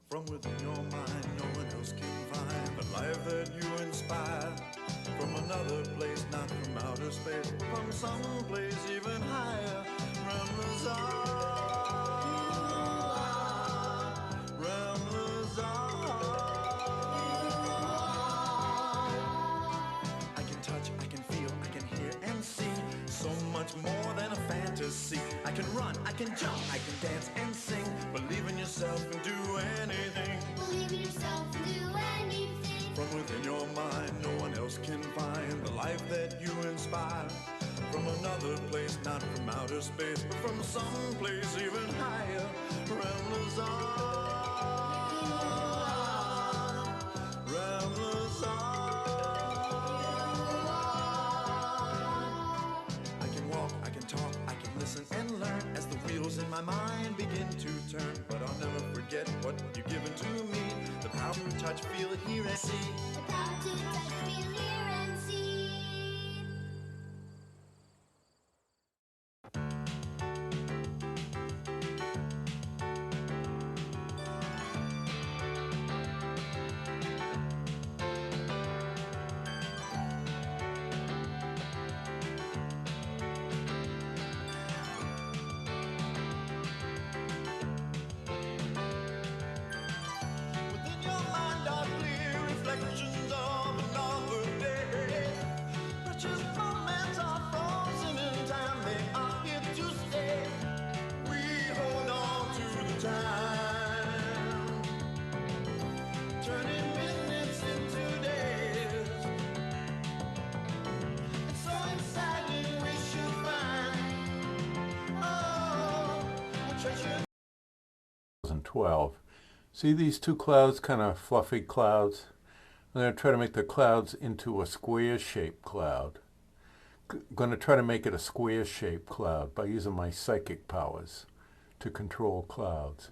From within your mind, no one else can find the life that you inspire. From another place, not from outer space, from some place even higher. Ramblers are, ramblers are. I can touch, I can feel, I can hear and see so much more than a fantasy. I can run, I can jump, I can dance and sing. Believe in yourself and do anything. Believe in yourself and do anything. From within your mind, no one else can find the life that you inspire. From another place, not from outer space, but from some place even higher. Ramblers are, ramblers are. I can walk, I can talk, I can listen and learn as the wheels in my mind begin to turn. But I'll never forget what you've given to me. The power to touch, feel it, hear and see. The power to touch, feel, hear, and see. Within your mind are clear reflections of another day. Precious moments are frozen in time, they are here to stay. We hold on to the time, turning minutes into days. It's so exciting, we should find, oh, a treasure. 2012. See these two clouds, kind of fluffy clouds? I'm going to try to make the clouds into a square-shaped cloud. I'm going to try to make it a square-shaped cloud by using my psychic powers to control clouds.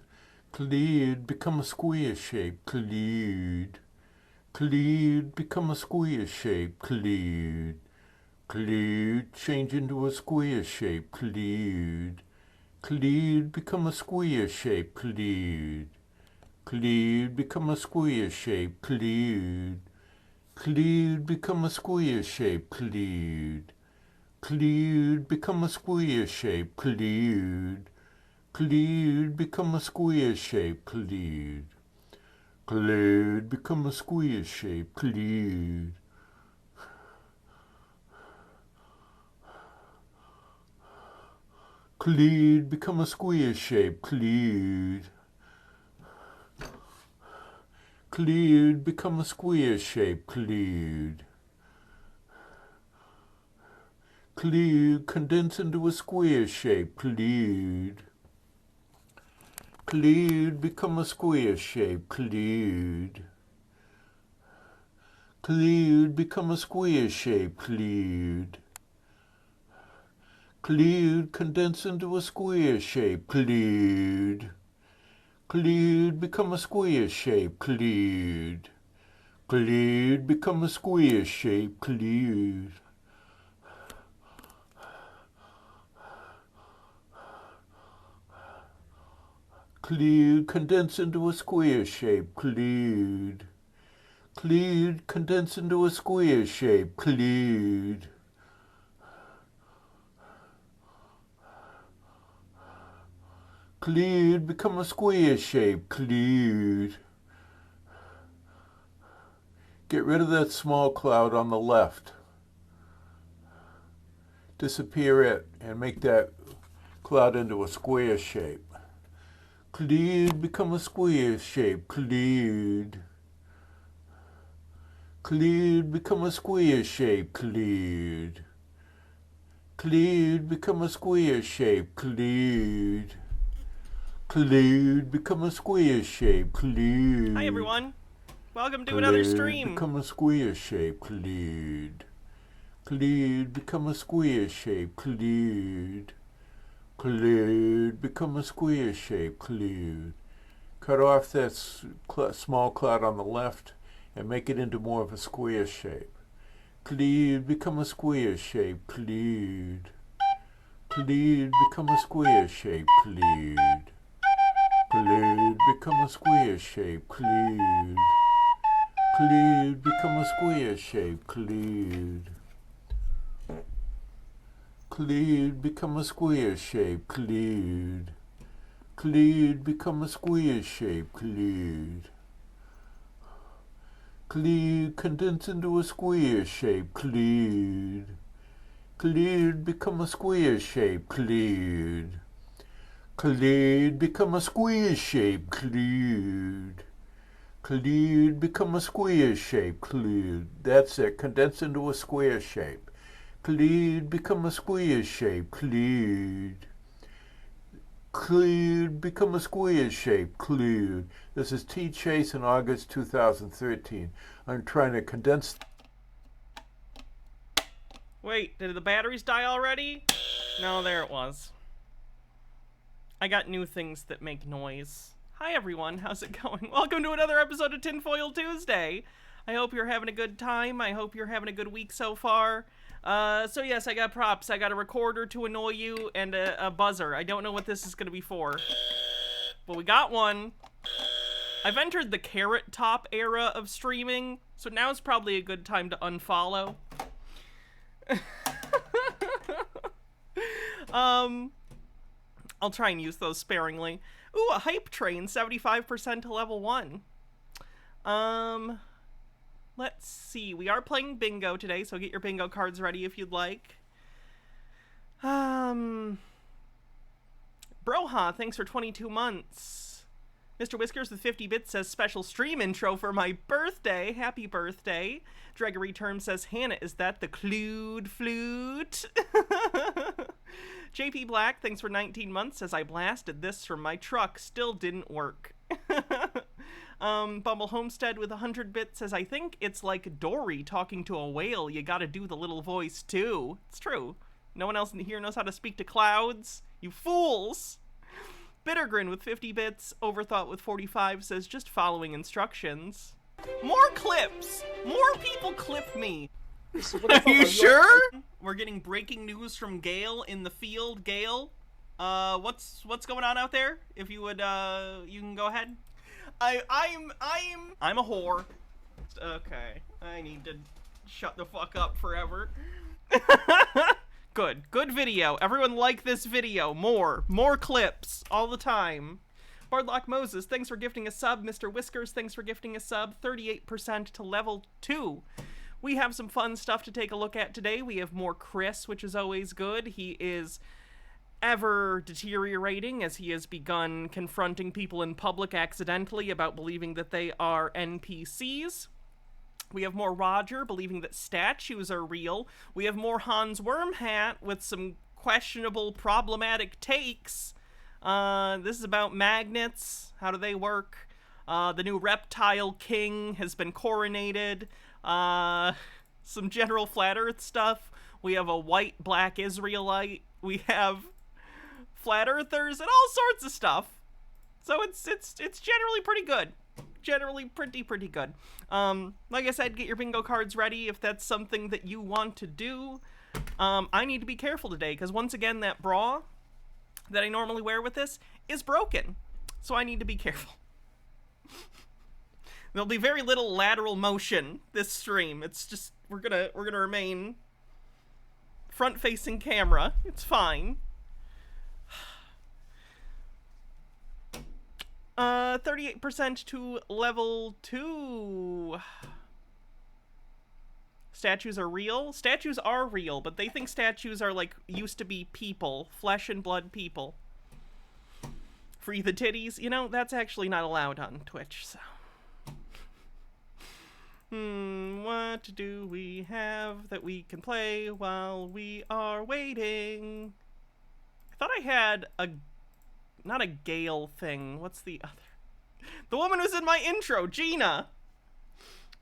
Cloud, become a square shape. Cloud. Cloud, become a square shape. Cloud. Cloud, change into a square shape. Cloud. Cloud, become a square shape. Cloud. Cloud, become a square shape. Cloud. Cloud, become a square shape. Cloud. Cloud, become a square shape. Cloud. Cloud, become a square shape. Cloud. Cloud, become a square shape. Cloud. Cloud, become a square shape. Cloud. Cloud, become a square shape. Cloud. Cloud, condense into a square shape. Cloud. Cloud, become a square shape. Cloud. Cloud, become a square shape. Cloud. Cloud, condense into a square shape. Cloud. Cloud, become a square shape. Cloud. Cloud, become a square shape. Cloud. Cloud, condense into a square shape. Cloud. Cloud, condense into a square shape. Cloud. Cloud, become a square shape. Cloud. Get rid of that small cloud on the left. Disappear it and make that cloud into a square shape. Cloud, become a square shape. Cloud. Cloud, become a square shape. Cloud. Cloud, become a square shape. Cloud. Cloud, become a square shape. Cloud. Hi everyone, welcome to another stream. Become a square shape. Cloud. Cloud, become a square shape. Cloud. Cloud, become a square shape. Cloud. Cut off that small cloud on the left and make it into more of a square shape. Cloud, become a square shape. Cloud. Cloud, become a square shape. Cloud. Cloud, become a square shape. Cloud. Cloud, become a square shape. Cloud. Cloud, become a square shape. Cloud. Cloud, become a square shape. Cloud. Cloud, condense into a square shape. Cloud. Cloud, become a square shape. Cloud. Cloud, become a square shape. Cloud. Cloud, become a square shape. Cloud. That's it. Condense into a square shape. Cloud, become a square shape. Cloud. Cloud, become a square shape. Cloud. This is T. Chase in August 2013. I'm trying to condense. Wait, did the batteries die already? No, there it was. I got new things that make noise. Hi everyone, how's it going? Welcome to another episode of Tinfoil Tuesday. I hope you're having a good time. I hope you're having a good week so far. So yes, I got props. I got a recorder to annoy you and a buzzer. I don't know what this is going to be for, but we got one. I've entered the carrot top era of streaming, so now is probably a good time to unfollow. I'll try and use those sparingly. Ooh, a hype train, 75% to level 1. Let's see. We are playing bingo today, so get your bingo cards ready if you'd like. Broha, thanks for 22 months. Mr. Whiskers with 50 bits says special stream intro for my birthday. Happy birthday. Gregory Term says, Hannah, is that the Clued flute? JP Black, thanks for 19 months, says I blasted this from my truck. Still didn't work. Bumble Homestead with 100 bits says, I think it's like Dory talking to a whale. You gotta do the little voice, too. It's true. No one else in here knows how to speak to clouds. You fools! Bittergrin with 50 bits. Overthought with 45 says, just following instructions. More clips! More people clip me! Are you sure? We're getting breaking news from Gale in the field. Gale, what's going on out there? If you would, you can go ahead. I'm a whore. Okay, I need to shut the fuck up forever. Good video. Everyone like this video. More clips all the time. Bardlock Moses, thanks for gifting a sub. Mr. Whiskers, thanks for gifting a sub. 38% to level 2. We have some fun stuff to take a look at today. We have more Chris, which is always good. He is ever deteriorating as he has begun confronting people in public accidentally about believing that they are NPCs. We have more Roger believing that statues are real. We have more Hans Wormhat with some questionable, problematic takes. This is about magnets. How do they work? The new Reptile King has been coronated. Some general flat earth stuff. We have a white black Israelite. We have flat earthers and all sorts of stuff. So it's generally pretty good. Generally pretty good. Like I said, get your bingo cards ready if that's something that you want to do. I need to be careful today because once again that bra that I normally wear with this is broken. So I need to be careful. There'll be very little lateral motion this stream. It's just we're gonna remain front-facing camera. It's fine. 38% to level 2. Statues are real? Statues are real, but they think statues are like used to be people, flesh and blood people. Free the titties. You know, that's actually not allowed on Twitch, so. What do we have that we can play while we are waiting? I thought I had not a Gale thing. What's the other? The woman who's in my intro, Gina.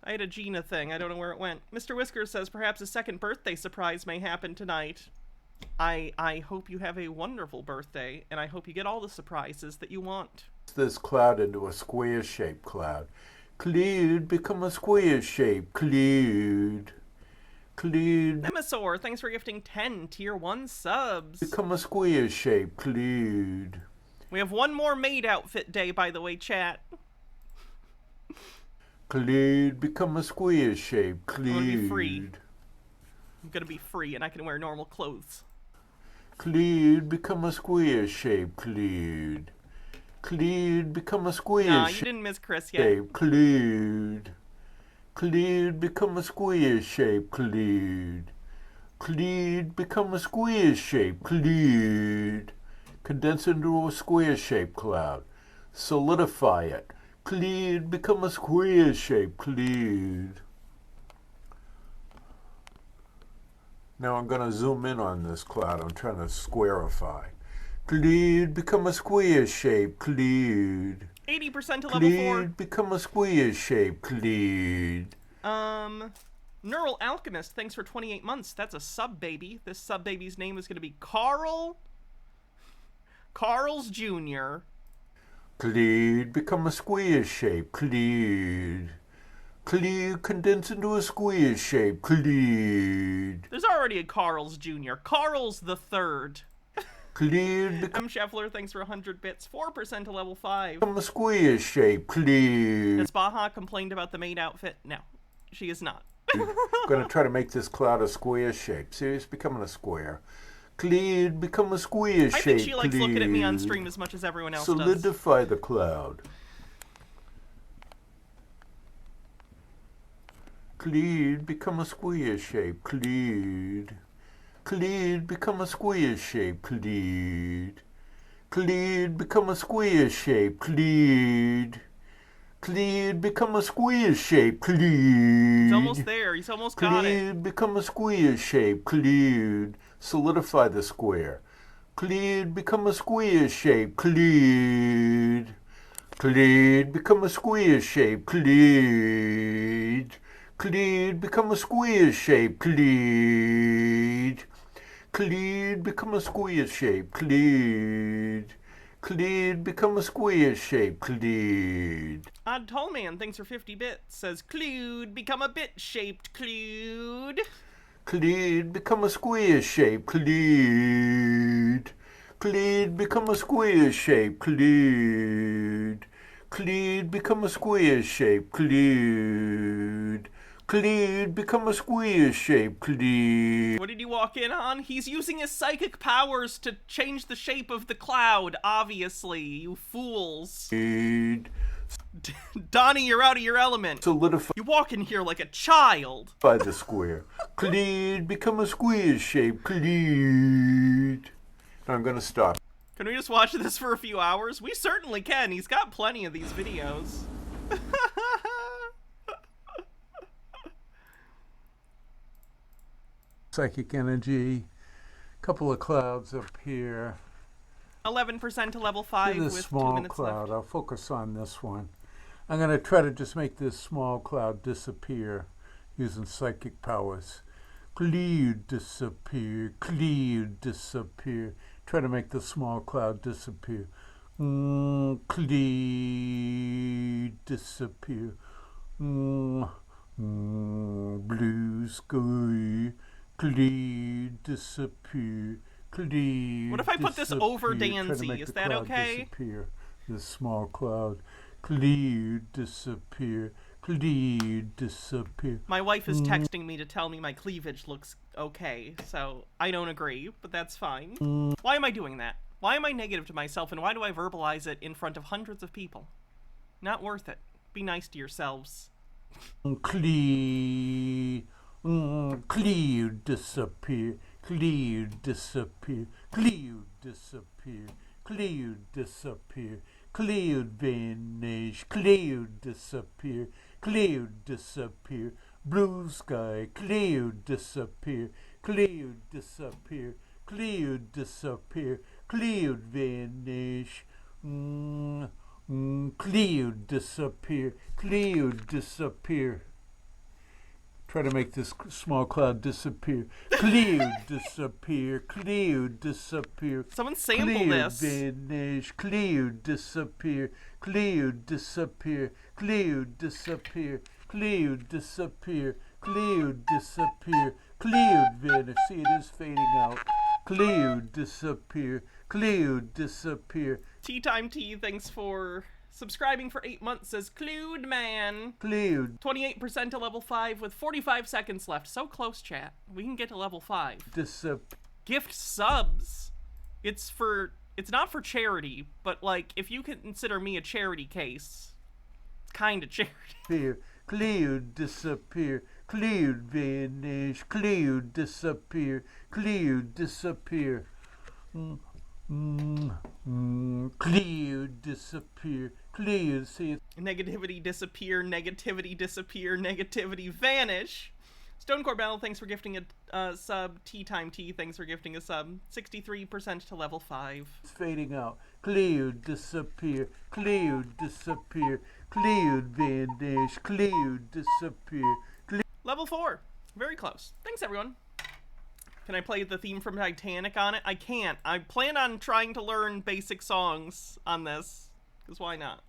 I had a Gina thing. I don't know where it went. Mr. Whisker says perhaps a second birthday surprise may happen tonight. I hope you have a wonderful birthday, and I hope you get all the surprises that you want. This cloud into a square-shaped cloud. Cloud, become a square shape. Cloud. Cloud. Nemesaur, thanks for gifting 10 tier 1 subs. Become a square shape. Cloud. We have one more maid outfit day, by the way, chat. Cleared, become a square shape. I'm gonna be free. Cleared. I'm gonna be free and I can wear normal clothes. Cleared, become a square shape. Cleared. Cleared, become a square Nah, you shape. didn't miss Chris yet. Cleared. Cleared, become a square shape. Cleared. Cleared, become a square shape. Cleared. Condense into a square shape cloud. Solidify it. Cleared, become a square shape. Cleared. Now I'm going to zoom in on this cloud. I'm trying to squarify. Cleared, become a square shape. Cleared. 80% to level 4. Cleared, become a square shape. Cleared. Neural Alchemist, thanks for 28 months. That's a sub baby. This sub baby's name is going to be Carl's Jr. Cleared, become a square shape. Cleared. Cleared, condense into a square shape. Cleared. There's already a Carl's Jr. Carl's the third. Cleared, become M. Scheffler, thanks for 100 bits. 4% to level 5. a square shape. Cleared. Has Baja complained about the maid outfit? No, she is not. Going to try to make this cloud a square shape. See, it's becoming a square. Cleared, become a square shape. I think she likes looking at me on Cleared. stream as much as everyone else does. Solidify the cloud. Cleared, become a square shape. Cleared. Cleared, become a square shape. Cleared. Cleared, become a square shape. Cleared. Cleared, become a square shape. Cleared. He's almost there. He's almost got it. Cleared, become a square shape. Cleared. Solidify the square. Cleared, become a square shape. Cleared. Cleared, become a square shape. Cleared. Cleared, become a square shape. Cleared. Cleared, become a square shape. Cleared. Cleared, become a square shape. Cleared. Odd Tall Man, thanks for 50 bits. Says, Clued, become a bit-shaped Clued. Cleared, become a square shape. Cleared. Cleared, become a square shape. Cleared. Cleared, become a square shape. Cleared. Cleared, become a square shape. Cleared. What did you walk in on? He's using his psychic powers to change the shape of the cloud, obviously, you fools. Donnie, you're out of your element. Solidify You walk in here like a child. the square. Cleared, become a square shape. Cleared. I'm gonna stop. Can we just watch this for a few hours? We certainly can. He's got plenty of these videos. Psychic energy. Couple of clouds up here. 11% to level 5 This with 2 small minutes cloud. left. I'll focus on this one. I'm going to try to just make this small cloud disappear using psychic powers. Clear, disappear. Clear, disappear. Try to make the small cloud disappear. Clear, disappear. Blue sky. Clear, disappear. Clear. What if I put this over disappear. Try to Danzy? make Is the that cloud okay? Disappear. This small cloud. Clear, disappear. Clear, disappear. My wife is texting me to tell me my cleavage looks okay, so I don't agree, but that's fine. Why am I doing that? Why am I negative to myself, and why do I verbalize it in front of hundreds of people? Not worth it. Be nice to yourselves. Clear. Clear, disappear. Clear, disappear. Clear, disappear. Clear, disappear. Clear, vanish. Clear, disappear. Clear, disappear. Blue sky. Clear, disappear. Clear, disappear. Clear, disappear. Clear, vanish. Clear, disappear. Clear, disappear. Try to make this small cloud disappear. Clear, disappear. Clear, disappear. Someone sample Clear, this. vanish. Clear, disappear. Clear, disappear. Clear, disappear. Clear, disappear. Clear, disappear. Clear, vanish. See, it is fading out. Clear, disappear. Clued, disappear. Tea Time Tea, thanks for subscribing for 8 months, says Clued Man. Clued, 28% to level 5 with 45 seconds left. So close, chat. We can get to level 5. disappear. Gift subs. It's not for charity, but like, if you consider me a charity case, it's kind of charity. Clued, disappear. Clued, vanish. Clued, disappear. Clued, disappear. Clued, disappear. Clued, see it. Negativity disappear, negativity disappear, negativity vanish. Stonecore Battle, thanks for gifting a sub. Tea Time Tea, thanks for gifting a sub. 63% to level 5. It's fading out. Clued, disappear. Clued, disappear. Clued, vanish. Clued, disappear. Level 4. Very close. Thanks, everyone. Can I play the theme from Titanic on it? I can't. I plan on trying to learn basic songs on this, because why not?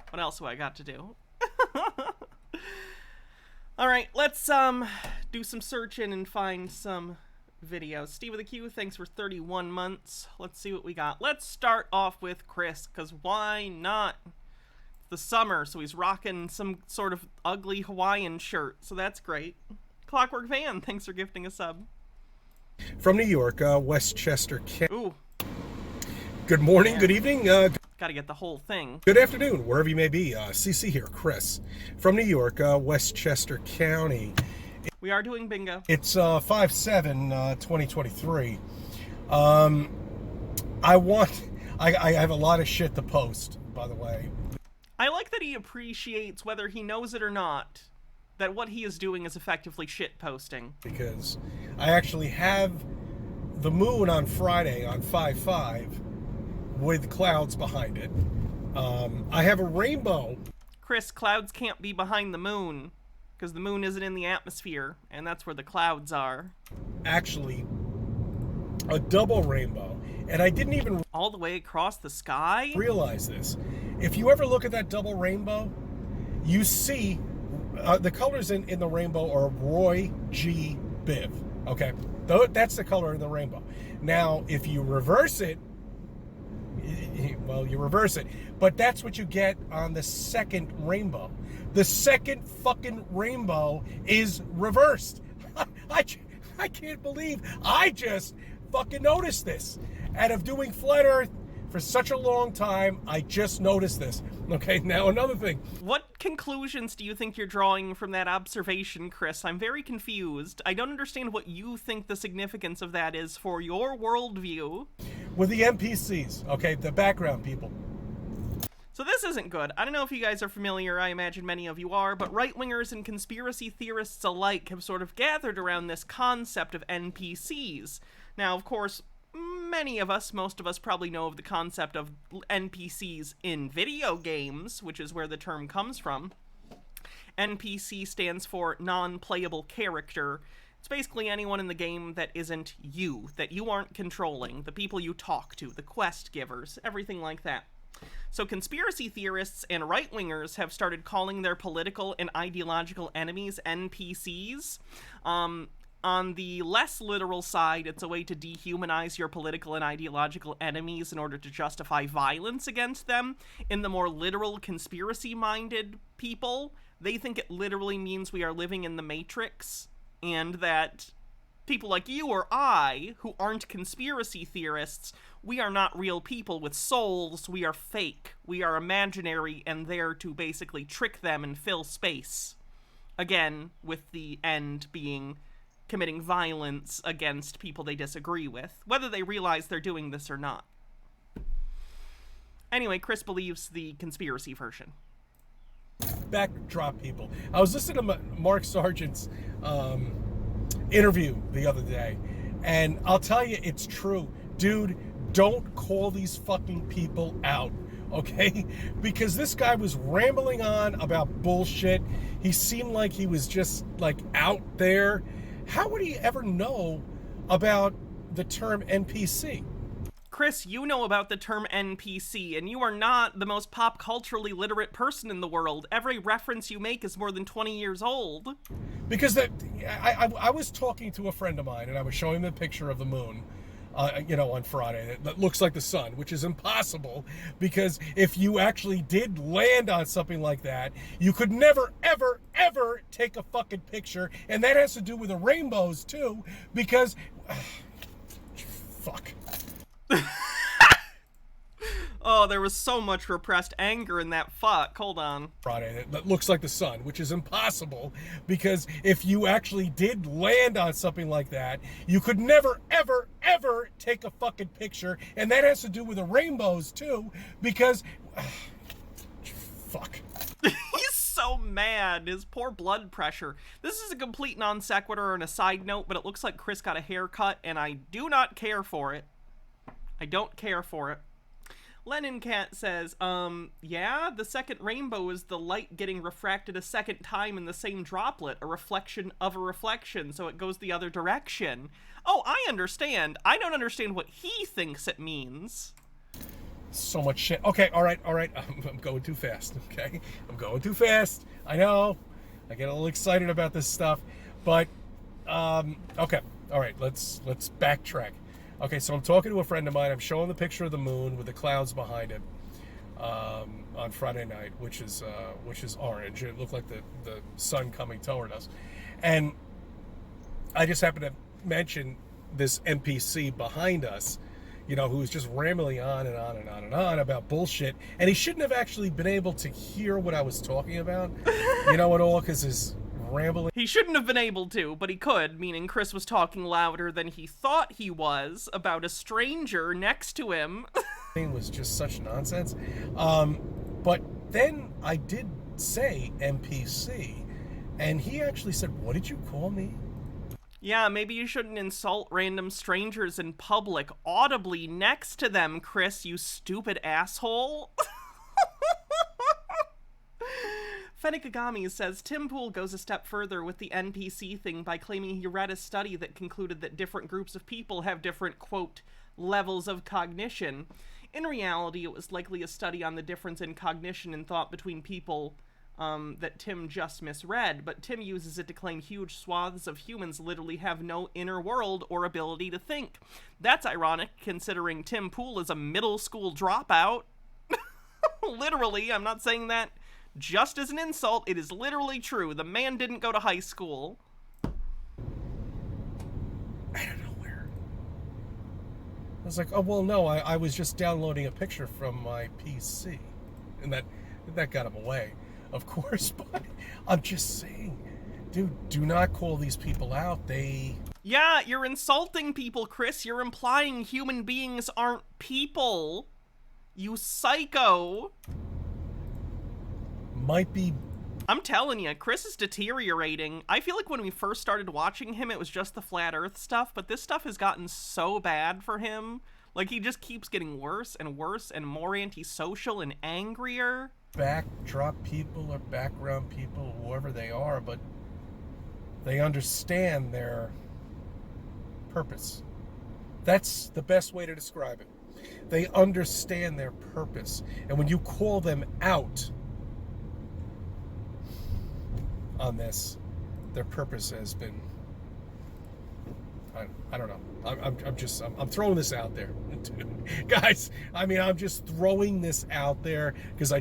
What else do I got to do? Alright, let's do some searching and find some videos. Steve with a Q, thanks for 31 months. Let's see what we got. Let's start off with Chris, because why not? It's the summer, so he's rocking some sort of ugly Hawaiian shirt, so that's great. Clockwork Van, thanks for gifting a sub. From New York, Westchester, Ooh, Good morning, Yeah. good evening, gotta get the whole thing. good afternoon, wherever you may be. CC here, Chris. From New York, Westchester County. We are doing bingo. It's 5/7, 2023. I have a lot of shit to post, by the way. I like that he appreciates, whether he knows it or not, that what he is doing is effectively shit posting. Because I actually have the moon on Friday on 5/5 with clouds behind it. I have a rainbow. Chris, clouds can't be behind the moon, because the moon isn't in the atmosphere, and that's where the clouds are. Actually, a double rainbow. And I didn't even All the way across the sky? realize this. If you ever look at that double rainbow, you see the colors in the rainbow are Roy G. Biv. Okay? That's the color of the rainbow. Now, if you reverse it, well, you reverse it. But that's what you get on the second rainbow. The second fucking rainbow is reversed. I can't believe I just fucking noticed this. Out of doing Flat Earth for such a long time, I just noticed this. Okay, now another thing. What conclusions do you think you're drawing from that observation, Chris? I'm very confused. I don't understand what you think the significance of that is for your worldview. With the NPCs, okay, the background people. So this isn't good. I don't know if you guys are familiar, I imagine many of you are, but right-wingers and conspiracy theorists alike have sort of gathered around this concept of NPCs. Now, of course, many of us, most of us probably know of the concept of NPCs in video games, which is where the term comes from. NPC stands for non-playable character. It's basically anyone in the game that isn't you, that you aren't controlling, the people you talk to, the quest givers, everything like that. So conspiracy theorists and right-wingers have started calling their political and ideological enemies NPCs. On the less literal side, it's a way to dehumanize your political and ideological enemies in order to justify violence against them. In the more literal, conspiracy-minded people, they think it literally means we are living in the Matrix, and that people like you or I, who aren't conspiracy theorists, we are not real people with souls, we are fake. We are imaginary and there to basically trick them and fill space. Again, with the end being committing violence against people they disagree with, whether they realize they're doing this or not. Anyway, Chris believes the conspiracy version. Backdrop people. I was listening to Mark Sargent's interview the other day, and I'll tell you, it's true. Dude, don't call these fucking people out, okay? Because this guy was rambling on about bullshit. He seemed like he was just, like, out there. How would he ever know about the term NPC? Chris, you know about the term NPC, and you are not the most pop culturally literate person in the world. Every reference you make is more than 20 years old. Because I was talking to a friend of mine, and I was showing him a picture of the moon on Friday that looks like the sun, which is impossible because if you actually did land on something like that, you could never, ever, ever take a fucking picture. And that has to do with the rainbows too, because fuck. Oh, there was so much repressed anger in that fuck. Hold on. Friday that looks like the sun, which is impossible because if you actually did land on something like that, you could never, ever, ever take a fucking picture. And that has to do with the rainbows too, because fuck. He's so mad. His poor blood pressure. This is a complete non sequitur and a side note, but it looks like Chris got a haircut, and I do not care for it. I don't care for it. Lennon Cat says, yeah, the second rainbow is the light getting refracted a second time in the same droplet, a reflection of a reflection, so it goes the other direction. Oh, I understand. I don't understand what he thinks it means. So much shit. Okay, all right. I'm going too fast, okay? I'm going too fast. I know. I get a little excited about this stuff, but, okay. All right, let's backtrack. Okay, so I'm talking to a friend of mine. I'm showing the picture of the moon with the clouds behind it on Friday night, which is orange. It looked like the sun coming toward us. And I just happened to mention this NPC behind us, who was just rambling on and on and on and on about bullshit. And he shouldn't have actually been able to hear what I was talking about, at all, because his rambling. He shouldn't have been able to, but he could, meaning Chris was talking louder than he thought he was about a stranger next to him. It was just such nonsense. But then I did say NPC, and he actually said, "What did you call me?" Yeah, maybe you shouldn't insult random strangers in public audibly next to them, Chris, you stupid asshole. Fennikagami says, Tim Pool goes a step further with the NPC thing by claiming he read a study that concluded that different groups of people have different, quote, levels of cognition. In reality, it was likely a study on the difference in cognition and thought between people that Tim just misread, but Tim uses it to claim huge swaths of humans literally have no inner world or ability to think. That's ironic, considering Tim Pool is a middle school dropout. Literally, I'm not saying that just as an insult, it is literally true. The man didn't go to high school. I don't know where. I was like, oh, well, no, I was just downloading a picture from my PC. And that got him away, of course. But I'm just saying, dude, do not call these people out. Yeah, you're insulting people, Chris. You're implying human beings aren't people. You psycho. Might be. I'm telling you, Chris is deteriorating. I feel like when we first started watching him, it was just the flat earth stuff, but this stuff has gotten so bad for him. Like, he just keeps getting worse and worse and more antisocial and angrier. Backdrop people or background people, whoever they are, but they understand their purpose. That's the best way to describe it. They understand their purpose. And when you call them out on this, their purpose has been, I don't know. I'm throwing this out there. Guys, I mean, I'm just throwing this out there because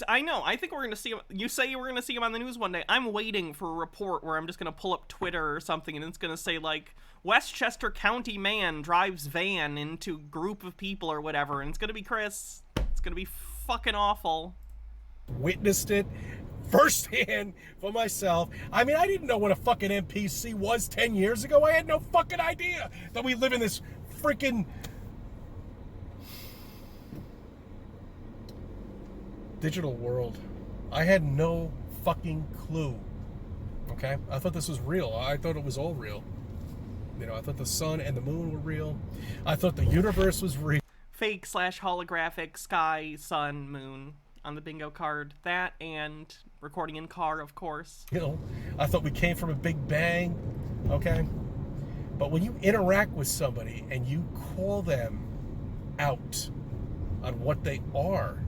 I know. I think we're going to see him. You say we're going to see him on the news one day. I'm waiting for a report where I'm just going to pull up Twitter or something and it's going to say, like, Westchester County man drives van into group of people or whatever, and it's going to be Chris. It's going to be fucking awful. Witnessed it firsthand for myself. I mean, I didn't know what a fucking NPC was 10 years ago. I had no fucking idea that we live in this freaking digital world. I had no fucking clue. Okay? I thought this was real. I thought it was all real. I thought the sun and the moon were real. I thought the universe was real. Fake / holographic sky, sun, moon on the bingo card. That and recording in car, of course. I thought we came from a big bang. Okay? But when you interact with somebody and you call them out on what they are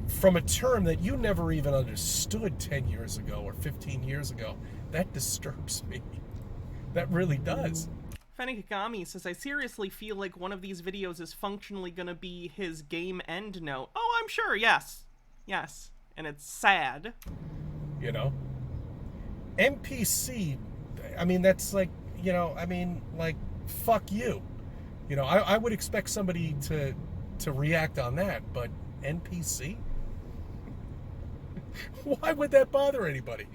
from a term that you never even understood 10 years ago or 15 years ago, that disturbs me. That really does. Fenny Kagami says, I seriously feel like one of these videos is functionally going to be his game end note. Oh, I'm sure, yes. Yes. And it's sad. You know? NPC, I mean, that's like, you know, I mean, like, fuck you. You know, I would expect somebody to react on that, but NPC? Why would that bother anybody?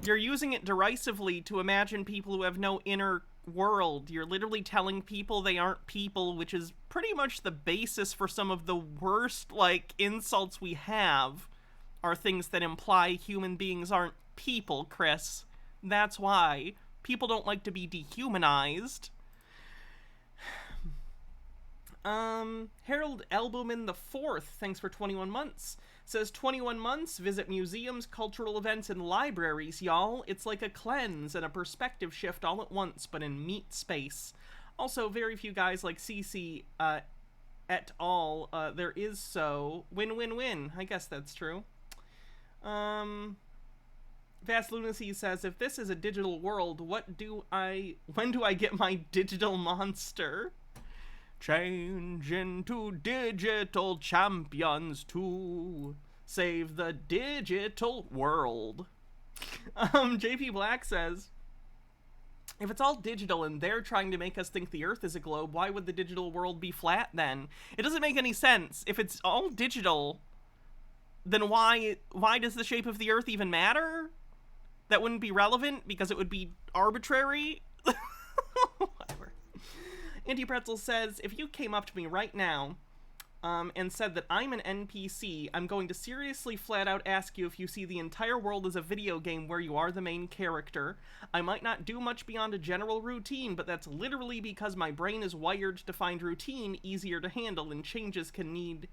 You're using it derisively to imagine people who have no inner world. You're literally telling people they aren't people, which is pretty much the basis for some of the worst, like, insults we have are things that imply human beings aren't people, Chris. That's why. People don't like to be dehumanized. Harold Elboman the Fourth, thanks for 21 months. Says 21 months, visit museums, cultural events, and libraries, y'all. It's like a cleanse and a perspective shift all at once, but in meat space. Also, very few guys like Cece et al. There is so. Win-win-win. I guess that's true. Vast Lunacy says, if this is a digital world, when do I get my digital monster? Change into digital champions to save the digital world. JP Black says, if it's all digital and they're trying to make us think the Earth is a globe, why would the digital world be flat then? It doesn't make any sense. If it's all digital, then why does the shape of the Earth even matter? That wouldn't be relevant because it would be arbitrary. Whatever. Anti-Pretzel says, if you came up to me right now and said that I'm an NPC, I'm going to seriously flat out ask you if you see the entire world as a video game where you are the main character. I might not do much beyond a general routine, but that's literally because my brain is wired to find routine easier to handle, and changes can need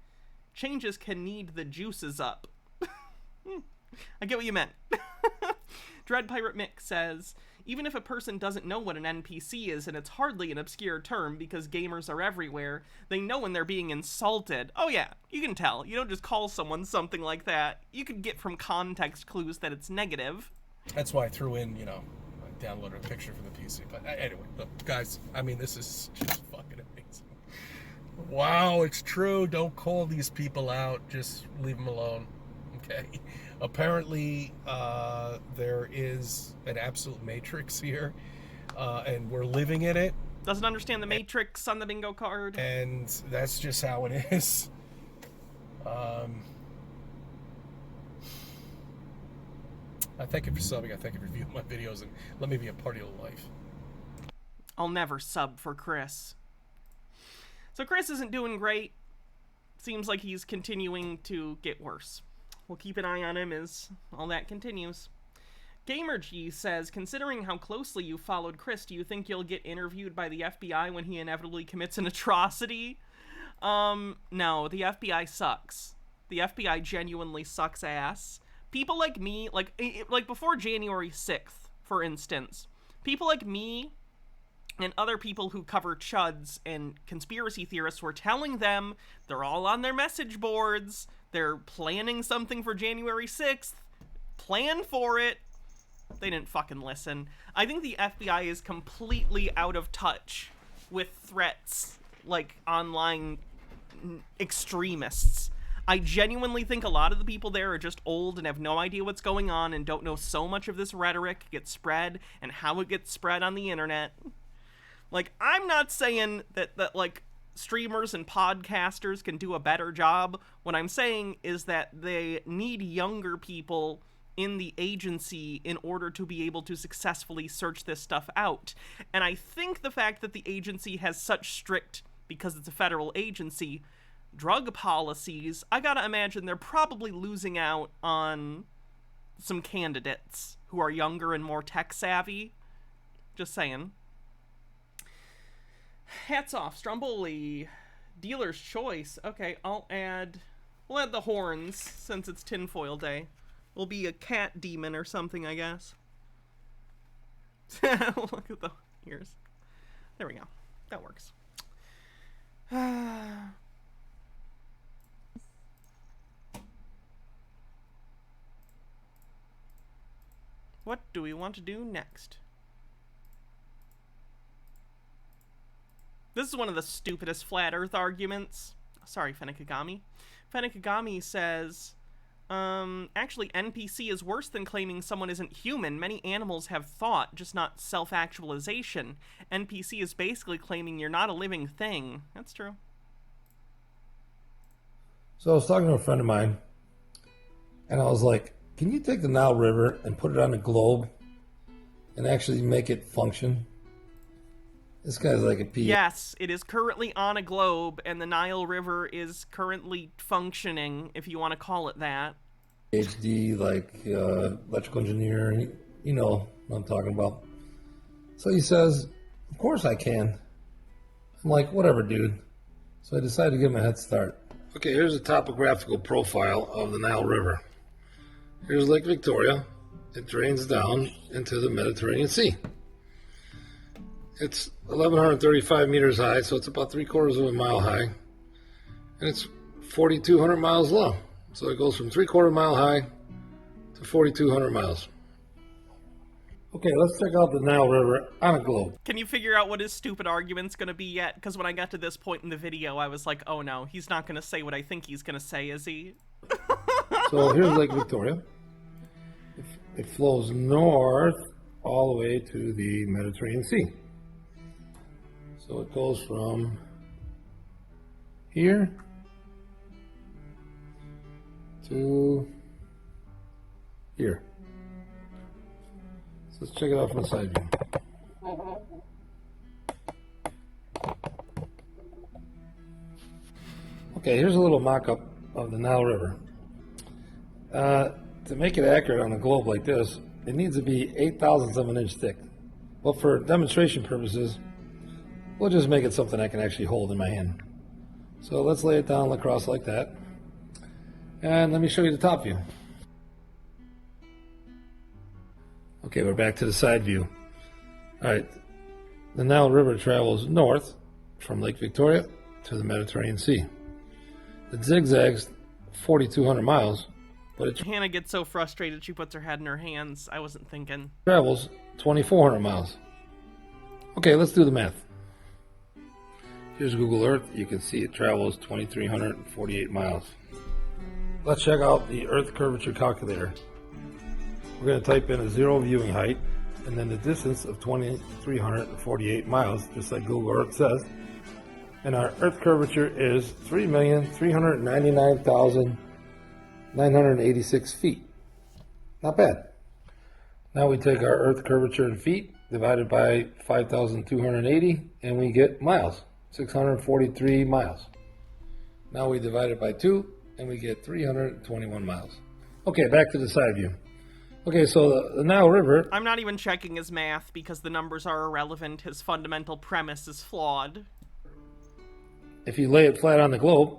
the juices up. I get what you meant. Dread Pirate Mick says, even if a person doesn't know what an NPC is, and it's hardly an obscure term because gamers are everywhere, they know when they're being insulted. Oh yeah, you can tell. You don't just call someone something like that. You can get from context clues that it's negative. That's why I threw in, you know, I downloaded a picture for the PC. But anyway, look, guys, I mean, this is just fucking amazing. Wow, it's true. Don't call these people out. Just leave them alone. Okay. Apparently, there is an absolute matrix here, and we're living in it. Doesn't understand the matrix on the bingo card. And that's just how it is. I thank you for subbing. I thank you for viewing my videos, and let me be a part of your life. I'll never sub for Chris. So Chris isn't doing great. Seems like he's continuing to get worse. We'll keep an eye on him as all that continues. GamerG says, considering how closely you followed Chris, do you think you'll get interviewed by the FBI when he inevitably commits an atrocity? No, the FBI sucks. The FBI genuinely sucks ass. People like me, like before January 6th, for instance, people like me and other people who cover chuds and conspiracy theorists were telling them they're all on their message boards. They're planning something for January 6th. Plan for it. They didn't fucking listen. I think the FBI is completely out of touch with threats like online extremists. I genuinely think a lot of the people there are just old and have no idea what's going on and don't know so much of this rhetoric gets spread and how it gets spread on the internet. Like, I'm not saying that like, streamers and podcasters can do a better job. What I'm saying is that they need younger people in the agency in order to be able to successfully search this stuff out. And I think the fact that the agency has such strict, because it's a federal agency, drug policies, I gotta imagine they're probably losing out on some candidates who are younger and more tech savvy. Just saying. Hats off, Stromboli. Dealer's choice. Okay, we'll add the horns since it's Tinfoil Day. We'll be a cat demon or something, I guess. Look at the ears. There we go. That works. What do we want to do next? This is one of the stupidest flat Earth arguments. Sorry, Fennikagami. Fennikagami says, actually, NPC is worse than claiming someone isn't human. Many animals have thought, just not self-actualization. NPC is basically claiming you're not a living thing. That's true. So I was talking to a friend of mine, and I was like, can you take the Nile River and put it on a globe and actually make it function? This guy's like a PhD. Yes, it is currently on a globe, and the Nile River is currently functioning, if you want to call it that. Like electrical engineer, you know what I'm talking about. So he says, of course I can. I'm like, whatever, dude. So I decided to give him a head start. Okay, here's a topographical profile of the Nile River. Here's Lake Victoria. It drains down into the Mediterranean Sea. It's 1,135 meters high, so it's about 3/4 of a mile high. And it's 4,200 miles long. So it goes from 3/4 mile high to 4,200 miles. Okay, let's check out the Nile River on a globe. Can you figure out what his stupid argument's gonna be yet? Because when I got to this point in the video, I was like, oh no, he's not gonna say what I think he's gonna say, is he? So here's Lake Victoria. It flows north all the way to the Mediterranean Sea. So it goes from here to here. So let's check it out from the side view. Okay, here's a little mock-up of the Nile River. To make it accurate on a globe like this, it needs to be 0.08 of an inch thick. But for demonstration purposes, we'll just make it something I can actually hold in my hand. So let's lay it down across like that. And let me show you the top view. Okay, we're back to the side view. All right, the Nile River travels north from Lake Victoria to the Mediterranean Sea. It zigzags 4,200 miles, but it Hannah gets so frustrated she puts her head in her hands. I wasn't thinking. travels 2,400 miles. Okay, let's do the math. Here's Google Earth. You can see it travels 2,348 miles. Let's check out the Earth curvature calculator. We're going to type in a 0 viewing height and then the distance of 2,348 miles, just like Google Earth says. And our Earth curvature is 3,399,986 feet. Not bad. Now we take our Earth curvature in feet, divided by 5,280, and we get miles, 643 miles. Now we divide it by 2, and we get 321 miles. Okay, back to the side view. Okay, so the Nile River... I'm not even checking his math because the numbers are irrelevant. His fundamental premise is flawed. If you lay it flat on the globe,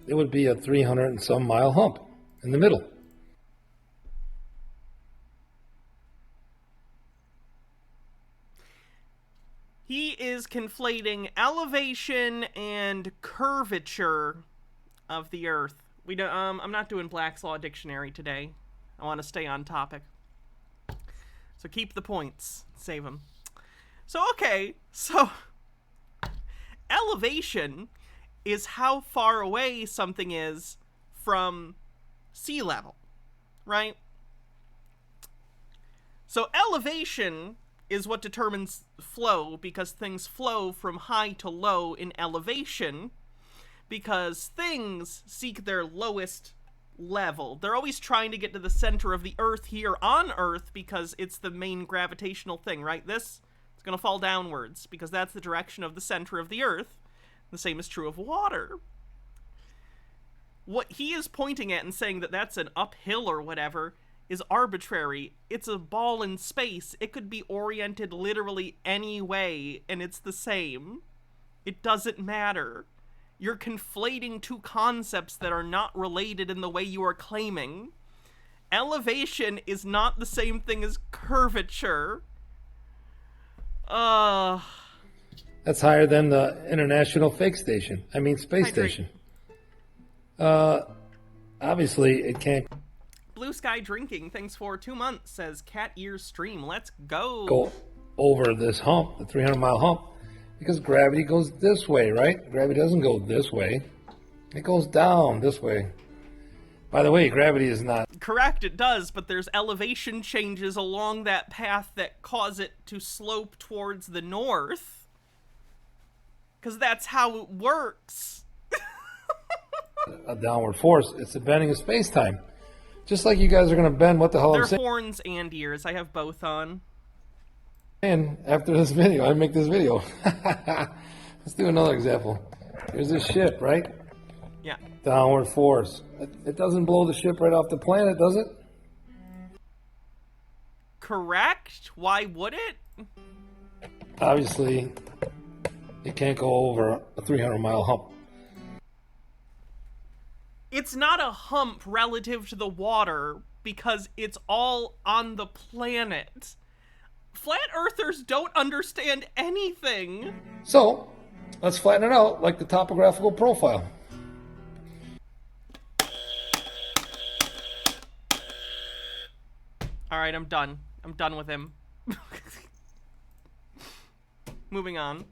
it would be a 300 and some mile hump in the middle. He is conflating elevation and curvature of the Earth. We don't. I'm not doing Black's Law Dictionary today. I want to stay on topic. So keep the points. Save them. So okay. So elevation is how far away something is from sea level, right? So elevation is what determines flow, because things flow from high to low in elevation, because things seek their lowest level. They're always trying to get to the center of the Earth here on Earth because it's the main gravitational thing, right? This is going to fall downwards because that's the direction of the center of the Earth. The same is true of water. What he is pointing at and saying that that's an uphill or whatever is arbitrary. It's a ball in space. It could be oriented literally any way, and it's the same. It doesn't matter. You're conflating two concepts that are not related in the way you are claiming. Elevation is not the same thing as curvature. That's higher than the International Space Station. Station. Obviously, it can't Blue Sky Drinking, thanks for 2 months, says Cat Ears Stream. Let's go. go over this hump, the 300-mile hump, Because gravity goes this way, right? Gravity doesn't go this way. It goes down this way. By the way, gravity is not... Correct, it does, but there's elevation changes along that path that cause it to slope towards the north. Because that's how it works. a downward force. It's a bending of space-time. Just like you guys are going to bend what the hell I'm They're saying. horns and ears. I have both on. And after this video, I make this video. Let's do another example. Here's this ship, right? Yeah. Downward force. It doesn't blow the ship right off the planet, does it? Correct? Why would it? Obviously, it can't go over a 300-mile hump. It's not a hump relative to the water because it's all on the planet. Flat earthers don't understand anything. So, let's flatten it out like the topographical profile. Alright, I'm done. I'm done with him. Moving on.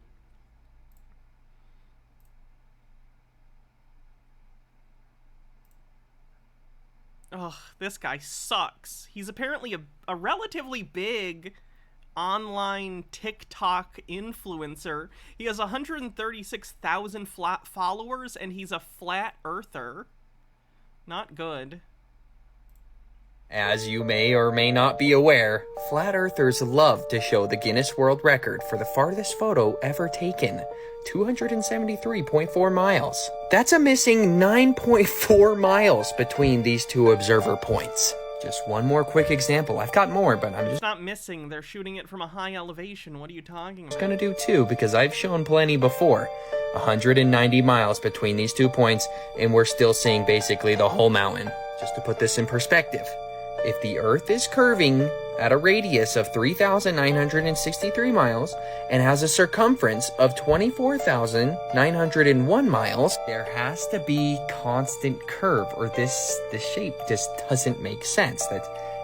Ugh, this guy sucks. He's apparently a relatively big online TikTok influencer. He has 136,000 flat followers, and he's a flat earther. Not good. As you may or may not be aware, flat earthers love to show the Guinness World Record for the farthest photo ever taken, 273.4 miles. That's a missing 9.4 miles between these two observer points. Just one more quick example. I've got more, but I'm It's just not missing. They're shooting it from a high elevation. What are you talking about? gonna do two because I've shown plenty before. 190 miles between these 2 points, and we're still seeing basically the whole mountain. Just to put this in perspective, if the Earth is curving at a radius of 3,963 miles and has a circumference of 24,901 miles, there has to be constant curve, or this shape just doesn't make sense.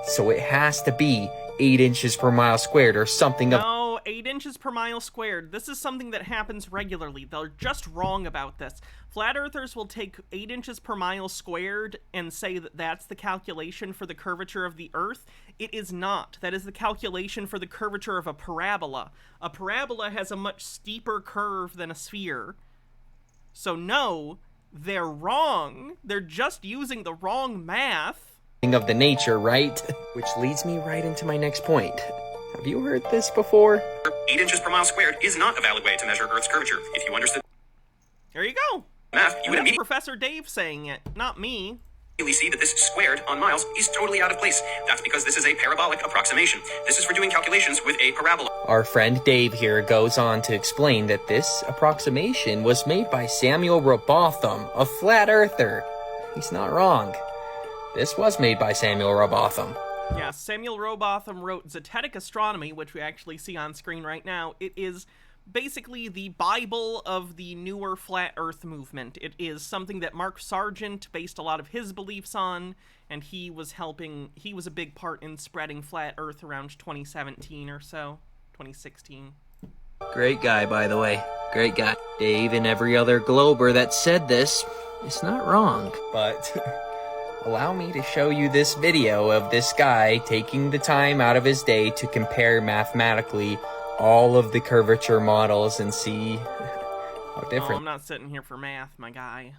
So it has to be 8 inches per mile squared or something of... No, 8 inches per mile squared. This is something that happens regularly. They're just wrong about this. Flat earthers will take 8 inches per mile squared and say that that's the calculation for the curvature of the Earth. It is not. That is the calculation for the curvature of a parabola. A parabola has a much steeper curve than a sphere. So no, they're wrong. They're just using the wrong math. of the nature, right? Which leads me right into my next point. Have you heard this before? 8 inches per mile squared is not a valid way to measure Earth's curvature. If you understood There you go. math, you would That's immediately Professor Dave saying it, not me. see that this squared on miles is totally out of place. That's because this is a parabolic approximation. This is for doing calculations with a parabola. Our friend Dave here goes on to explain that this approximation was made by Samuel Robotham, a flat earther. He's not wrong. This was made by Samuel Robotham. Yeah, Samuel Robotham wrote Zetetic Astronomy, which we actually see on screen right now. It is basically the Bible of the newer flat earth movement. It is something that Mark Sargent based a lot of his beliefs on, and he was a big part in spreading flat earth around 2017 or so, 2016. Great guy, by the way. Great guy. Dave and every other Glober that said this is not wrong. But allow me to show you this video of this guy taking the time out of his day to compare mathematically all of the curvature models and see how Oh, different. I'm not sitting here for math, my guy.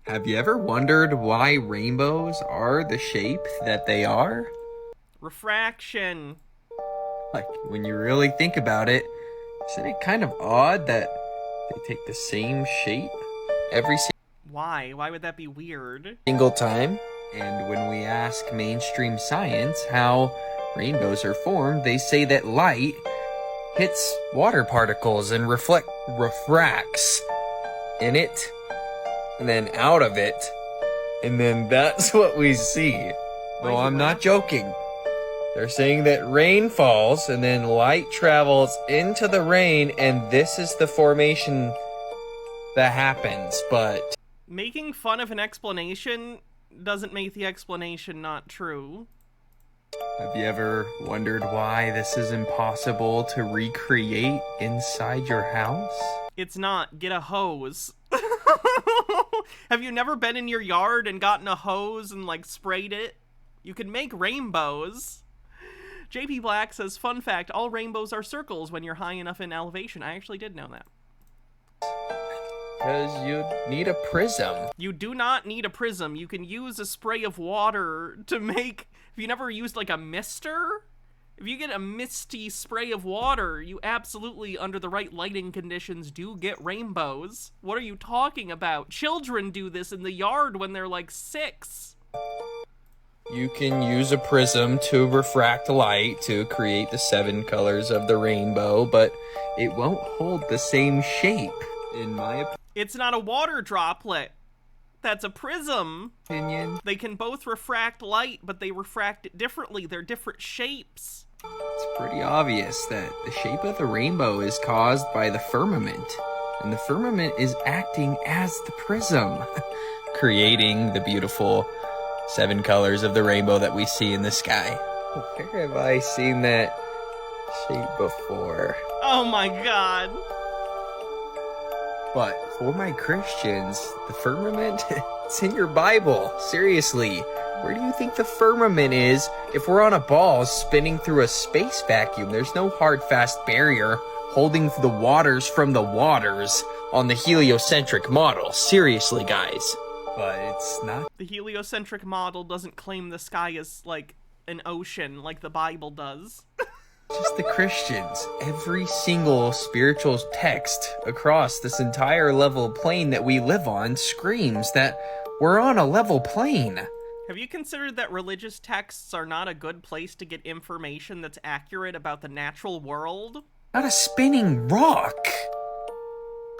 Have you ever wondered why rainbows are the shape that they are? Refraction. Like, when you really think about it, isn't it kind of odd that they take the same shape every Why? Why would that be weird? single time? And when we ask mainstream science how rainbows are formed, they say that light hits water particles and refracts in it, and then out of it, and then that's what we see. No, I'm not joking. They're saying that rain falls, and then light travels into the rain, and this is the formation that happens, but... Making fun of an explanation doesn't make the explanation not true. Have you ever wondered why this is impossible to recreate inside your house? It's not. Get a hose. Have you never been in your yard and gotten a hose and, like, sprayed it? You can make rainbows. JP Black says, fun fact, all rainbows are circles when you're high enough in elevation. I actually did know that. Because you need a prism. You do not need a prism. You can use a spray of water to make... Have you never used, like, a mister? If you get a misty spray of water, you absolutely, under the right lighting conditions, do get rainbows. What are you talking about? Children do this in the yard when they're, like, 6. You can use a prism to refract light to create the 7 colors of the rainbow, but it won't hold the same shape, in my opinion. It's not a water droplet. That's a prism. They can both refract light, but they refract it differently. They're different shapes. It's pretty obvious that the shape of the rainbow is caused by the firmament, and the firmament is acting as the prism, creating the beautiful 7 colors of the rainbow that we see in the sky. Where have I seen that shape before? Oh my god. But for my Christians, the firmament, it's in your Bible. Seriously, where do you think the firmament is if we're on a ball spinning through a space vacuum? There's no hard, fast barrier holding the waters from the waters on the heliocentric model. Seriously, guys. But it's not. The heliocentric model doesn't claim the sky is, like, an ocean like the Bible does. Just the Christians. Every single spiritual text across this entire level plane that we live on screams that we're on a level plane. Have you considered that religious texts are not a good place to get information that's accurate about the natural world? Not a spinning rock.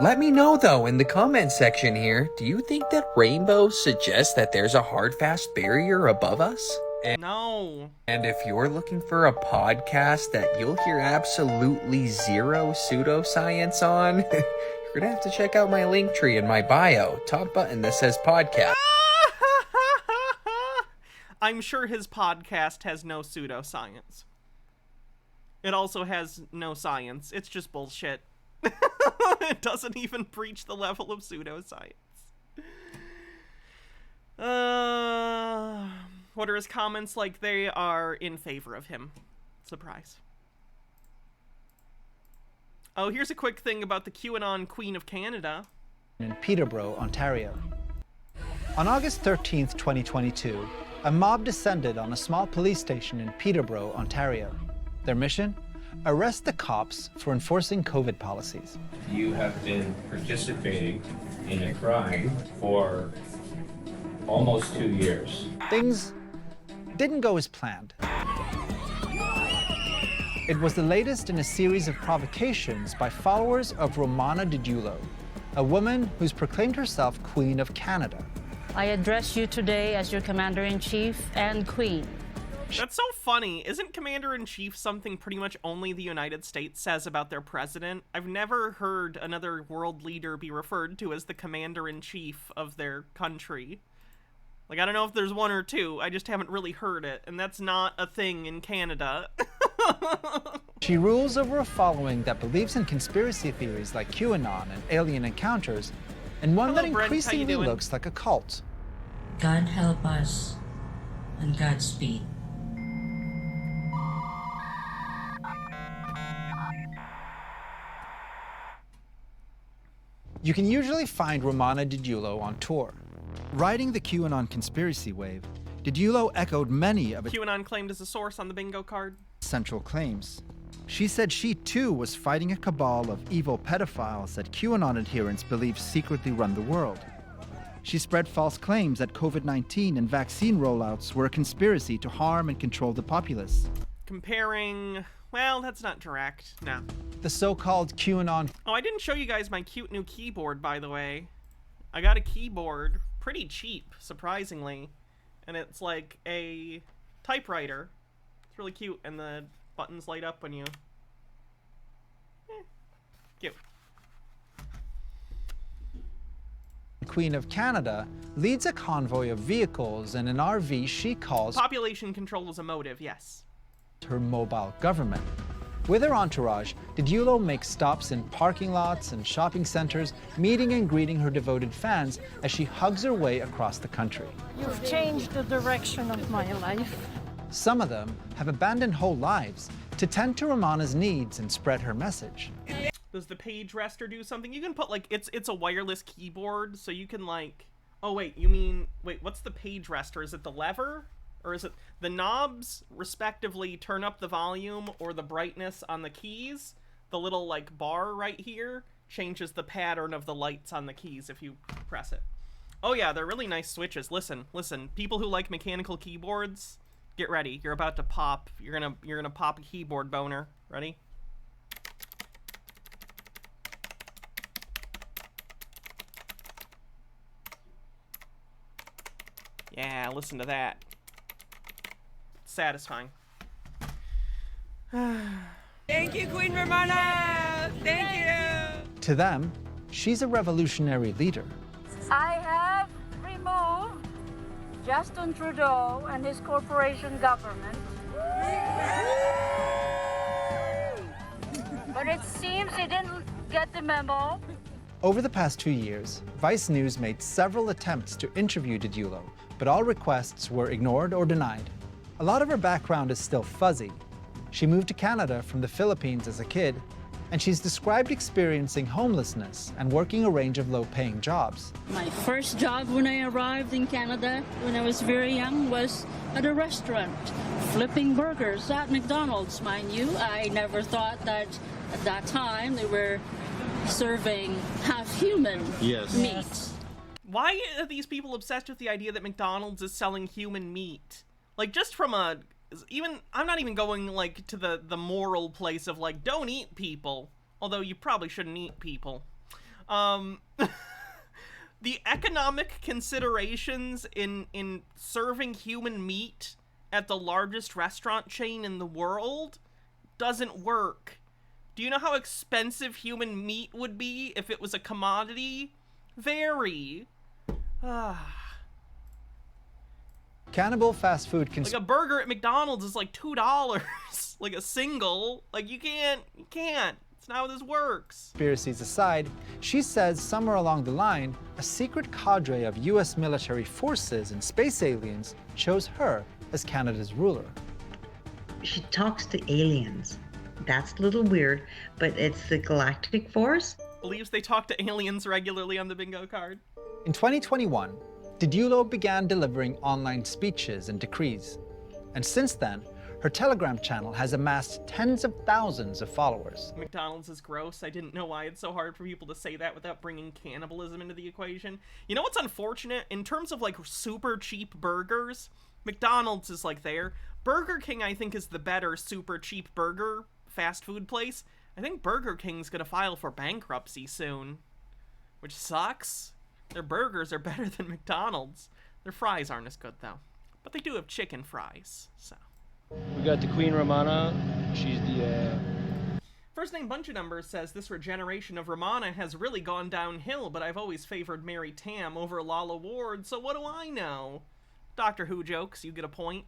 Let me know, though, in the comment section here, do you think that rainbows suggest that there's a hard, fast barrier above us? No. And if you're looking for a podcast that you'll hear absolutely zero pseudoscience on, you're gonna have to check out my link tree in my bio, top button that says podcast. I'm sure his podcast has no pseudoscience. It also has no science. It's just bullshit. It doesn't even breach the level of pseudoscience. What are his comments like? They are in favor of him. Surprise. Oh, here's a quick thing about the QAnon Queen of Canada. In Peterborough, Ontario. On August 13th, 2022, a mob descended on a small police station in Peterborough, Ontario. Their mission? Arrest the cops for enforcing COVID policies. You have been participating in a crime for almost 2 years. Things didn't go as planned. It was the latest in a series of provocations by followers of Romana a woman who's proclaimed herself Queen of Canada. I address you today as your Commander-in-Chief and Queen. That's so funny. Isn't Commander-in-Chief something pretty much only the United States says about their president? I've never heard another world leader be referred to as the Commander-in-Chief of their country. Like, I don't know if there's one or two, I just haven't really heard it, and that's not a thing in Canada. She rules over a following that believes in conspiracy theories like QAnon and alien encounters, and one that Brent, increasingly looks like a cult. God help us, and Godspeed. You can usually find Romana on tour. Riding the QAnon conspiracy wave, Didulo echoed many of its QAnon claimed as a source on the bingo card. Central claims. She said she too was fighting a cabal of evil pedophiles that QAnon adherents believe secretly run the world. She spread false claims that COVID-19 and vaccine rollouts were a conspiracy to harm and control the populace. Comparing... well, that's not direct. No. The so-called QAnon... Oh, I didn't show you guys my cute new keyboard, by the way. I got a keyboard, pretty cheap, surprisingly. And it's like a typewriter. It's really cute, and the buttons light up when you... cute. Queen of Canada leads a convoy of vehicles in an RV she calls... Population control is a motive, yes. her mobile government. With her entourage, Didulo makes stops in parking lots and shopping centers, meeting and greeting her devoted fans as she hugs her way across the country. You've changed the direction of my life. Some of them have abandoned whole lives to tend to Romana's needs and spread her message. Does the page rester do something? You can put, like, it's a wireless keyboard, so you can, like... Oh, wait, what's the page rester? Is it the lever? Or is it the knobs, respectively, turn up the volume or the brightness on the keys? The little, like, bar right here changes the pattern of the lights on the keys if you press it. Oh, yeah, they're really nice switches. Listen. People who like mechanical keyboards, get ready. You're about to pop. You're gonna pop a keyboard boner. Ready? Yeah, listen to that. Satisfying. Thank you, Queen Romana! Thank you! To them, she's a revolutionary leader. I have removed Justin Trudeau and his corporation government. But it seems he didn't get the memo. Over the past 2 years, Vice News made several attempts to interview Didulo, but all requests were ignored or denied. A lot of her background is still fuzzy. She moved to Canada from the Philippines as a kid, and she's described experiencing homelessness and working a range of low-paying jobs. My first job when I arrived in Canada, when I was very young, was at a restaurant, flipping burgers at McDonald's, mind you. I never thought that at that time they were serving half-human meat. Why are these people obsessed with the idea that McDonald's is selling human meat? Like, just from a... I'm not even going, like, to the moral place of, like, don't eat people. Although you probably shouldn't eat people. The economic considerations in serving human meat at the largest restaurant chain in the world doesn't work. Do you know how expensive human meat would be if it was a commodity? Very. Cannibal fast food Like a burger at McDonald's is like $2. Like a single. Like you can't. It's not how this works. Conspiracies aside, she says somewhere along the line, a secret cadre of US military forces and space aliens chose her as Canada's ruler. She talks to aliens. That's a little weird, but it's the Galactic Force. Believes they talk to aliens regularly on the bingo card. In 2021, Didulo began delivering online speeches and decrees. And since then, her Telegram channel has amassed tens of thousands of followers. McDonald's is gross. I didn't know why it's so hard for people to say that without bringing cannibalism into the equation. You know what's unfortunate? In terms of, like, super cheap burgers, McDonald's is, like, there. Burger King, I think, is the better super cheap burger fast food place. I think Burger King's gonna file for bankruptcy soon, which sucks. Their burgers are better than McDonald's. Their fries aren't as good, though. But they do have chicken fries, so. We got the Queen Romana. She's the, First Name Bunch of Numbers says, this regeneration of Romana has really gone downhill, but I've always favored Mary Tam over Lala Ward, so what do I know? Doctor Who jokes, you get a point.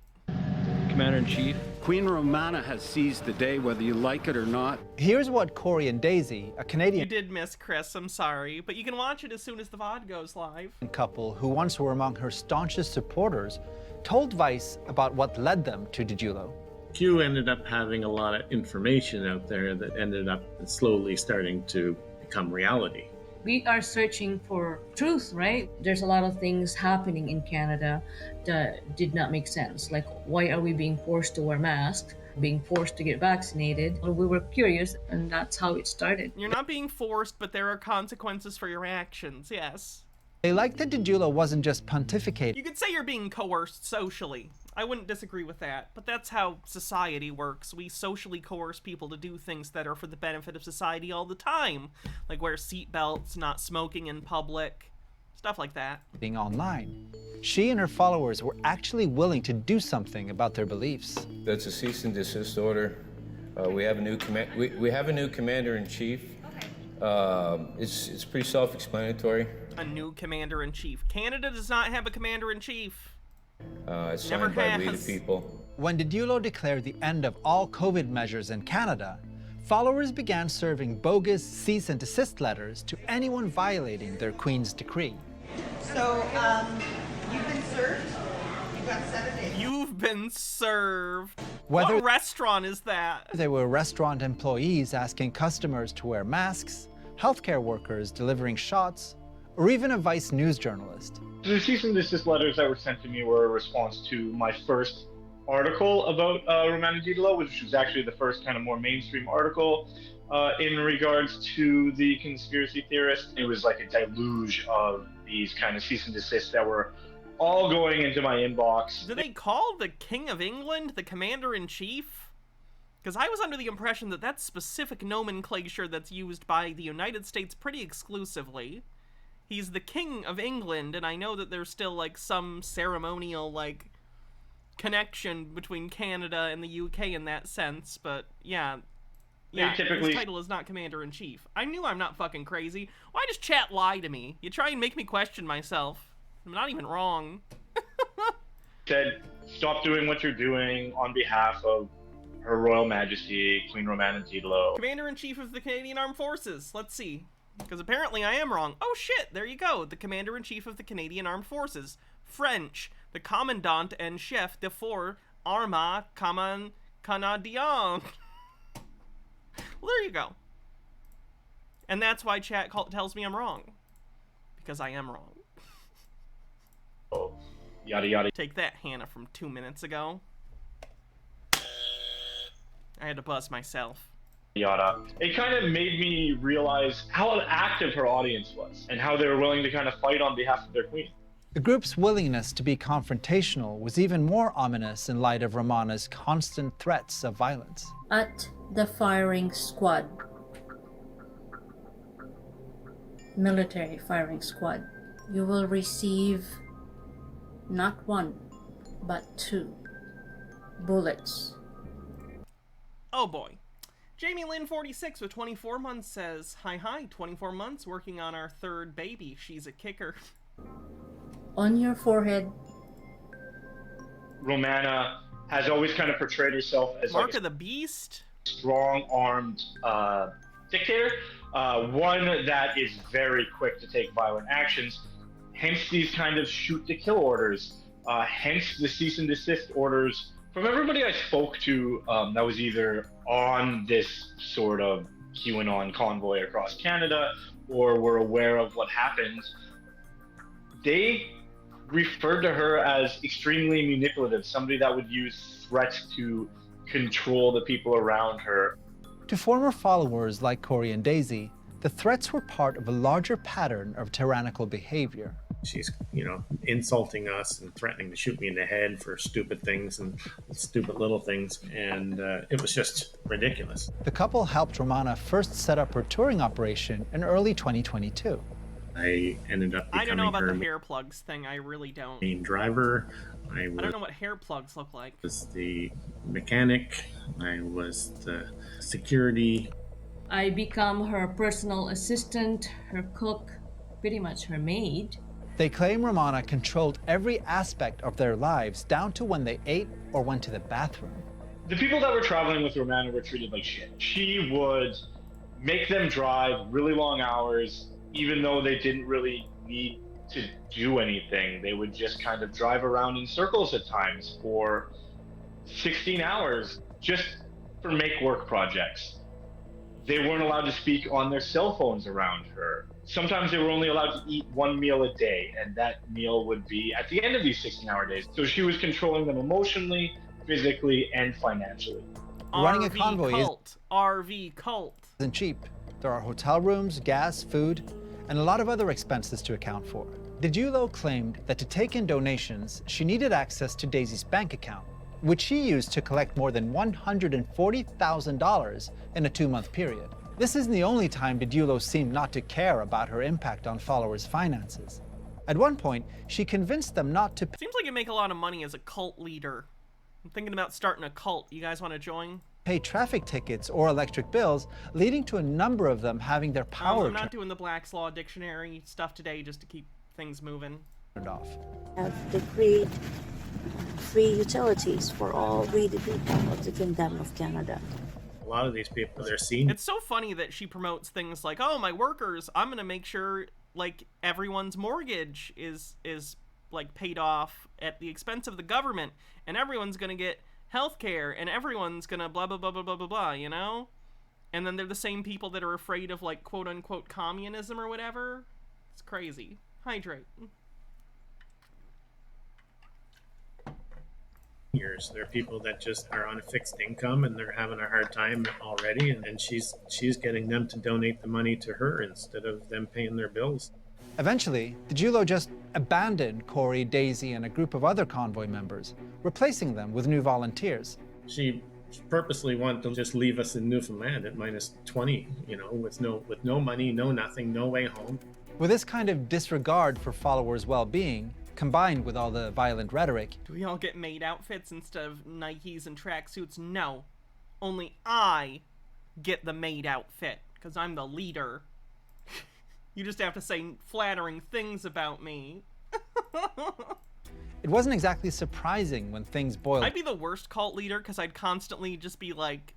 Commander-in-Chief. Queen Romana has seized the day, whether you like it or not. Here's what Corey and Daisy, a Canadian You did miss Chris, I'm sorry, but you can watch it as soon as the VOD goes live. Couple who once were among her staunchest supporters, told Vice about what led them to Didulo. Q ended up having a lot of information out there that ended up slowly starting to become reality. We are searching for truth, right? There's a lot of things happening in Canada that did not make sense. Like, why are we being forced to wear masks? Being forced to get vaccinated? Well, we were curious, and that's how it started. You're not being forced, but there are consequences for your actions, yes. They liked that Didulo wasn't just pontificating. You could say you're being coerced socially. I wouldn't disagree with that, but that's how society works. We socially coerce people to do things that are for the benefit of society all the time. Like wear seatbelts, not smoking in public, stuff like that. Being online. She and her followers were actually willing to do something about their beliefs. That's a cease and desist order. We have a new commander-in-chief. It's pretty self-explanatory. A new commander-in-chief. Canada does not have a commander-in-chief. It's signed by we the people. When Didulo declared the end of all COVID measures in Canada, followers began serving bogus cease and desist letters to anyone violating their Queen's decree. So, you've been served? You've got 7 days. You've been served. Whether what restaurant is that? They were restaurant employees asking customers to wear masks, healthcare workers delivering shots, or even a Vice News journalist. The cease and desist letters that were sent to me were a response to my first article about Romana Didulo, which was actually the first kind of more mainstream article in regards to the conspiracy theorists. It was like a deluge of these kind of cease and desists that were all going into my inbox. Do they call the King of England the Commander-in-Chief? Because I was under the impression that that's specific nomenclature that's used by the United States pretty exclusively. He's the King of England, and I know that there's still, like, some ceremonial, like, connection between Canada and the UK in that sense, but yeah. Yeah, his title is not Commander-in-Chief. I knew I'm not fucking crazy. Why does chat lie to me? You try and make me question myself. I'm not even wrong. Said, stop doing what you're doing on behalf of Her Royal Majesty, Queen Romana Didulo. Commander-in-Chief of the Canadian Armed Forces. Let's see. Because apparently I am wrong. Oh shit, there you go. The Commander-in-Chief of the Canadian Armed Forces. French. The Commandant and Chef de Four Armées Canadiennes. Well, there you go. And that's why chat tells me I'm wrong. Because I am wrong. Oh, yada yada. Take that, Hannah, from 2 minutes ago. I had to buzz myself. Yada. It kind of made me realize how active her audience was and how they were willing to kind of fight on behalf of their queen. The group's willingness to be confrontational was even more ominous in light of Romana's constant threats of violence. At the firing squad, military firing squad, you will receive not 1, but 2 bullets. Oh boy. Jamie Lynn 46 with 24 months says, hi, 24 months working on our 3rd baby. She's a kicker. On your forehead. Romana has always kind of portrayed herself as Mark like of the Beast? Strong-armed dictator. One that is very quick to take violent actions. Hence these kind of shoot-to-kill orders. Hence the cease and desist orders. From everybody I spoke to that was either on this sort of QAnon convoy across Canada or were aware of what happened, they referred to her as extremely manipulative, somebody that would use threats to control the people around her. To former followers like Corey and Daisy, the threats were part of a larger pattern of tyrannical behavior. She's, insulting us and threatening to shoot me in the head for stupid things and stupid little things, and it was just ridiculous. The couple helped Romana first set up her touring operation in early 2022. I ended up becoming I don't know about her the hair plugs thing, I really don't. main driver. I don't know what hair plugs look like. Was the mechanic. I was the security. I become her personal assistant, her cook, pretty much her maid. They claim Romana controlled every aspect of their lives, down to when they ate or went to the bathroom. The people that were traveling with Romana were treated like shit. She would make them drive really long hours, even though they didn't really need to do anything. They would just kind of drive around in circles at times for 16 hours just for make-work projects. They weren't allowed to speak on their cell phones around her. Sometimes they were only allowed to eat 1 meal a day, and that meal would be at the end of these 16-hour days. So she was controlling them emotionally, physically, and financially. Running a convoy RV cult. Isn't cheap. There are hotel rooms, gas, food, and a lot of other expenses to account for. Didulo claimed that to take in donations, she needed access to Daisy's bank account, which she used to collect more than $140,000 in a 2-month period. This isn't the only time Didulo seemed not to care about her impact on followers' finances. At one point, she convinced them not to Seems like you make a lot of money as a cult leader. I'm thinking about starting a cult. You guys want to join? pay traffic tickets or electric bills, leading to a number of them having their power I'm not doing the Black's Law Dictionary stuff today just to keep things moving. Turned off. Have decreed free utilities for all greedy people of the Kingdom of Canada. A lot of these people, they're seen. It's so funny that she promotes things like, oh, my workers, I'm gonna make sure like everyone's mortgage is like paid off at the expense of the government, and everyone's gonna get health care, and everyone's gonna blah blah blah blah blah blah blah, you know? And then they're the same people that are afraid of like quote unquote communism or whatever. It's crazy. Hydrate. Years. There are people that just are on a fixed income and they're having a hard time already, and she's getting them to donate the money to her instead of them paying their bills. Eventually, the Julo just abandoned Corey, Daisy, and a group of other convoy members, replacing them with new volunteers. She purposely wanted to just leave us in Newfoundland at minus 20, you know, with no money, no nothing, no way home. With this kind of disregard for followers' well-being, combined with all the violent rhetoric. Do we all get maid outfits instead of Nikes and tracksuits? No. Only I get the maid outfit, because I'm the leader. You just have to say flattering things about me. It wasn't exactly surprising when things boiled. I'd be the worst cult leader, because I'd constantly just be, like,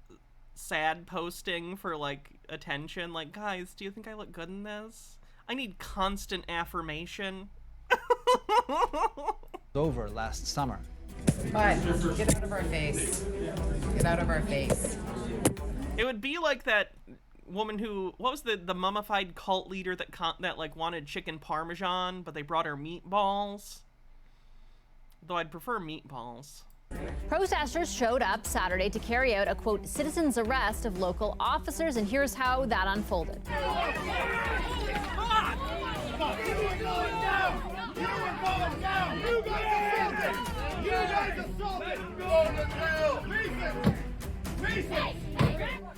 sad posting for, like, attention. Like, guys, do you think I look good in this? I need constant affirmation. Over last summer. But get out of our face. Get out of our face. It would be like that woman who, what was the mummified cult leader that like wanted chicken parmesan, but they brought her meatballs? Though I'd prefer meatballs. Protesters showed up Saturday to carry out a, quote, citizen's arrest of local officers, and here's how that unfolded.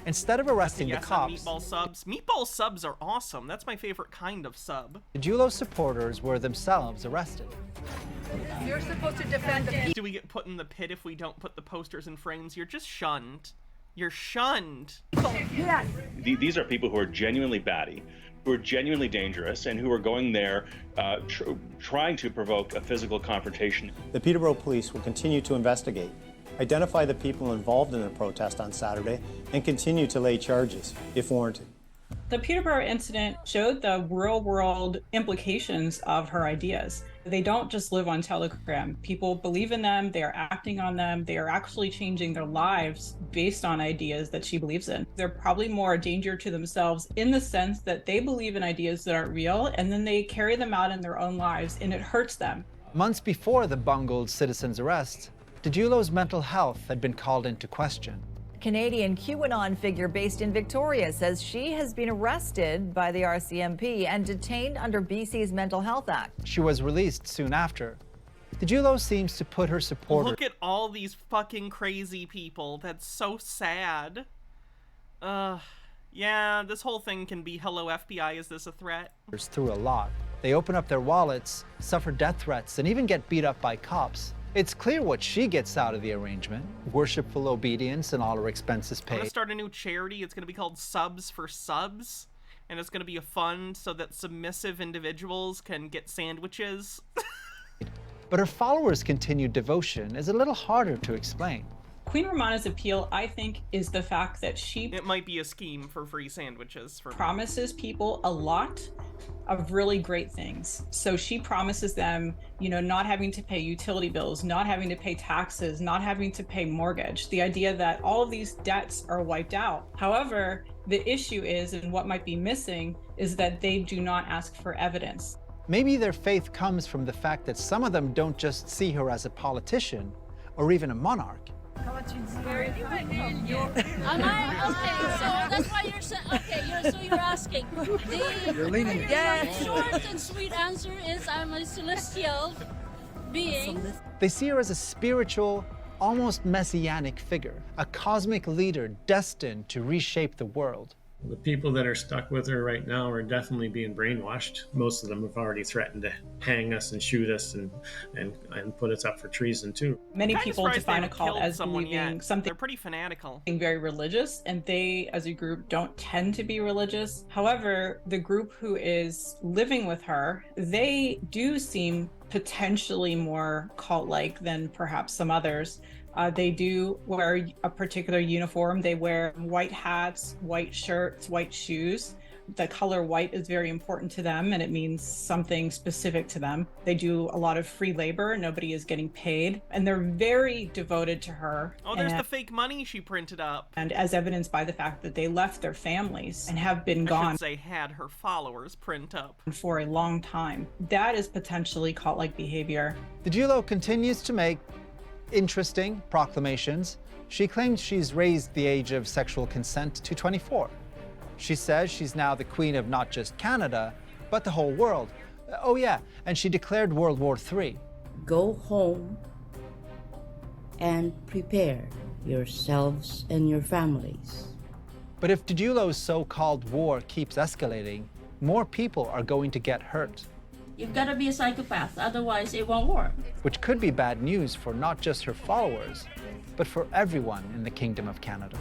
Instead of arresting the Yes, cops, meatball subs. Meatball subs are awesome. That's my favorite kind of sub. the Julo supporters were themselves arrested. You're supposed to defend the people. Do we get put in the pit if we don't put the posters in frames? You're just shunned. You're shunned. These are people who are genuinely batty, who are genuinely dangerous, and who are going there trying to provoke a physical confrontation. The Peterborough Police will continue to investigate, identify the people involved in the protest on Saturday, and continue to lay charges, if warranted. The Peterborough incident showed the real-world implications of her ideas. They don't just live on Telegram. People believe in them, they are acting on them, they are actually changing their lives based on ideas that she believes in. They're probably more a danger to themselves in the sense that they believe in ideas that aren't real, and then they carry them out in their own lives, and it hurts them. Months before the bungled citizen's arrest, Dejulo's mental health had been called into question. Canadian QAnon figure based in Victoria says she has been arrested by the RCMP and detained under BC's Mental Health Act. She was released soon after. Dejulo seems to put her supporters... Look at all these fucking crazy people. That's so sad. Yeah, this whole thing can be, hello FBI, is this a threat? ...through a lot. They open up their wallets, suffer death threats, and even get beat up by cops. It's clear what she gets out of the arrangement. Worshipful obedience and all her expenses paid. I'm gonna start a new charity. It's gonna be called Subs for Subs. And it's gonna be a fund so that submissive individuals can get sandwiches. But her followers' continued devotion is a little harder to explain. Queen Romana's appeal, I think, is the fact that she... It might be a scheme for free sandwiches. For promises people a lot of really great things. So she promises them, you know, not having to pay utility bills, not having to pay taxes, not having to pay mortgage. The idea that all of these debts are wiped out. However, the issue is, and what might be missing, is that they do not ask for evidence. Maybe their faith comes from the fact that some of them don't just see her as a politician or even a monarch. Am I? Okay, so that's why you're saying, okay, so you're asking. You're leaning. The short and sweet answer is I'm a celestial being. They see her as a spiritual, almost messianic figure, a cosmic leader destined to reshape the world. The people that are stuck with her right now are definitely being brainwashed. Most of them have already threatened to hang us and shoot us and put us up for treason too. Many Kinda people surprised they define a haven't cult killed as someone believing yet. something They're pretty fanatical. very religious, and they as a group don't tend to be religious. However, the group who is living with her, they do seem potentially more cult-like than perhaps some others. They do wear a particular uniform. They wear white hats, white shirts, white shoes. The color white is very important to them, and it means something specific to them. They do a lot of free labor. Nobody is getting paid, and they're very devoted to her. Oh, there's the fake money she printed up. And as evidenced by the fact that they left their families and have been I gone should say had her followers print up. for a long time. That is potentially cult-like behavior. The Julo continues to make interesting proclamations. She claims she's raised the age of sexual consent to 24. She says she's now the queen of not just Canada, but the whole world. Oh yeah, and she declared World War III. Go home and prepare yourselves and your families. But if Dejulo's so-called war keeps escalating, more people are going to get hurt. You've got to be a psychopath, otherwise it won't work. Which could be bad news for not just her followers, but for everyone in the Kingdom of Canada.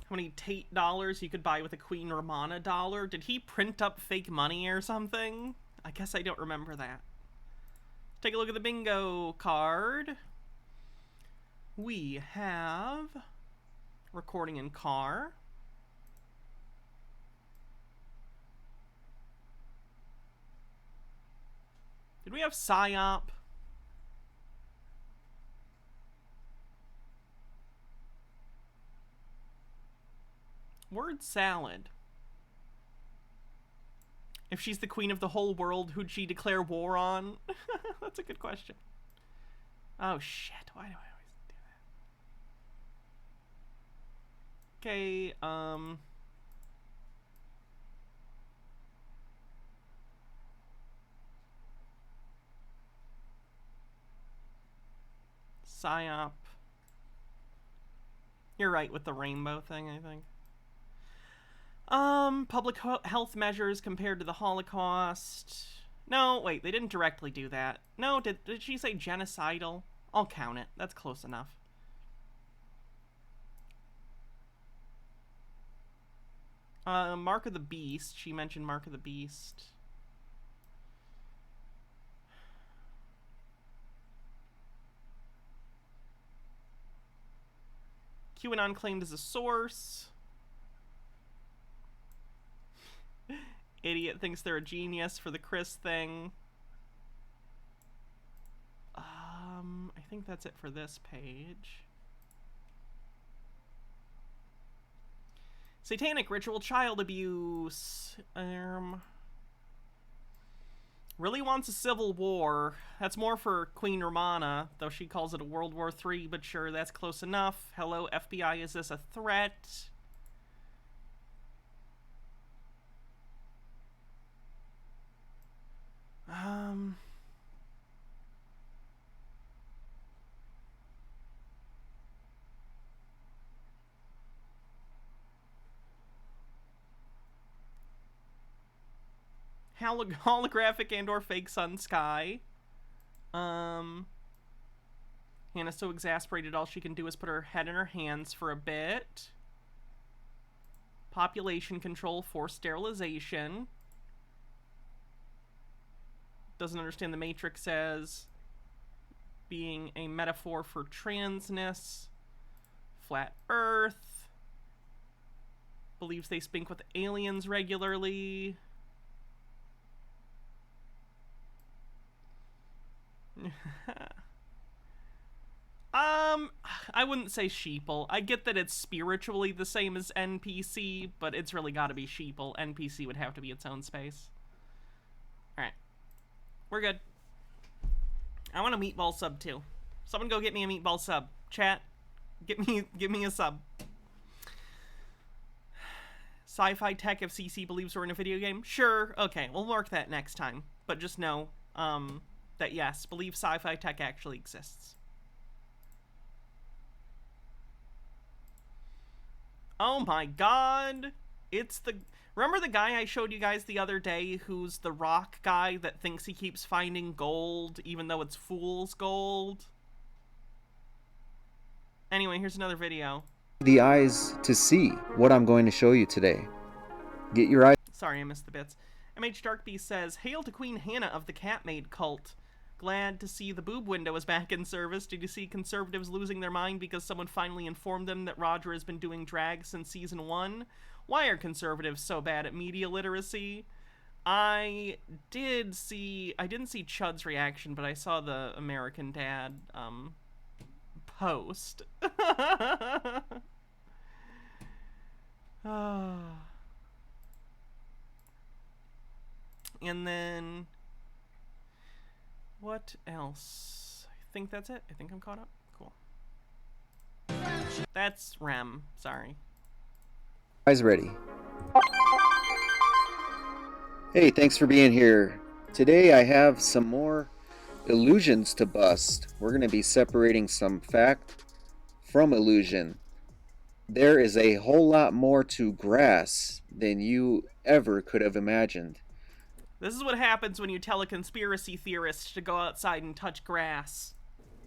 How many Tate dollars you could buy with a Queen Romana dollar? Did he print up fake money or something? I guess I don't remember that. Take a look at the bingo card. We have recording in car. Did we have PSYOP? Word salad. If she's the queen of the whole world, who'd she declare war on? That's a good question. Oh shit, why do I always do that? Okay, PSYOP. You're right with the rainbow thing, I think. Public health measures compared to the Holocaust. No, wait, they didn't directly do that. No, did she say genocidal? I'll count it. That's close enough. Mark of the Beast. She mentioned Mark of the Beast. QAnon claimed as a source. Idiot thinks they're a genius for the Chris thing. I think that's it for this page. Satanic ritual child abuse. Really wants a civil war. That's more for Queen Romana, though she calls it a World War III, but sure, that's close enough. Hello, FBI, is this a threat? Holographic and or fake sun sky. Hannah's so exasperated all she can do is put her head in her hands for a bit. Population control, forced sterilization. Doesn't understand the Matrix as being a metaphor for transness. Flat Earth. Believes they spink with aliens regularly. I wouldn't say sheeple. I get that it's spiritually the same as NPC, but it's really gotta be sheeple. NPC would have to be its own space. Alright. We're good. I want a meatball sub too. Someone go get me a meatball sub. Chat, give me a sub. Sci-fi tech if CC believes we're in a video game? Sure, okay, we'll mark that next time. But just know, that yes, believe sci-fi tech actually exists. Oh my god. It's the... Remember the guy I showed you guys the other day who's the rock guy that thinks he keeps finding gold even though it's fool's gold? Anyway, here's another video. The eyes to see what I'm going to show you today. Get your eyes. Sorry, I missed the bits. MH Darkbeast says, "Hail to Queen Hannah of the Catmaid cult. Glad to see the boob window is back in service. Did you see conservatives losing their mind because someone finally informed them that Roger has been doing drag since season 1? Why are conservatives so bad at media literacy?" I didn't see Chud's reaction, but I saw the American Dad post. And then what else? I think that's it. I think I'm caught up. Cool. That's Rem. Sorry. Eyes ready. Hey, thanks for being here. Today I have some more illusions to bust. We're going to be separating some fact from illusion. There is a whole lot more to grass than you ever could have imagined. This is what happens when you tell a conspiracy theorist to go outside and touch grass.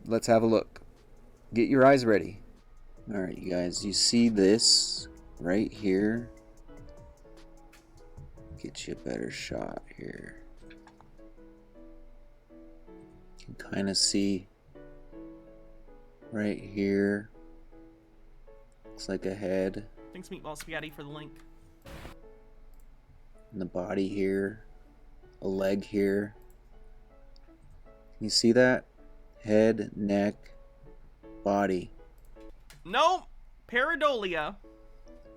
Let's have a look. Get your eyes ready. Alright, you guys, you see this right here? Get you a better shot here. You can kind of see right here. Looks like a head. Thanks, Meatball Spaghetti, for the link. And the body here. A leg here. Can you see that? Head, neck, body. Nope. Pareidolia.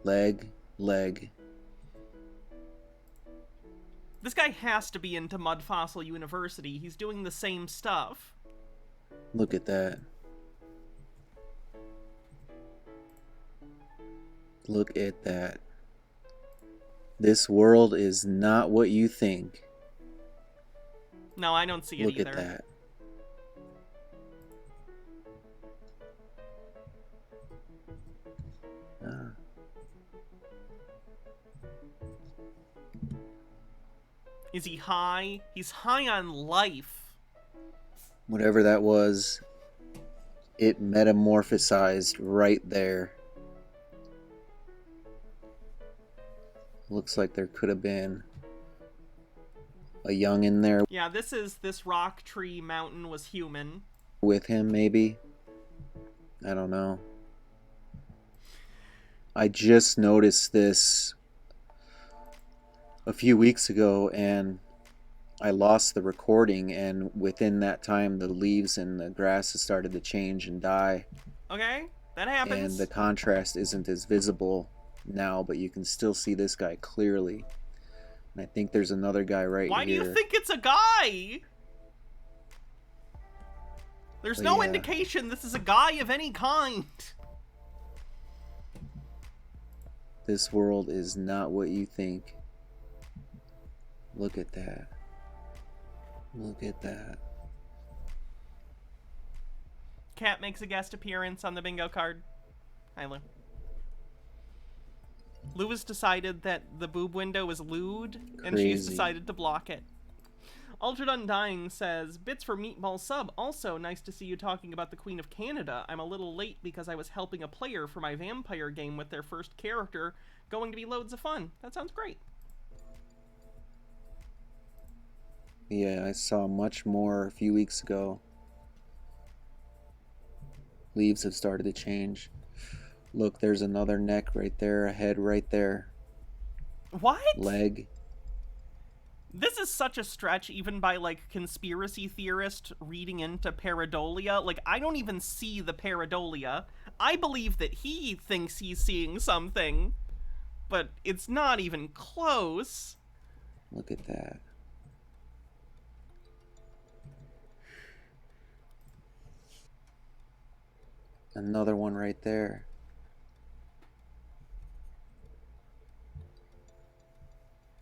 Leg, leg. This guy has to be into Mud Fossil University. He's doing the same stuff. Look at that. Look at that. This world is not what you think. No, I don't see it either. Look at that. Is he high? He's high on life. Whatever that was, it metamorphosized right there. Looks like there could have been a young in there. Yeah, this rock tree mountain was human. With him, maybe. I don't know. I just noticed this a few weeks ago and I lost the recording, and within that time the leaves and the grass has started to change and die. Okay, that happens. And the contrast isn't as visible now, but you can still see this guy clearly. And I think there's another guy right Why here. do you think it's a guy? There's no indication this is a guy of any kind. This world is not what you think. Look at that. Look at that. Cat makes a guest appearance on the bingo card. Hi, Lou. Lou has decided that the boob window is lewd, and she's decided to block it. Altered Undying says, "Bits for Meatball Sub. Also, nice to see you talking about the Queen of Canada. I'm a little late because I was helping a player for my vampire game with their first character. Going to be loads of fun." That sounds great. Yeah, I saw much more a few weeks ago. Leaves have started to change. Look, there's another neck right there, a head right there. What? Leg. This is such a stretch, even by, like, conspiracy theorist reading into Pareidolia. Like, I don't even see the Pareidolia. I believe that he thinks he's seeing something, but it's not even close. Look at that. Another one right there.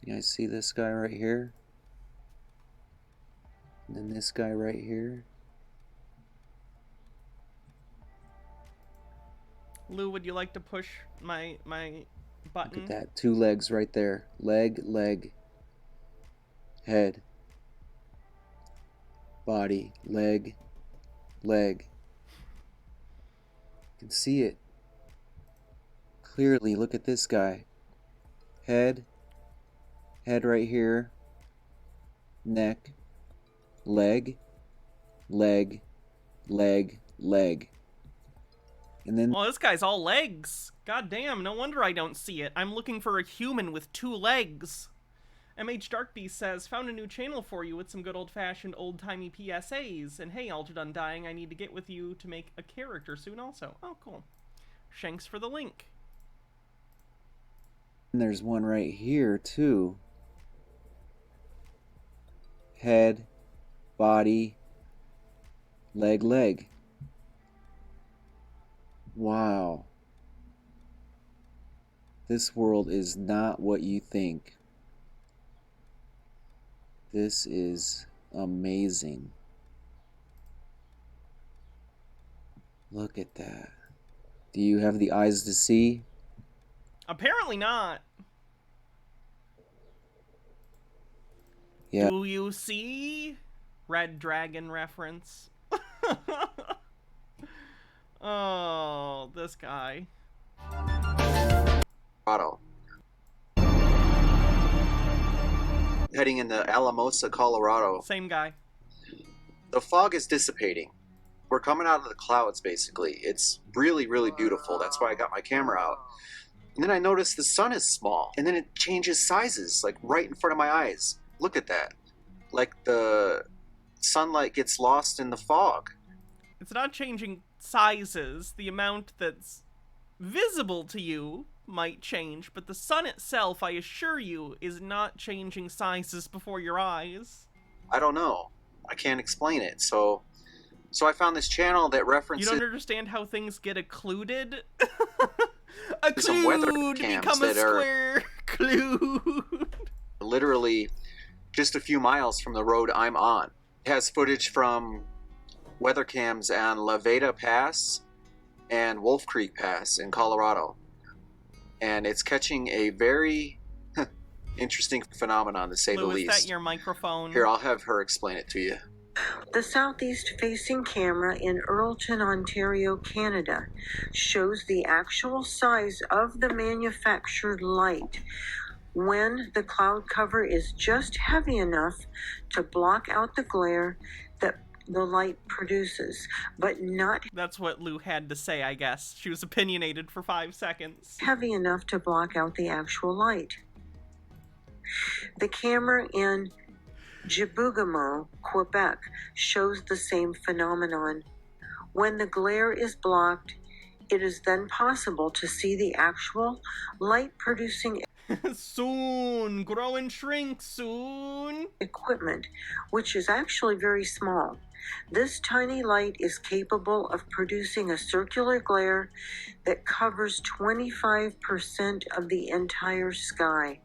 You guys see this guy right here? And then this guy right here. Lou, would you like to push my button? Look at that. 2 legs right there. Leg, leg, head, body, leg, leg. You can see it clearly. Look at this guy. Head right here. Neck, leg, leg, leg, leg. And then Well, this guy's all legs. God damn, no wonder I don't see it. I'm looking for a human with 2 legs. MH Darkbeast says, found a new channel for you with some good old-fashioned, old-timey PSAs. And hey, Altered Undying, I need to get with you to make a character soon also. Oh, cool. Shanks for the link. And there's one right here, too. Head, body, leg, leg. Wow. This world is not what you think. This is amazing. Look at that. Do you have the eyes to see? Apparently not. Yeah. Do you see? Red Dragon reference. Oh, this guy. Colorado. Heading into Alamosa, Colorado. Same guy. The fog is dissipating. We're coming out of the clouds, basically. It's really, really beautiful. That's why I got my camera out. And then I noticed the sun is small. And then it changes sizes, like right in front of my eyes. Look at that. Like the sunlight gets lost in the fog. It's not changing sizes. The amount that's visible to you might change, but the sun itself, I assure you, is not changing sizes before your eyes. I don't know. I can't explain it. So I found this channel that references... You don't understand how things get occluded? some weather Occlude! cams Become a that square! Occlude! Literally just a few miles from the road I'm on. It has footage from weather cams on La Veta Pass and Wolf Creek Pass in Colorado. And it's catching a very interesting phenomenon, to say the Lou, least. is that your microphone? Here, I'll have her explain it to you. The southeast-facing camera in Earlton, Ontario, Canada, shows the actual size of the manufactured light when the cloud cover is just heavy enough to block out the glare that the light produces, but not... That's what Lou had to say, I guess. She was opinionated for 5 seconds. ...heavy enough to block out the actual light. The camera in Debunking, Quebec, shows the same phenomenon. When the glare is blocked, it is then possible to see the actual light-producing soon! Grow and shrink soon! Equipment, which is actually very small. This tiny light is capable of producing a circular glare that covers 25% of the entire sky,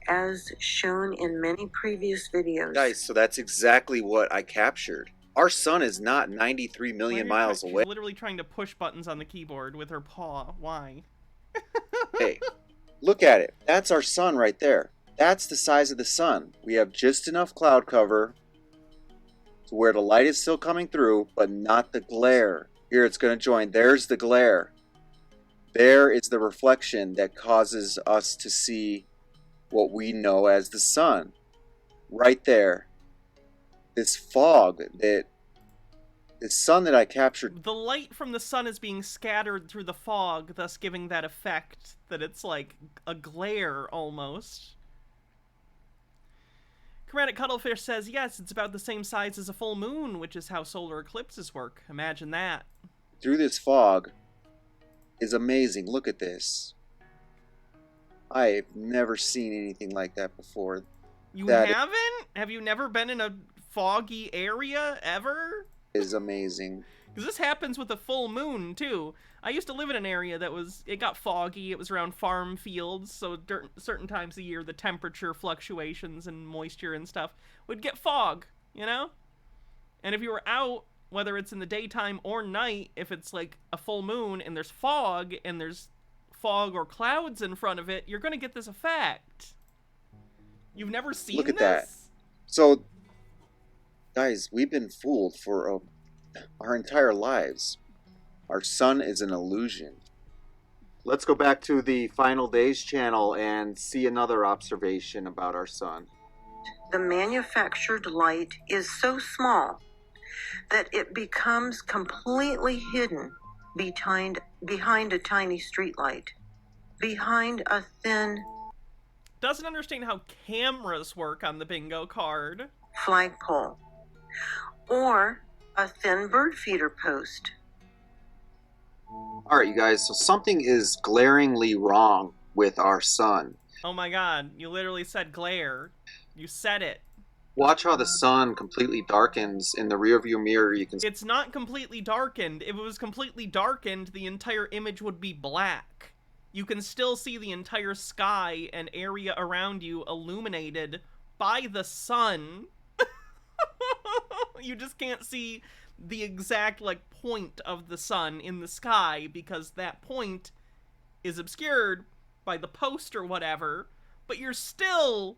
as shown in many previous videos. Guys, so that's exactly what I captured. Our sun is not 93 million miles away. She's literally trying to push buttons on the keyboard with her paw. Why? Hey, look at it. That's our sun right there. That's the size of the sun. We have just enough cloud cover to where the light is still coming through, but not the glare. Here, it's going to join. There's the glare. There is the reflection that causes us to see what we know as the sun. Right there. This fog, this sun that I captured. The light from the sun is being scattered through the fog, thus giving that effect that it's like a glare almost. Chromatic Cuttlefish says, yes, it's about the same size as a full moon, which is how solar eclipses work. Imagine that. Through this fog is amazing. Look at this. I've never seen anything like that before. You haven't? Have you never been in a foggy area ever? Is amazing. Because this happens with a full moon, too. I used to live in an area that it got foggy. It was around farm fields, so certain times of year, the temperature fluctuations and moisture and stuff would get fog, you know? And if you were out whether it's in the daytime or night, if it's like a full moon and there's fog or clouds in front of it, you're going to get this effect. You've never seen this? Look at that. So, guys, we've been fooled for our entire lives. Our sun is an illusion. Let's go back to the Final Days channel and see another observation about our sun. The manufactured light is so small that it becomes completely hidden behind a tiny streetlight, behind a thin Doesn't understand how cameras work on the bingo card. flagpole, or a thin bird feeder post. Alright, you guys, so something is glaringly wrong with our sun. Oh my god, you literally said glare. You said it. Watch how the sun completely darkens in the rearview mirror. You can. It's not completely darkened. If it was completely darkened, the entire image would be black. You can still see the entire sky and area around you illuminated by the sun. You just can't see the exact, like, point of the sun in the sky because that point is obscured by the post or whatever, but you're still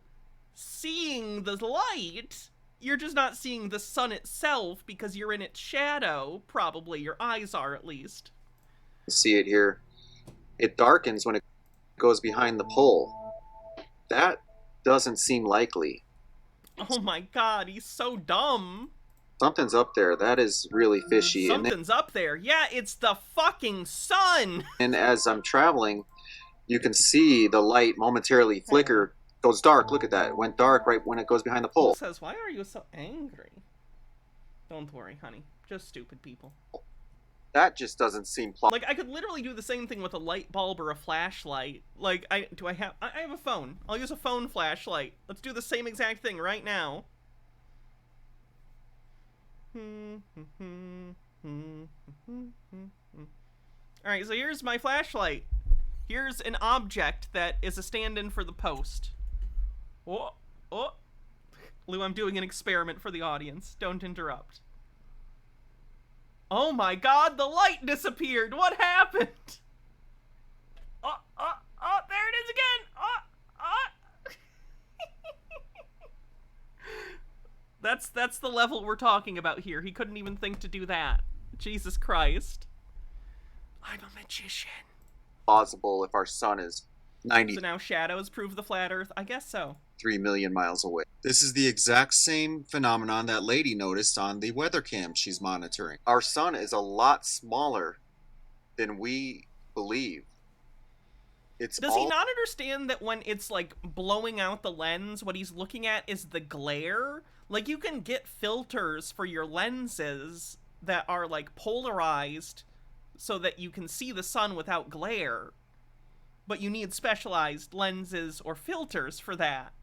seeing the light. You're just not seeing the sun itself because you're in its shadow, probably. Your eyes are, at least. See it here. It darkens when it goes behind the pole. That doesn't seem likely. Oh my god, he's so dumb. Something's up there. That is really fishy. Something's up there. Yeah, it's the fucking sun! And as I'm traveling, you can see the light momentarily flicker. Goes dark. Look at that. It went dark right when it goes behind the pole. Who says, why are you so angry? Don't worry, honey. Just stupid people. That just doesn't seem plausible. Like, I could literally do the same thing with a light bulb or a flashlight. Like, I have a phone. I'll use a phone flashlight. Let's do the same exact thing right now. Alright, so here's my flashlight. Here's an object that is a stand-in for the post. Oh. Lou, I'm doing an experiment for the audience. Don't interrupt. Oh my god, the light disappeared! What happened? Oh, there it is again! That's the level we're talking about here. He couldn't even think to do that. Jesus Christ. I'm a magician. Plausible if our sun is 93 So now shadows prove the flat earth? I guess so. million miles away. This is the exact same phenomenon that lady noticed on the weather cam she's monitoring. Our sun is a lot smaller than we believe. Does he not understand that when it's like blowing out the lens, what he's looking at is the glare? Like, you can get filters for your lenses that are like polarized so that you can see the sun without glare. But you need specialized lenses or filters for that.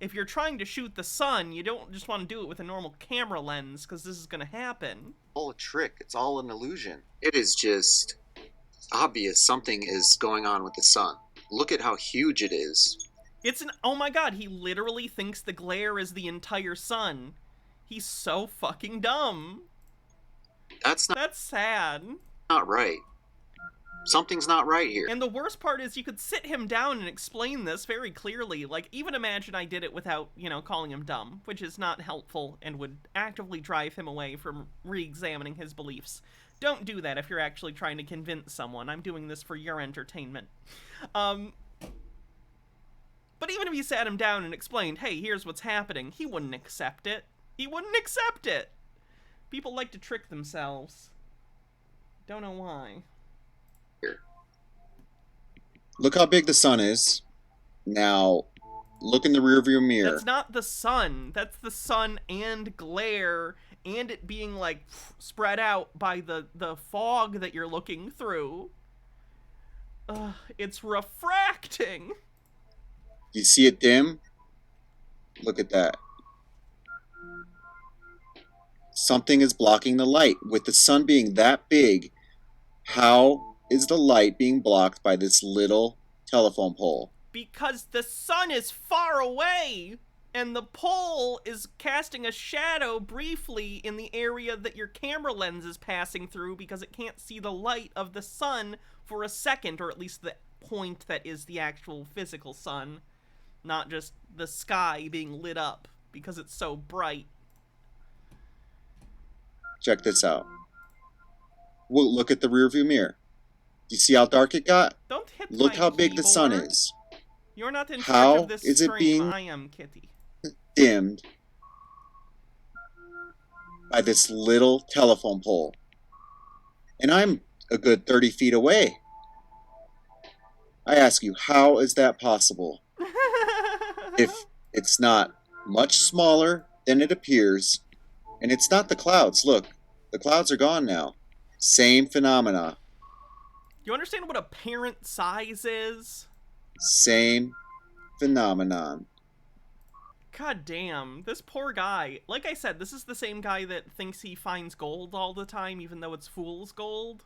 If you're trying to shoot the sun, you don't just want to do it with a normal camera lens, because this is going to happen. All a trick. It's all an illusion. It is just obvious something is going on with the sun. Look at how huge it is. Oh my god, he literally thinks the glare is the entire sun. He's so fucking dumb. That's sad. Not right. Something's not right here. And the worst part is you could sit him down and explain this very clearly. Like, even imagine I did it without, calling him dumb, which is not helpful and would actively drive him away from re-examining his beliefs. Don't do that if you're actually trying to convince someone. I'm doing this for your entertainment. But even if you sat him down and explained, hey, here's what's happening, he wouldn't accept it. He wouldn't accept it. People like to trick themselves. Don't know why. Here. Look how big the sun is. Now, look in the rearview mirror. That's not the sun. That's the sun and glare and it being, like, spread out by the fog that you're looking through. It's refracting. You see it dim? Look at that. Something is blocking the light. With the sun being that big, how is the light being blocked by this little telephone pole? Because the sun is far away. and the pole is casting a shadow briefly in the area that your camera lens is passing through because it can't see the light of the sun for a second, or at least the point that is the actual physical sun, not just the sky being lit up because it's so bright. Check this out. Well, look at the rearview mirror. Do you see how dark it got? Don't hit Look my how big the sun keyboard. is. You're not in charge How of this is it stream. being I am, Kitty. dimmed by this little telephone pole? And I'm a good 30 feet away. I ask you, how is that possible? If it's not much smaller than it appears, and it's not the clouds. Look, the clouds are gone now. Same phenomena. You understand what apparent size is? Same phenomenon. God damn, this poor guy. Like I said, this is the same guy that thinks he finds gold all the time, even though it's fool's gold.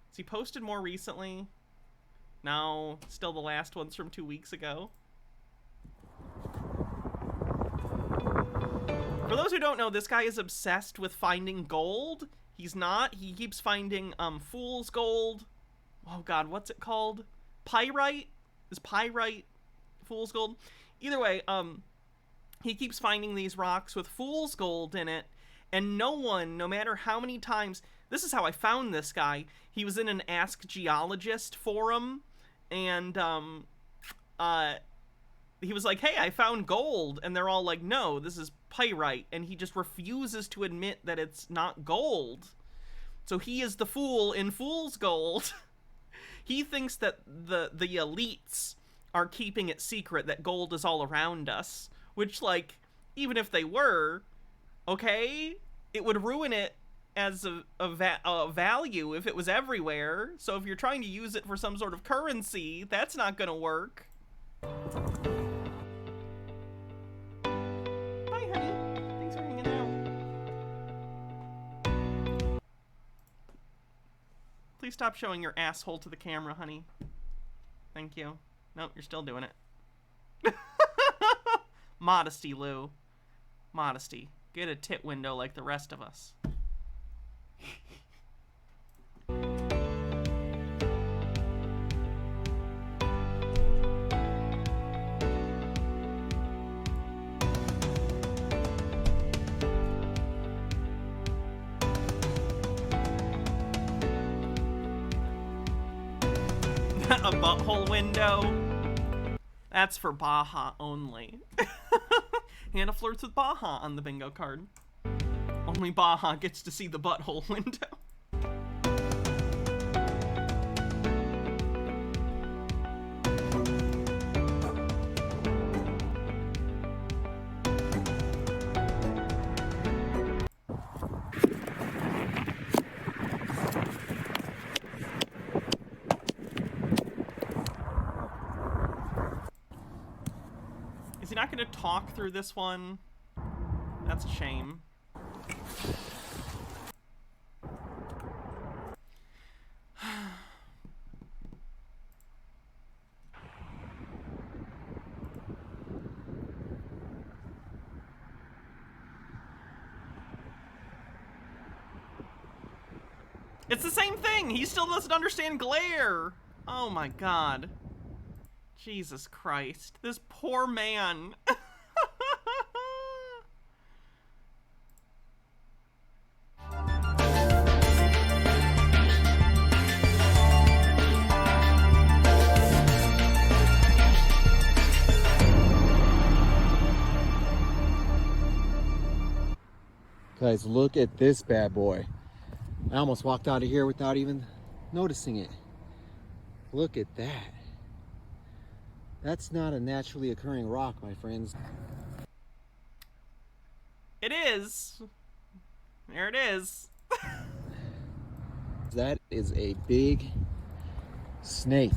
Has he posted more recently? No, still the last one's from 2 weeks ago. For those who don't know, this guy is obsessed with finding gold. He's not. He keeps finding fool's gold. Oh god, what's it called? Pyrite? Is pyrite fool's gold? Either way, he keeps finding these rocks with fool's gold in it, and no one, no matter how many times... This is how I found this guy. He was in an Ask Geologist forum, and he was like, hey, I found gold, and they're all like, no, this is pyrite, and he just refuses to admit that it's not gold. So he is the fool in fool's gold. He thinks that the elites are keeping it secret that gold is all around us, which, like, even if they were, okay, it would ruin it as a value if it was everywhere. So if you're trying to use it for some sort of currency, that's not gonna work. Hi, honey. Thanks for hanging out. Please stop showing your asshole to the camera, honey. Thank you. Nope, you're still doing it. Modesty, Lou. Modesty. Get a tit window like the rest of us. A butthole window? That's for Baja only. Hannah flirts with Baja on the bingo card. Only Baja gets to see the butthole window. Is he not going to talk through this one? That's a shame. It's the same thing! He still doesn't understand glare! Oh my god. Jesus Christ. This poor man. Guys, look at this bad boy. I almost walked out of here without even noticing it. Look at that. That's not a naturally occurring rock, my friends. It is. There it is. That is a big snake.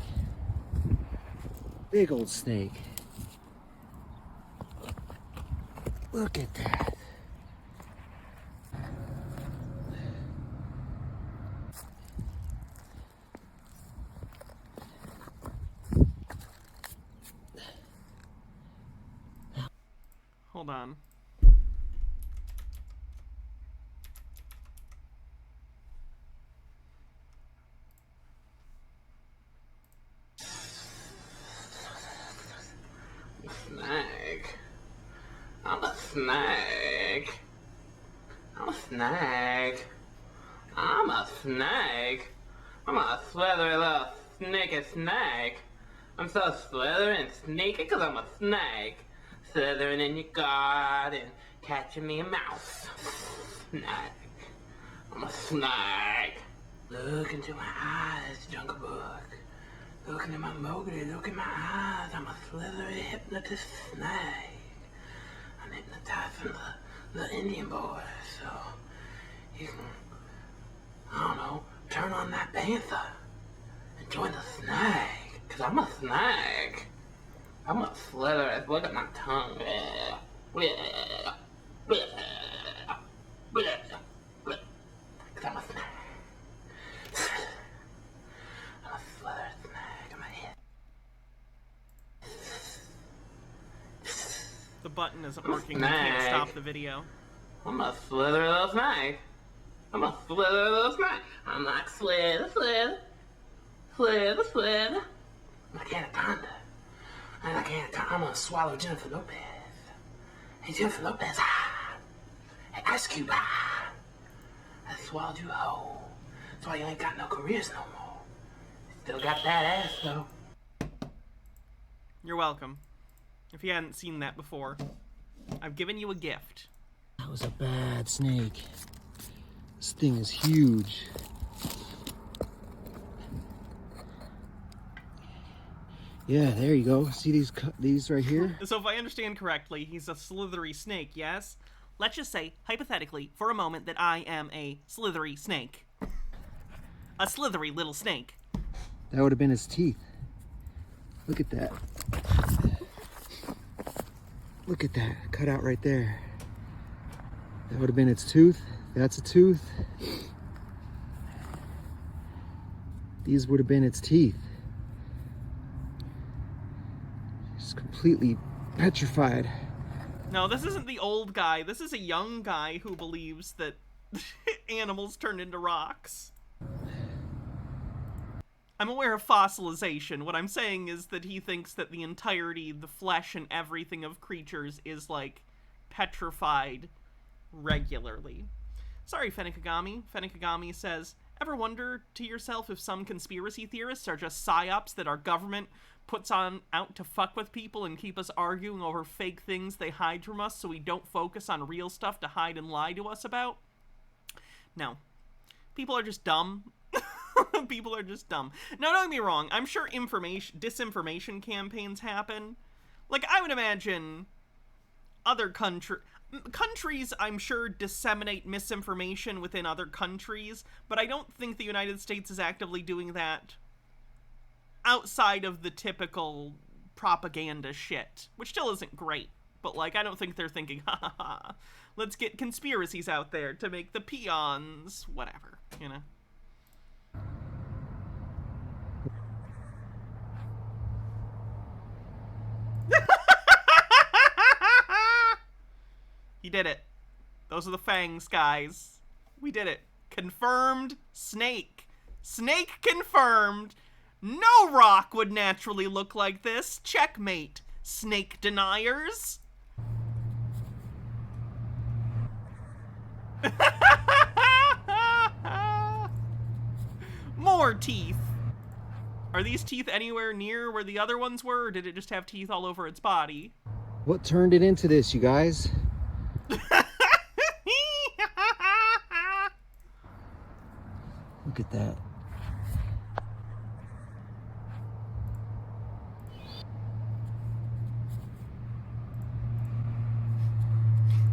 Big old snake. Look at that. Hold on. Snake. I'm a snake. I'm a snake. I'm a snake. I'm a slithery little sneaky snake. I'm so slithery and sneaky because I'm a snake. Slithering in your garden, catching me a mouse. Snake. I'm a snake. Look into my eyes, Jungle Book. Look into my Mowgli, look in my eyes. I'm a slithery hypnotist snake. I'm hypnotizing the Indian boys, so you can, I don't know, turn on that panther and join the snake. Cause I'm a snake. I'm a slithery. Look at my tongue. Cause I'm a snake. I'm a slithery snake. I'm a hit. The button isn't working. We can't stop the video. I'm a slithery little snake. I'm a slithery little snake. I'm like slither. I'm like anaconda. I'm gonna swallow Jennifer Lopez. Hey, Jennifer Lopez, Hey, Ice Cube, I swallowed you whole. That's why you ain't got no careers no more. Still got that ass, though. You're welcome. If you hadn't seen that before, I've given you a gift. That was a bad snake. This thing is huge. Yeah, there you go. See these right here? So if I understand correctly, he's a slithery snake, yes? Let's just say, hypothetically, for a moment, that I am a slithery snake. A slithery little snake. That would have been his teeth. Look at that. Look at that, cut out right there. That would have been its tooth. That's a tooth. These would have been its teeth. It's completely petrified. No, this isn't the old guy. This is a young guy who believes that animals turn into rocks. I'm aware of fossilization. What I'm saying is that he thinks that the entirety, the flesh and everything of creatures is, like, petrified regularly. Sorry, Fennikagami. Fennikagami says, ever wonder to yourself if some conspiracy theorists are just psyops that our government puts on out to fuck with people and keep us arguing over fake things they hide from us so we don't focus on real stuff to hide and lie to us about? No. People are just dumb. People are just dumb. Now, don't get me wrong. I'm sure disinformation campaigns happen. Like, I would imagine other countries, I'm sure, disseminate misinformation within other countries, but I don't think the United States is actively doing that outside of the typical propaganda shit, which still isn't great. But, like, I don't think they're thinking, ha ha ha, let's get conspiracies out there to make the peons whatever, you know? He did it. Those are the fangs, guys. We did it. Confirmed snake. Snake confirmed. No rock would naturally look like this. Checkmate, snake deniers. More teeth. Are these teeth anywhere near where the other ones were, or did it just have teeth all over its body? What turned it into this, you guys? Look at that.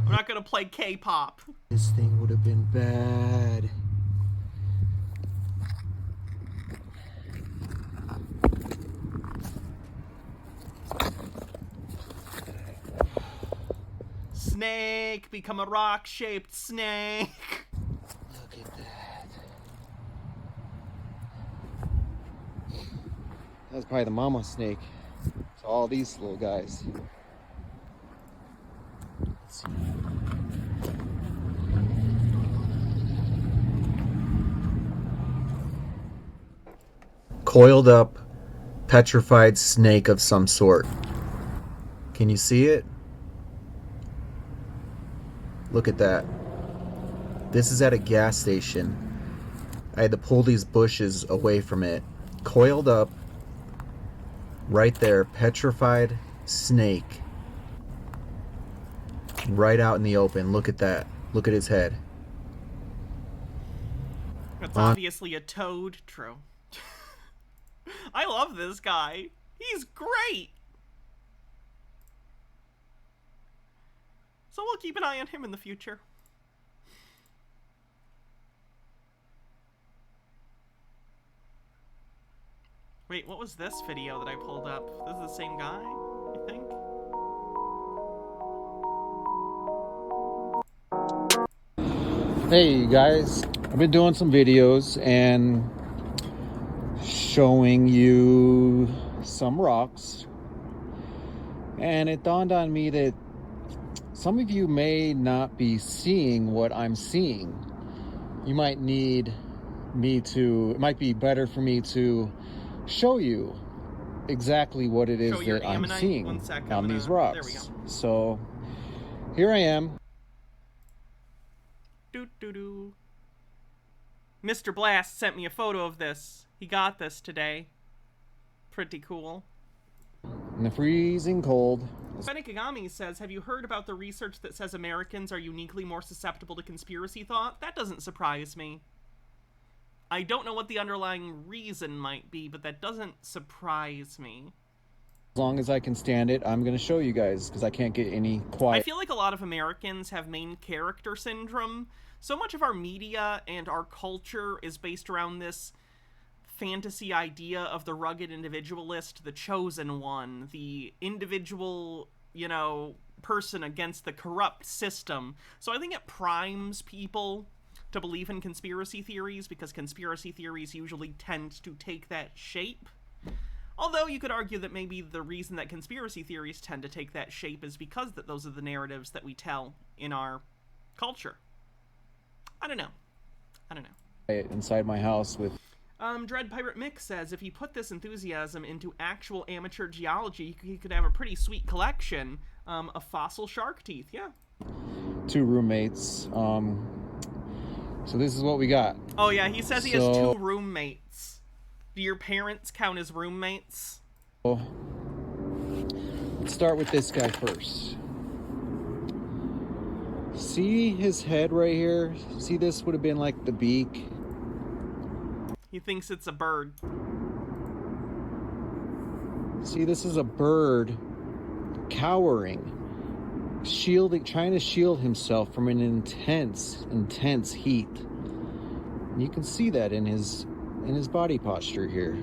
I'm not gonna play K-pop. This thing would have been bad. Snake, become a rock-shaped snake. Look at that. That was probably the mama snake. So all these little guys. Coiled up, petrified snake of some sort. Can you see it? Look at that. This is at a gas station. I had to pull these bushes away from it. Coiled up, right there, petrified snake. Right out in the open. Look at that. Look at his head. That's obviously a toad. True. I love this guy. He's great. So we'll keep an eye on him in the future. Wait, what was this video that I pulled up? This is the same guy, I think? Hey guys, I've been doing some videos and showing you some rocks, and it dawned on me that some of you may not be seeing what I'm seeing. You might need me to, it might be better for me to show you exactly what it is that I'm seeing on these rocks. There we go. So here I am. Doo-doo-doo. Mr. Blast sent me a photo of this. He got this today. Pretty cool. In the freezing cold. Benikagami says, have you heard about the research that says Americans are uniquely more susceptible to conspiracy thought? That doesn't surprise me. I don't know what the underlying reason might be, but that doesn't surprise me. As long as I can stand it, I'm going to show you guys, because I can't get any quiet. I feel like a lot of Americans have main character syndrome. So much of our media and our culture is based around this fantasy idea of the rugged individualist, the chosen one, the individual, you know, person against the corrupt system. So I think it primes people to believe in conspiracy theories, because conspiracy theories usually tend to take that shape. Although you could argue that maybe the reason that conspiracy theories tend to take that shape is because that those are the narratives that we tell in our culture. I don't know. Inside my house with... Dread Pirate Mick says, if he put this enthusiasm into actual amateur geology, he could have a pretty sweet collection of fossil shark teeth. Yeah. 2 roommates. So this is what we got. Oh yeah, he says he has 2 roommates. Do your parents count as roommates? Let's start with this guy first. See his head right here? See, this would have been like the beak. He thinks it's a bird. See, this is a bird cowering, shielding, trying to shield himself from an intense heat. And you can see that in his body posture here.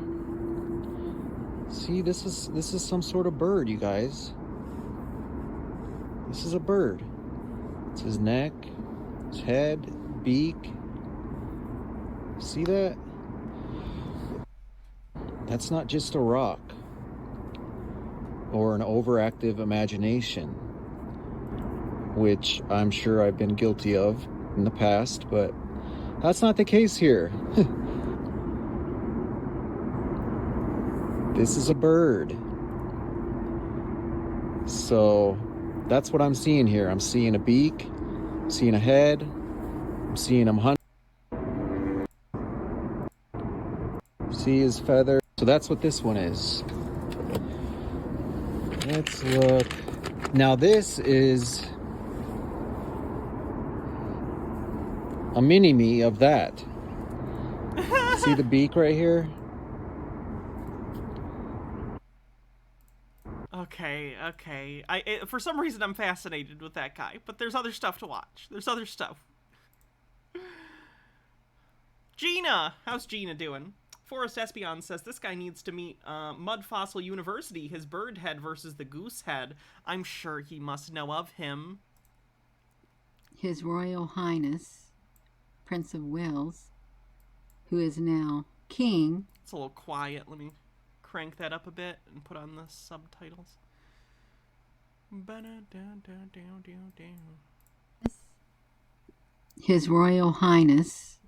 See, this is some sort of bird, you guys. This is a bird. It's his neck, his head, beak. See that? That's not just a rock or an overactive imagination, which I'm sure I've been guilty of in the past, but that's not the case here. This is a bird. So that's what I'm seeing here. I'm seeing a beak, I'm seeing a head, I'm seeing him hunt. See his feather. So that's what this one is. Let's look. Now this is a mini-me of that. See the beak right here? Okay. For some reason, I'm fascinated with that guy, but there's other stuff to watch. There's other stuff. Gina! How's Gina doing? Forrest Espion says, this guy needs to meet Mud Fossil University, his bird head versus the goose head. I'm sure he must know of him. His Royal Highness, Prince of Wales, who is now King. It's a little quiet. Let me crank that up a bit and put on the subtitles. His Royal Highness,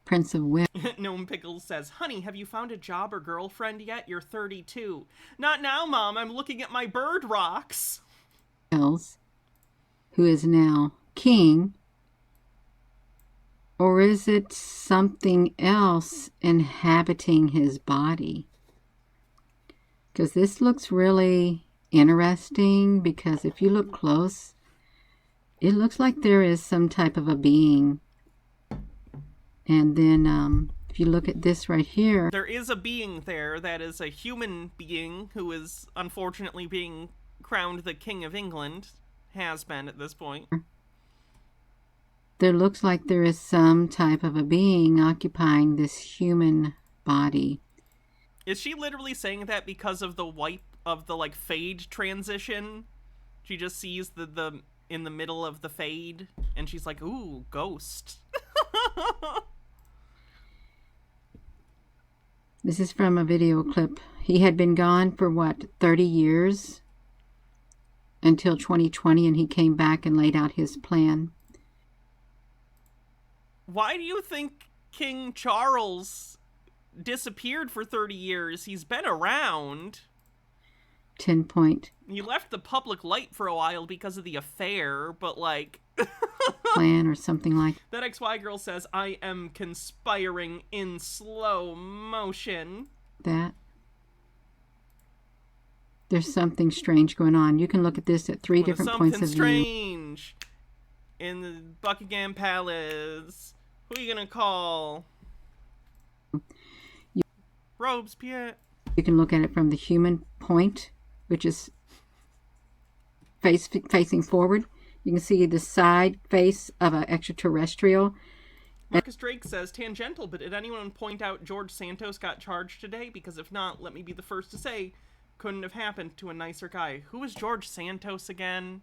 Prince of Wales. Gnome Pickles says, honey, have you found a job or girlfriend yet? You're 32. Not now, Mom. I'm looking at my bird rocks. Who is now king. Or is it something else inhabiting his body? Because this looks really interesting, because if you look close, it looks like there is some type of a being. And then if you look at this right here, there is a being there that is a human being who is unfortunately being crowned the King of England. Has been at this point. There looks like there is some type of a being occupying this human body. Is she literally saying that because of the wipe of the like fade transition? She just sees the in the middle of the fade and she's like, ooh, ghost. This is from a video clip. He had been gone for what, 30 years? Until 2020, and he came back and laid out his plan. Why do you think King Charles disappeared for 30 years? He's been around. 10 point. He left the public light for a while because of the affair, but like... plan or something like that. XY girl says, I am conspiring in slow motion. That. There's something strange going on. You can look at this at three different points of view. Something strange in the Buckingham Palace. Who are you gonna call? Robespierre. You can look at it from the human point, which is facing forward. You can see the side face of an extraterrestrial. Marcus Drake says, tangential, but did anyone point out George Santos got charged today? Because if not, let me be the first to say, couldn't have happened to a nicer guy. Who is George Santos again?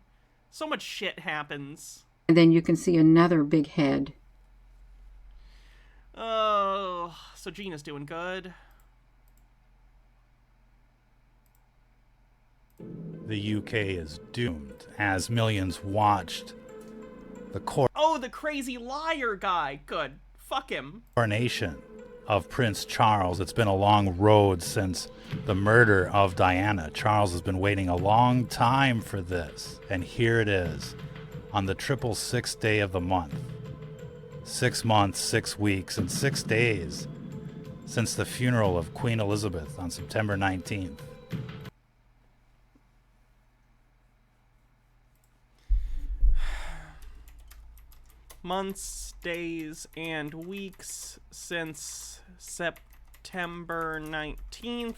So much shit happens. And then you can see another big head. Oh, so Gina's doing good. The UK is doomed as millions watched the Oh, the crazy liar guy. Good. Fuck him. coronation of Prince Charles. It's been a long road since the murder of Diana. Charles has been waiting a long time for this. And here it is on the 666th day of the month. 6 months, 6 weeks, and 6 days since the funeral of Queen Elizabeth on September 19th. Months, days, and weeks since September 19th.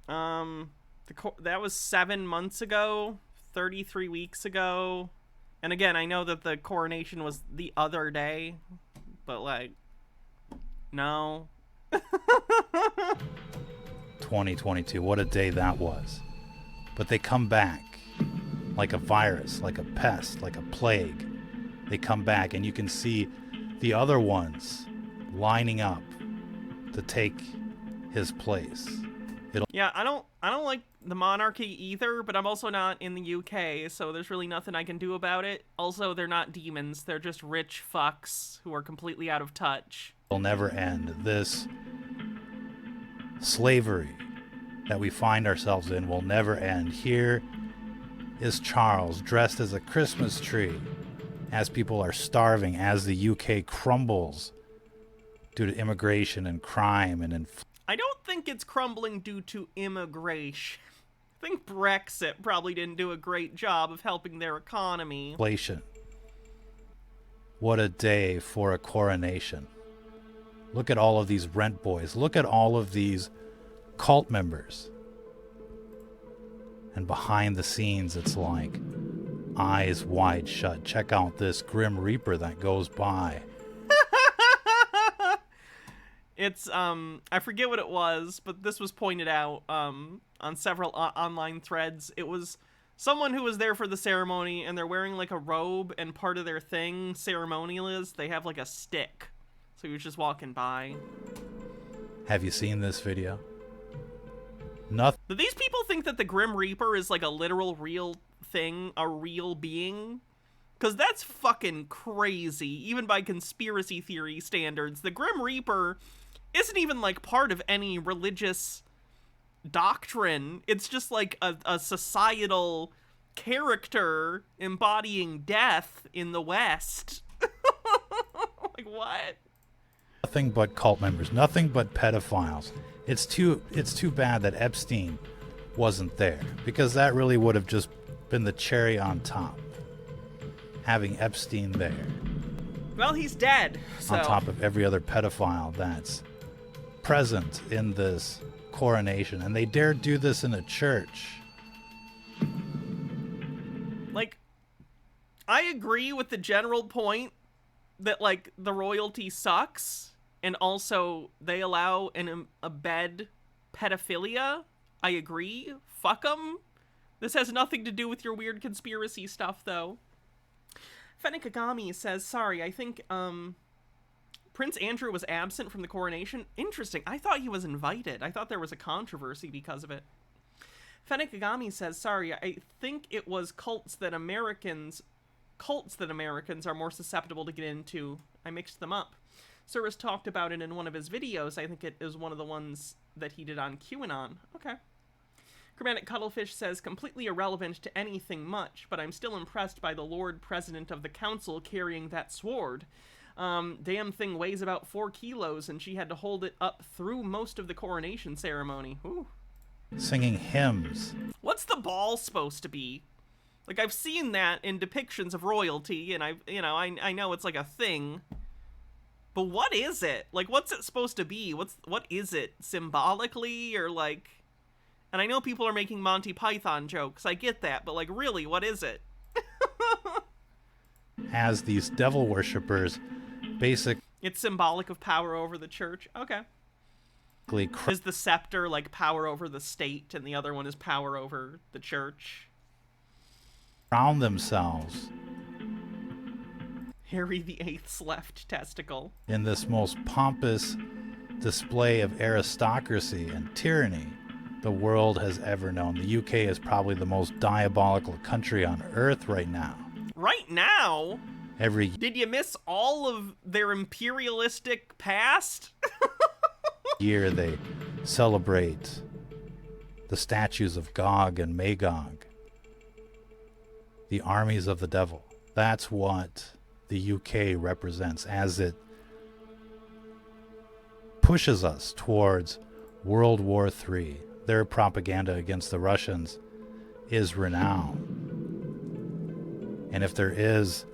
That was 7 months ago, 33 weeks ago. And again, I know that the coronation was the other day, but like, no. 2022, what a day that was. But they come back. Like a virus, like a pest, like a plague. They come back, and you can see the other ones lining up to take his place. Yeah, I don't like the monarchy either, but I'm also not in the UK, so there's really nothing I can do about it. Also, they're not demons, they're just rich fucks who are completely out of touch. It'll never end. This slavery that we find ourselves in will never end. Here is Charles dressed as a Christmas tree as people are starving, as the UK crumbles due to immigration and crime and inflation. I don't think it's crumbling due to immigration. I think Brexit probably didn't do a great job of helping their economy. Inflation. What a day for a coronation. Look at all of these rent boys. Look at all of these cult members. And behind the scenes, it's like eyes wide shut. Check out this Grim Reaper that goes by. It's, I forget what it was, but this was pointed out on several online threads. It was someone who was there for the ceremony, and they're wearing like a robe, and part of their thing, ceremonial, is they have like a stick. So he was just walking by. Have you seen this video? Nothing. Do these people think that the Grim Reaper is like a literal real thing, a real being? Because that's fucking crazy, even by conspiracy theory standards. The Grim Reaper isn't even like part of any religious doctrine. It's just like a societal character embodying death in the West. Like, what? Nothing but cult members, nothing but pedophiles. It's too bad that Epstein wasn't there, because that really would have just been the cherry on top. Having Epstein there. Well, he's dead, so. On top of every other pedophile that's present in this coronation. And they dared do this in a church. Like, I agree with the general point that, like, the royalty sucks, and also they allow and embed pedophilia. I agree. Fuck them. This has nothing to do with your weird conspiracy stuff, though. Fennikagami says, sorry, I think, Prince Andrew was absent from the coronation. Interesting. I thought he was invited. I thought there was a controversy because of it. Fennikagami says, sorry, I think it was cults that Americans are more susceptible to get into. I mixed them up. Cyrus talked about it in one of his videos. I think it is one of the ones that he did on QAnon. Okay. Chromatic Cuttlefish says, completely irrelevant to anything much, but I'm still impressed by the Lord President of the Council carrying that sword. Damn thing weighs about 4 kilos, and she had to hold it up through most of the coronation ceremony. Ooh. Singing hymns. What's the ball supposed to be? Like, I've seen that in depictions of royalty, and I know it's like a thing. But what is it? Like, what's it supposed to be? What is it? Symbolically, or like... And I know people are making Monty Python jokes. I get that, but like, really, what is it? As these devil worshippers, basic. It's symbolic of power over the church. Okay. Is the scepter like power over the state, and the other one is power over the church? Crown themselves. Harry VIII's left testicle. In this most pompous display of aristocracy and tyranny the world has ever known. The UK is probably the most diabolical country on earth right now. Right now? Every Did you miss all of their imperialistic past? year they celebrate the statues of Gog and Magog, the armies of the devil. That's what the UK represents as it pushes us towards World War III. Their propaganda against the Russians is renowned. And if there is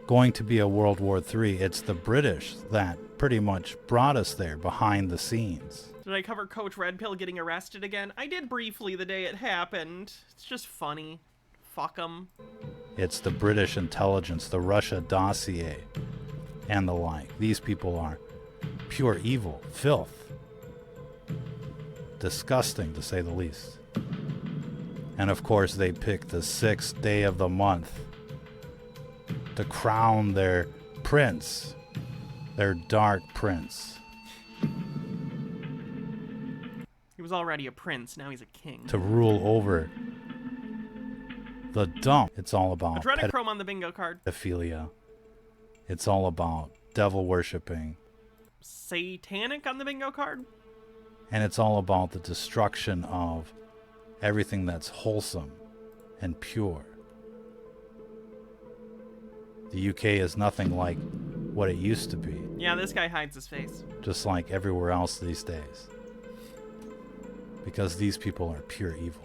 going to be a World War III, it's the British that pretty much brought us there behind the scenes. Did I cover Coach Red Pill getting arrested again? I did briefly the day it happened. It's just funny. Fuck 'em. It's the British intelligence, the Russia dossier, and the like. These people are pure evil, filth. Disgusting, to say the least. And of course, they pick the 6th day of the month to crown their prince, their dark prince. He was already a prince, now he's a king. To rule over the dump. It's all about Adrenochrome on the bingo card. Pedophilia. It's all about devil worshipping. Satanic on the bingo card. And it's all about the destruction of everything that's wholesome and pure. The UK is nothing like what it used to be. Yeah, this guy hides his face. Just like everywhere else these days. Because these people are pure evil.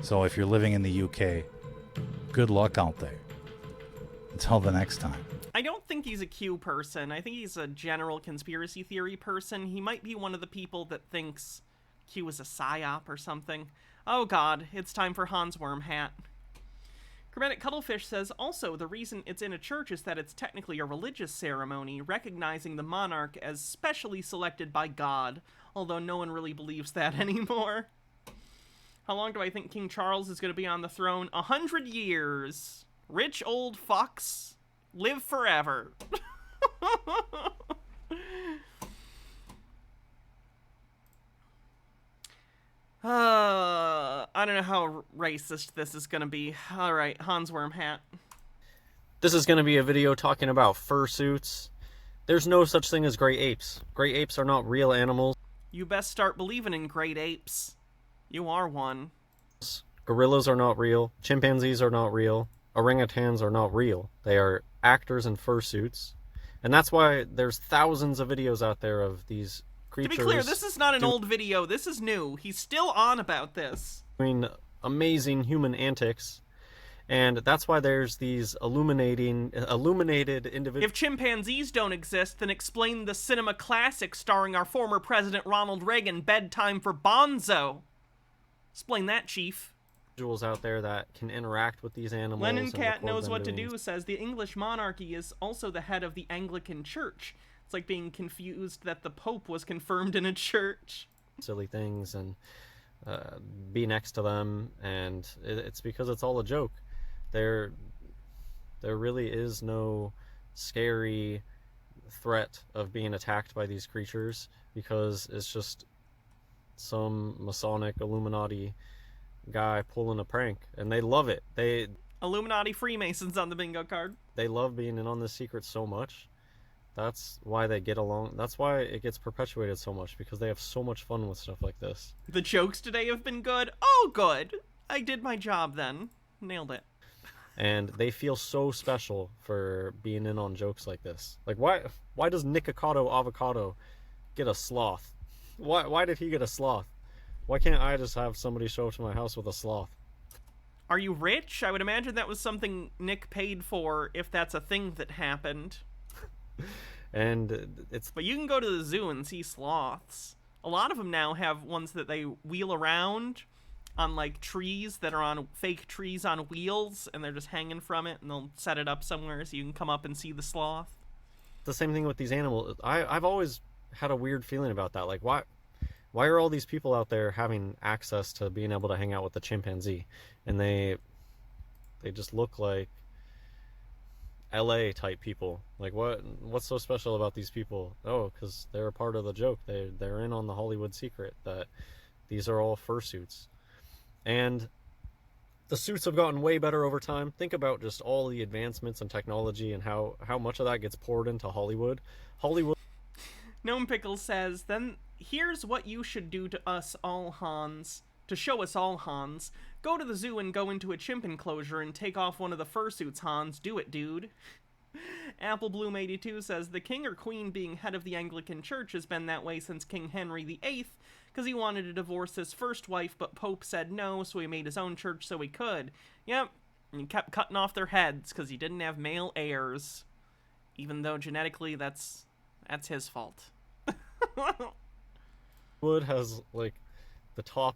So if you're living in the UK, good luck out there. Until the next time. I don't think he's a Q person. I think he's a general conspiracy theory person. He might be one of the people that thinks Q is a psyop or something. Oh god, it's time for Hans Wormhat. Chromatic Cuttlefish says, also, the reason it's in a church is that it's technically a religious ceremony, recognizing the monarch as specially selected by God, although no one really believes that anymore. How long do I think King Charles is going to be on the throne? 100 years. Rich old fucks. Live forever. I don't know how racist this is gonna be. Alright, Hans Wormhat. This is going to be a video talking about fursuits. There's no such thing as gray apes. Gray apes are not real animals. You best start believing in great apes. You are one. Gorillas are not real. Chimpanzees are not real. Orangutans are not real. They are actors in fursuits. And that's why there's thousands of videos out there of these creatures. To be clear, this is not an old video. This is new. He's still on about this. Doing amazing human antics. And that's why there's these illuminated individuals. If chimpanzees don't exist, then explain the cinema classic starring our former President Ronald Reagan, Bedtime for Bonzo. Explain that, Chief. Individuals out there that can interact with these animals. Lennon Cat knows what to do says the English monarchy is also the head of the Anglican Church. It's like being confused that the Pope was confirmed in a church. Silly things and be next to them, and it's because it's all a joke. There really is no scary threat of being attacked by these creatures because it's just some Masonic Illuminati guy pulling a prank, and they love it. Illuminati Freemasons on the bingo card. They love being in on this secret so much. That's why they get along. That's why it gets perpetuated so much, because they have so much fun with stuff like this. The jokes today have been good. Oh, good. I did my job then. Nailed it. And they feel so special for being in on jokes like this. Like, why does Nikocado Avocado get a sloth? Why did he get a sloth? Why can't I just have somebody show up to my house with a sloth? Are you rich? I would imagine that was something Nick paid for, if that's a thing that happened. And it's... But you can go to the zoo and see sloths. A lot of them now have ones that they wheel around on, like, trees that are on fake trees on wheels, and they're just hanging from it, and they'll set it up somewhere so you can come up and see the sloth. The same thing with these animals. I've always had a weird feeling about that. Like, why are all these people out there having access to being able to hang out with the chimpanzee? And they just look like LA type people. Like, what's so special about these people? Oh, because they're a part of the joke. They're in on the Hollywood secret that these are all fursuits. And the suits have gotten way better over time. Think about just all the advancements in technology and how much of that gets poured into Hollywood. Gnome Pickle says, then here's what you should do to us all, Hans. To show us all, Hans. Go to the zoo and go into a chimp enclosure and take off one of the fursuits, Hans. Do it, dude. Apple Bloom 82 says, the king or queen being head of the Anglican Church has been that way since King Henry VIII, because he wanted to divorce his first wife, but Pope said no, so he made his own church so he could. Yep, and he kept cutting off their heads, because he didn't have male heirs. Even though genetically, that's his fault. Hollywood has, like, the top...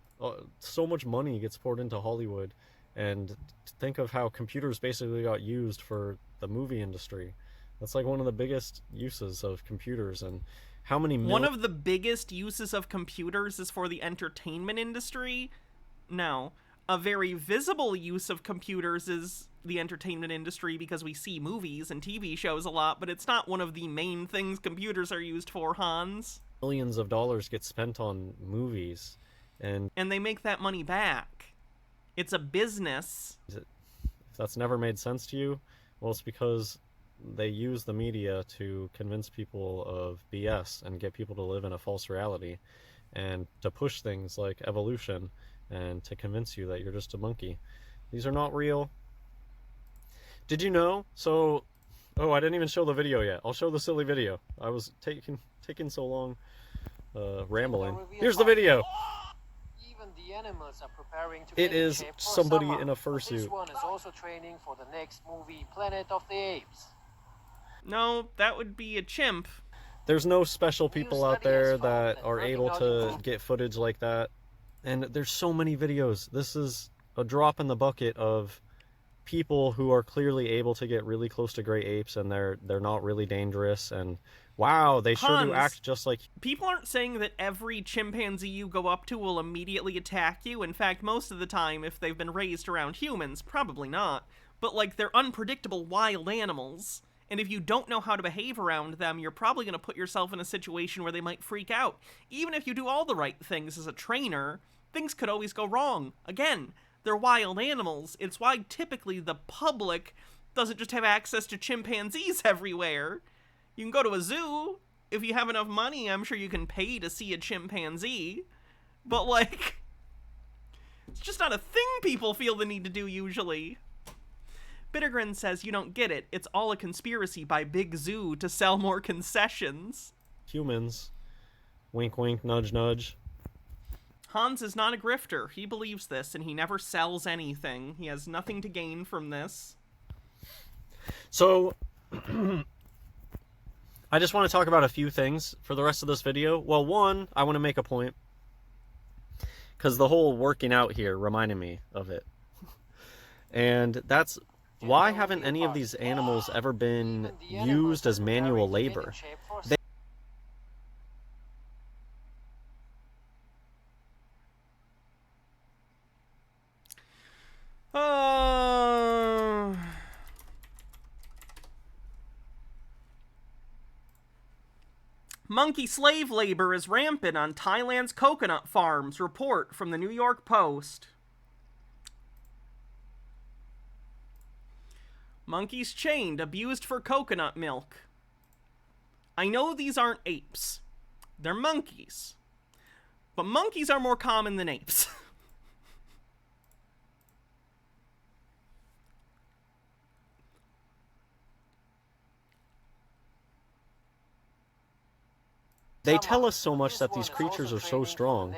so much money gets poured into Hollywood, and think of how computers basically got used for the movie industry. That's, like, one of the biggest uses of computers, and how many... One of the biggest uses of computers is for the entertainment industry? No. A very visible use of computers is the entertainment industry because we see movies and TV shows a lot, but it's not one of the main things computers are used for, Hans. Millions of dollars get spent on movies, and they make that money back. It's a business. If that's never made sense to you, well, it's because they use the media to convince people of BS and get people to live in a false reality, and to push things like evolution, and to convince you that you're just a monkey. These are not real. Did you know? So, I didn't even show the video yet. I'll show the silly video. I was taking so long rambling. Here's the video. Even the animals are preparing to it is shape for somebody summer. in a fursuit. This one is also training for the next movie, Planet of the Apes. No, that would be a chimp. There's no special people out there that are able to get footage like that. And there's so many videos. This is a drop in the bucket of people who are clearly able to get really close to gray apes, and they're not really dangerous, and wow, they sure do act just like... People aren't saying that every chimpanzee you go up to will immediately attack you. In fact, most of the time, if they've been raised around humans, probably not. But, like, they're unpredictable wild animals. And if you don't know how to behave around them, you're probably going to put yourself in a situation where they might freak out. Even if you do all the right things as a trainer, things could always go wrong. Again, they're wild animals. It's why typically the public doesn't just have access to chimpanzees everywhere. You can go to a zoo. If you have enough money, I'm sure you can pay to see a chimpanzee. But, like, it's just not a thing people feel the need to do usually. Bittergrin says you don't get it. It's all a conspiracy by Big Zoo to sell more concessions. Humans. Wink, wink, nudge, nudge. Hans is not a grifter. He believes this, and he never sells anything. He has nothing to gain from this. So, I just want to talk about a few things for the rest of this video. Well, one, I want to make a point, because the whole working out here reminded me of it. And that's, why haven't any of these animals ever been used as manual labor? Monkey slave labor is rampant on Thailand's coconut farms. Report from the New York Post. Monkeys chained, abused for coconut milk. I know these aren't apes. They're monkeys. But monkeys are more common than apes. They tell us so much that these creatures are so strong,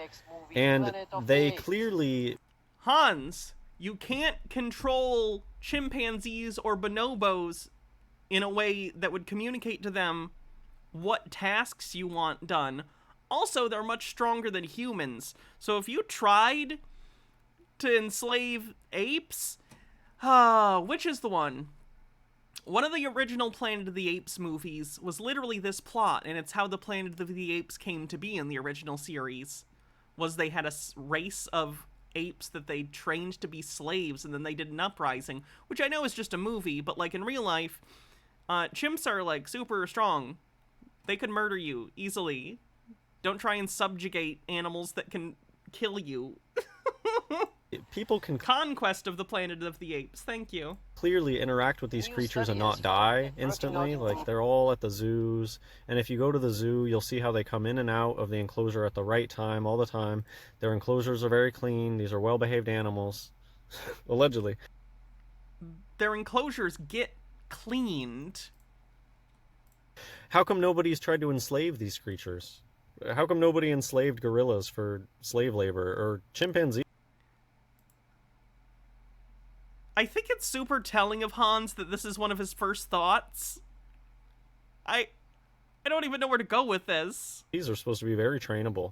and they clearly... Hans, you can't control chimpanzees or bonobos in a way that would communicate to them what tasks you want done. Also, they're much stronger than humans, so if you tried to enslave apes... which is the one? One of the original Planet of the Apes movies was literally this plot, and it's how the Planet of the Apes came to be in the original series. Was they had a race of apes that they trained to be slaves, and then they did an uprising, which I know is just a movie, but like in real life, chimps are like super strong. They could murder you easily. Don't try and subjugate animals that can kill you. People can... Conquest of the Planet of the Apes, thank you. Clearly interact with these creatures and not die instantly. Like, they're all at the zoos, and if you go to the zoo, you'll see how they come in and out of the enclosure at the right time, all the time. Their enclosures are very clean. These are well-behaved animals. Allegedly. Their enclosures get cleaned. How come nobody's tried to enslave these creatures? How come nobody enslaved gorillas for slave labor, or chimpanzees? I think it's super telling of Hans that this is one of his first thoughts. I don't even know where to go with this. These are supposed to be very trainable,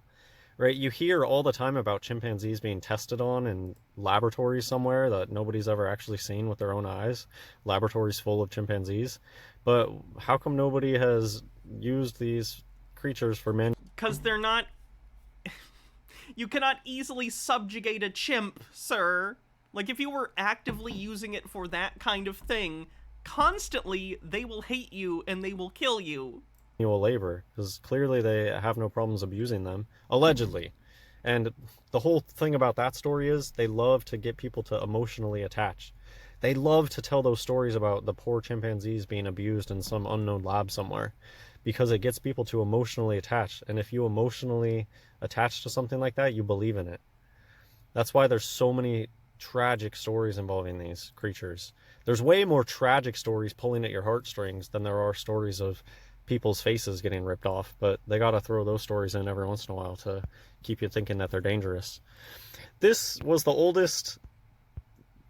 right? You hear all the time about chimpanzees being tested on in laboratories somewhere that nobody's ever actually seen with their own eyes. Laboratories full of chimpanzees. But how come nobody has used these creatures for men? Because they're not... You cannot easily subjugate a chimp, sir. Like, if you were actively using it for that kind of thing, constantly, they will hate you and they will kill you. Manual labor, because clearly they have no problems abusing them. Allegedly. And the whole thing about that story is they love to get people to emotionally attach. They love to tell those stories about the poor chimpanzees being abused in some unknown lab somewhere, because it gets people to emotionally attach. And if you emotionally attach to something like that, you believe in it. That's why there's so many tragic stories involving these creatures. There's way more tragic stories pulling at your heartstrings than there are stories of people's faces getting ripped off, but they gotta throw those stories in every once in a while to keep you thinking that they're dangerous. This was the oldest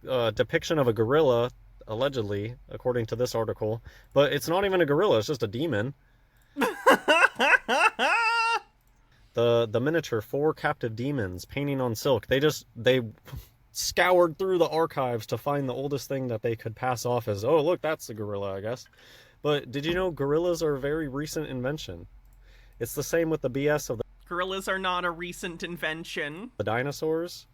depiction of a gorilla, allegedly, according to this article, but it's not even a gorilla, it's just a demon. The miniature 4 captive demons painting on silk. They scoured through the archives to find the oldest thing that they could pass off as, oh, look, that's a gorilla, I guess. But did you know gorillas are a very recent invention? It's the same with the BS of the... Gorillas are not a recent invention. The dinosaurs.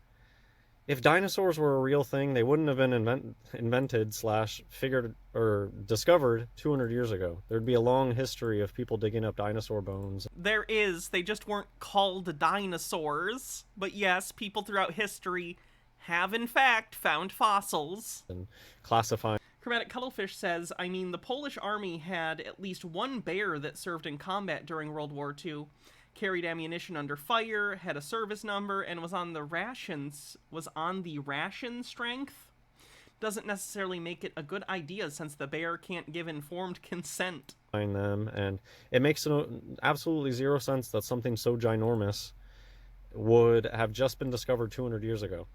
If dinosaurs were a real thing, they wouldn't have been invented / figured or discovered 200 years ago. There'd be a long history of people digging up dinosaur bones. There is. They just weren't called dinosaurs. But yes, people throughout history have in fact found fossils. And classifying. Chromatic Cuttlefish says, I mean, the Polish army had at least one bear that served in combat during World War II. Carried ammunition under fire, had a service number, and was on the ration strength. Doesn't necessarily make it a good idea since the bear can't give informed consent. Them, and it makes absolutely zero sense that something so ginormous would have just been discovered 200 years ago.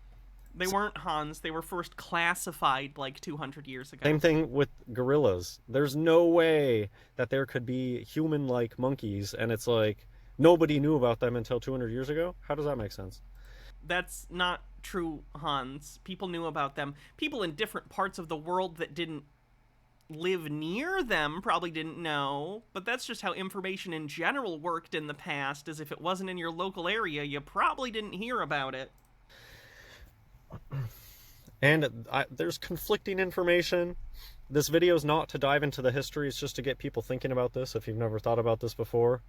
They weren't, Hans. They were first classified like 200 years ago. Same thing with gorillas. There's no way that there could be human-like monkeys, and it's like nobody knew about them until 200 years ago? How does that make sense? That's not true, Hans. People knew about them. People in different parts of the world that didn't live near them probably didn't know, but that's just how information in general worked in the past, as if it wasn't in your local area, you probably didn't hear about it. And there's conflicting information. This video is not to dive into the history, it's just to get people thinking about this if you've never thought about this before.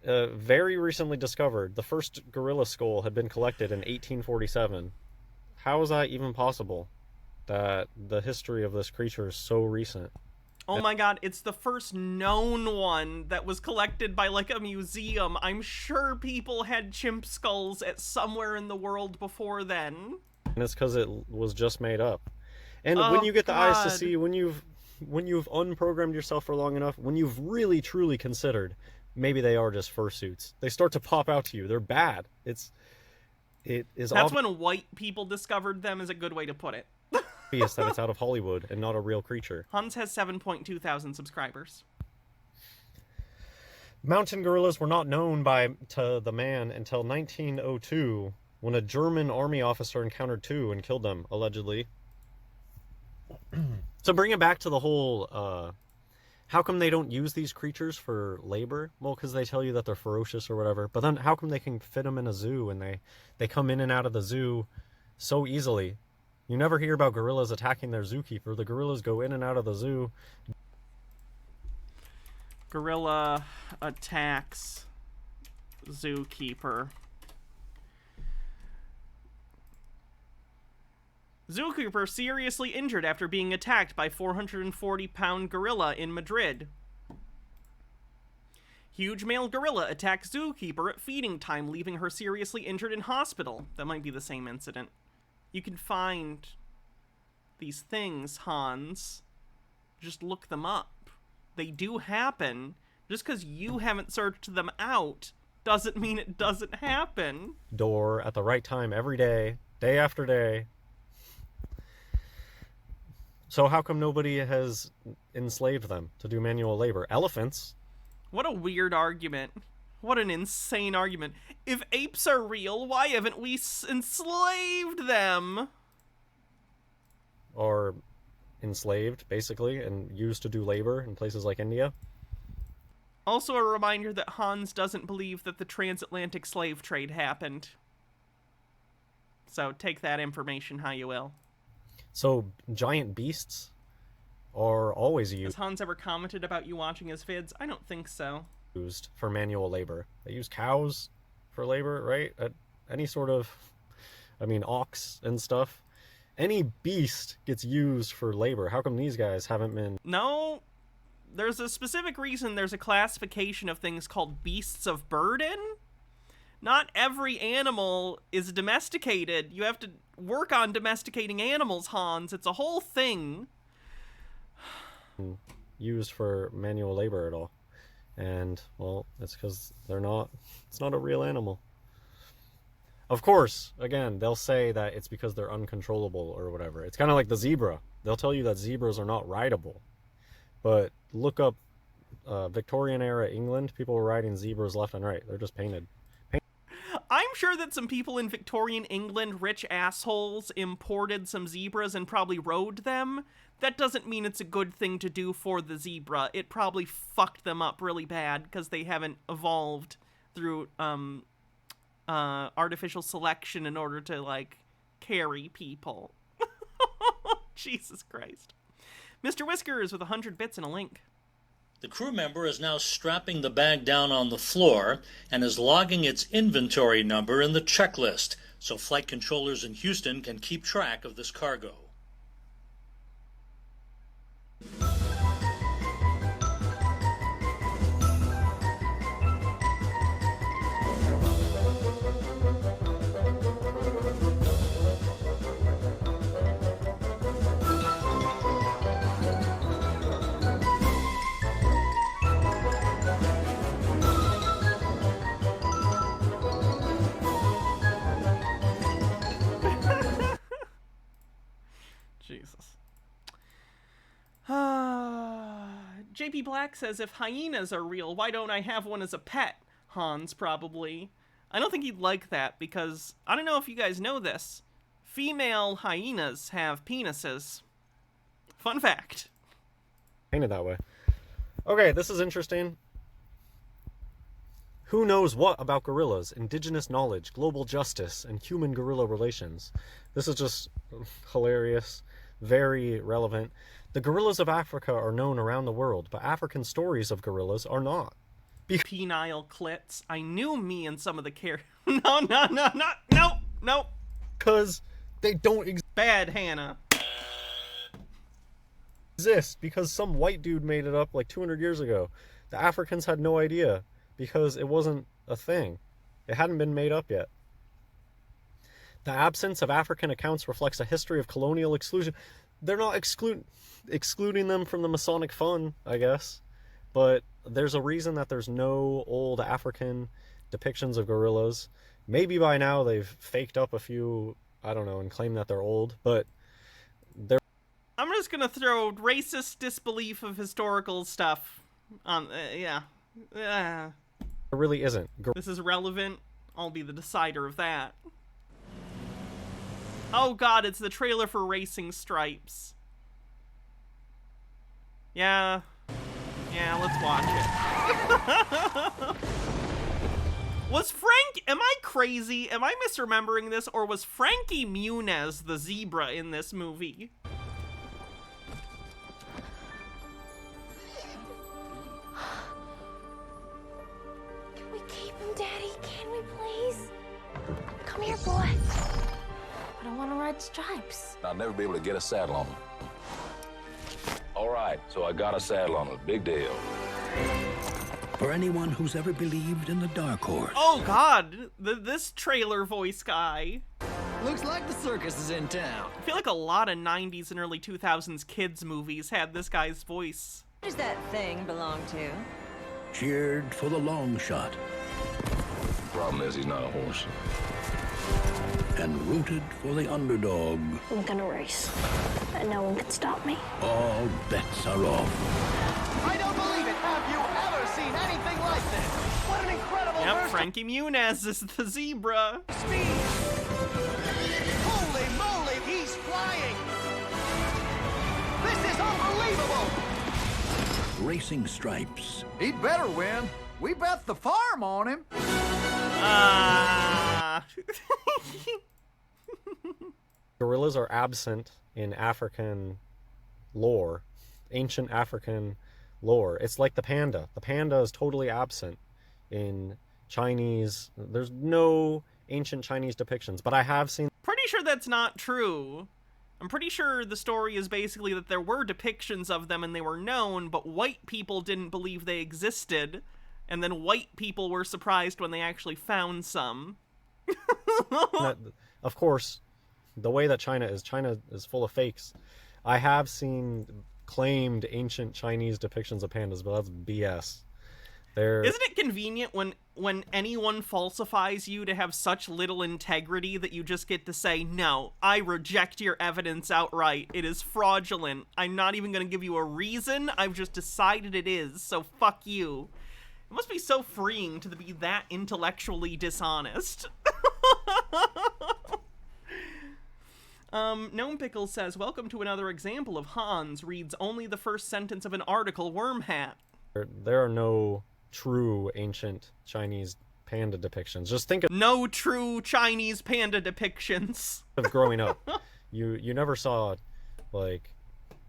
Very recently discovered, the first gorilla skull had been collected in 1847. How is that even possible? That the history of this creature is so recent. Oh my god, it's the first known one that was collected by like a museum. I'm sure people had chimp skulls at somewhere in the world before then. And it's because it was just made up. And when you get the eyes to see, when you've unprogrammed yourself for long enough, when you've really truly considered, maybe they are just fursuits. They start to pop out to you. They're bad. That's when white people discovered them, is a good way to put it. Obvious that it's out of Hollywood and not a real creature. Hans has 7.2 thousand subscribers. Mountain gorillas were not known to the man until 1902, when a German army officer encountered two and killed them, allegedly. So bring it back to the whole, how come they don't use these creatures for labor? Well, because they tell you that they're ferocious or whatever. But then how come they can fit them in a zoo and they come in and out of the zoo so easily? You never hear about gorillas attacking their zookeeper. The gorillas go in and out of the zoo. Gorilla attacks zookeeper. Zookeeper seriously injured after being attacked by 440-pound gorilla in Madrid. Huge male gorilla attacks zookeeper at feeding time, leaving her seriously injured in hospital. That might be the same incident. You can find these things, Hans. Just look them up. They do happen. Just because you haven't searched them out doesn't mean it doesn't happen. Door at the right time every day, day after day. So how come nobody has enslaved them to do manual labor? Elephants. What a weird argument. What an insane argument. If apes are real, why haven't we enslaved them? Or enslaved, basically, and used to do labor in places like India. Also a reminder that Hans doesn't believe that the transatlantic slave trade happened. So take that information how you will. So giant beasts are always used. Has Hans ever commented about you watching his vids? I don't think so. Used for manual labor. They use cows for labor, right? Any sort of, ox and stuff. Any beast gets used for labor. How come these guys haven't been? No, there's a specific reason there's a classification of things called beasts of burden. Not every animal is domesticated. You have to work on domesticating animals, Hans. It's a whole thing. Used for manual labor at all. And, well, it's because it's not a real animal. Of course, again, they'll say that it's because they're uncontrollable or whatever. It's kind of like the zebra. They'll tell you that zebras are not rideable. But look up Victorian era England. People were riding zebras left and right. They're just painted. I'm sure that some people in Victorian England, rich assholes, imported some zebras and probably rode them. That doesn't mean it's a good thing to do for the zebra. It probably fucked them up really bad because they haven't evolved through artificial selection in order to, like, carry people. Jesus Christ. Mr. Whiskers with 100 bits and a link. The crew member is now strapping the bag down on the floor and is logging its inventory number in the checklist so flight controllers in Houston can keep track of this cargo. Jesus. JP Black says, if hyenas are real, why don't I have one as a pet? Hans, probably. I don't think he'd like that, because, I don't know if you guys know this, female hyenas have penises. Fun fact. Painted that way. Okay, this is interesting. Who knows what about gorillas, indigenous knowledge, global justice, and human-gorilla relations? This is just hilarious, very relevant. The gorillas of Africa are known around the world, but African stories of gorillas are not. Penile clits. I knew me and some of the No. Because they don't Bad, Hannah. Exist, because some white dude made it up like 200 years ago. The Africans had no idea, because it wasn't a thing. It hadn't been made up yet. The absence of African accounts reflects a history of colonial exclusion. They're not excluding them from the Masonic fun, I guess. But there's a reason that there's no old African depictions of gorillas. Maybe by now they've faked up a few, I don't know, and claimed that they're old, but they're... I'm just gonna throw racist disbelief of historical stuff on, yeah. It really isn't. This is relevant. I'll be the decider of that. Oh god, it's the trailer for Racing Stripes. Yeah, let's watch it. Was Frank... Am I crazy? Am I misremembering this? Or was Frankie Muniz the zebra in this movie? Can we keep him, Daddy? Can we please? Come here, boy. I don't want to ride Stripes. I'll never be able to get a saddle on him. All right, so I got a saddle on him. Big deal. For anyone who's ever believed in the Dark Horse. Oh god, this trailer voice guy. Looks like the circus is in town. I feel like a lot of 90s and early 2000s kids movies had this guy's voice. Who does that thing belong to? Cheered for the long shot. Problem is, he's not a horse. And rooted for the underdog. I'm gonna race, and no one can stop me. All bets are off. I don't believe it! Have you ever seen anything like this? What an incredible Yep, Frankie Muniz is the zebra. Speed! Holy moly, he's flying! This is unbelievable! Racing Stripes. He'd better win. We bet the farm on him. Gorillas are absent in African lore, ancient African lore. It's like the panda. The panda is totally absent in Chinese. There's no ancient Chinese depictions, but I have seen... Pretty sure that's not true. I'm pretty sure the story is basically that there were depictions of them and they were known, but white people didn't believe they existed, and then white people were surprised when they actually found some. Of course, the way that China is full of fakes. I have seen claimed ancient Chinese depictions of pandas, but that's BS. Isn't it convenient when anyone falsifies you to have such little integrity that you just get to say, no, I reject your evidence outright. It is fraudulent. I'm not even going to give you a reason. I've just decided it is, so fuck you. It must be so freeing to be that intellectually dishonest. Gnome Pickle says, welcome to another example of Hans reads only the first sentence of an article, Worm Hat. There are no true ancient Chinese panda depictions. Just think of no true Chinese panda depictions. growing up. You never saw, like,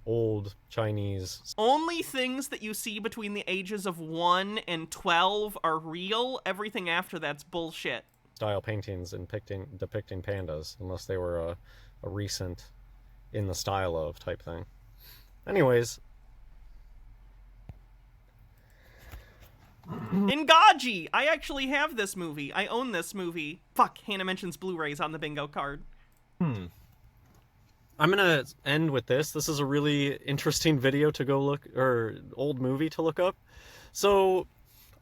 old Chinese. Only things that you see between the ages of 1 and 12 are real. Everything after that's bullshit. Style paintings and depicting pandas, unless they were a recent in the style of type thing. Anyways. Ngaji! I actually have this movie. I own this movie. Fuck, Hannah mentions Blu-rays on the bingo card. I'm gonna end with this. This is a really interesting video to go look, or old movie to look up. So,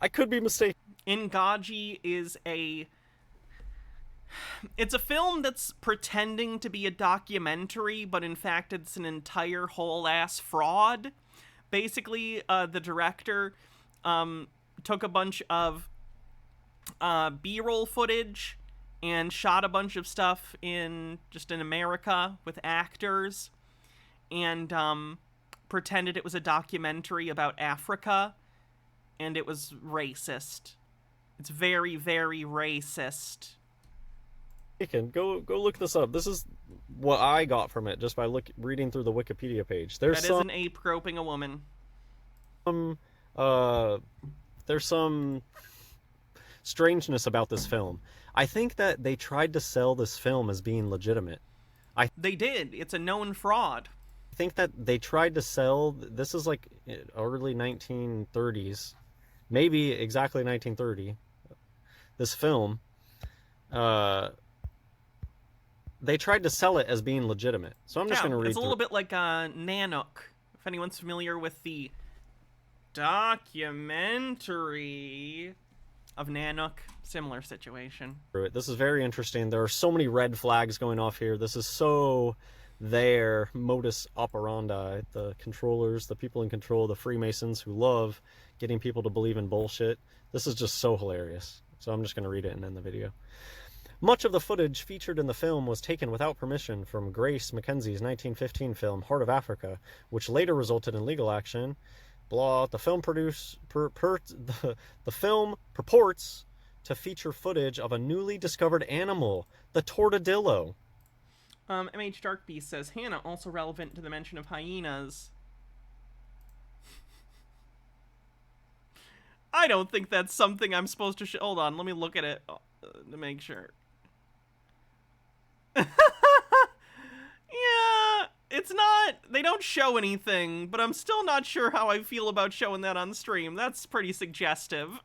I could be mistaken. Ngaji is it's a film that's pretending to be a documentary, but in fact it's an entire whole-ass fraud. Basically, the director took a bunch of B-roll footage and shot a bunch of stuff in America with actors, and pretended it was a documentary about Africa, and it was racist. It's very, very racist. Go look this up. This is what I got from it just by reading through the Wikipedia page. There's that is an ape groping a woman. There's some strangeness about this film. I think that they tried to sell this film as being legitimate. They did. It's a known fraud. I think that they tried to sell, this is like early 1930s, maybe exactly 1930, this film. They tried to sell it as being legitimate. So I'm just going to read It's a little bit like Nanook, if anyone's familiar with the documentary of Nanook. Similar situation. This is very interesting. There are so many red flags going off here. This is so their modus operandi. The controllers, the people in control, the Freemasons who love getting people to believe in bullshit. This is just so hilarious. So I'm just going to read it and end the video. Much of the footage featured in the film was taken without permission from Grace Mackenzie's 1915 film Heart of Africa, which later resulted in legal action. Blah. The film the film purports to feature footage of a newly discovered animal, the tortadillo. MH Darkbeast says, Hannah, also relevant to the mention of hyenas. I don't think that's something I'm supposed to hold on, let me look at it to make sure. Yeah, it's not, they don't show anything, but I'm still not sure how I feel about showing that on stream. That's pretty suggestive.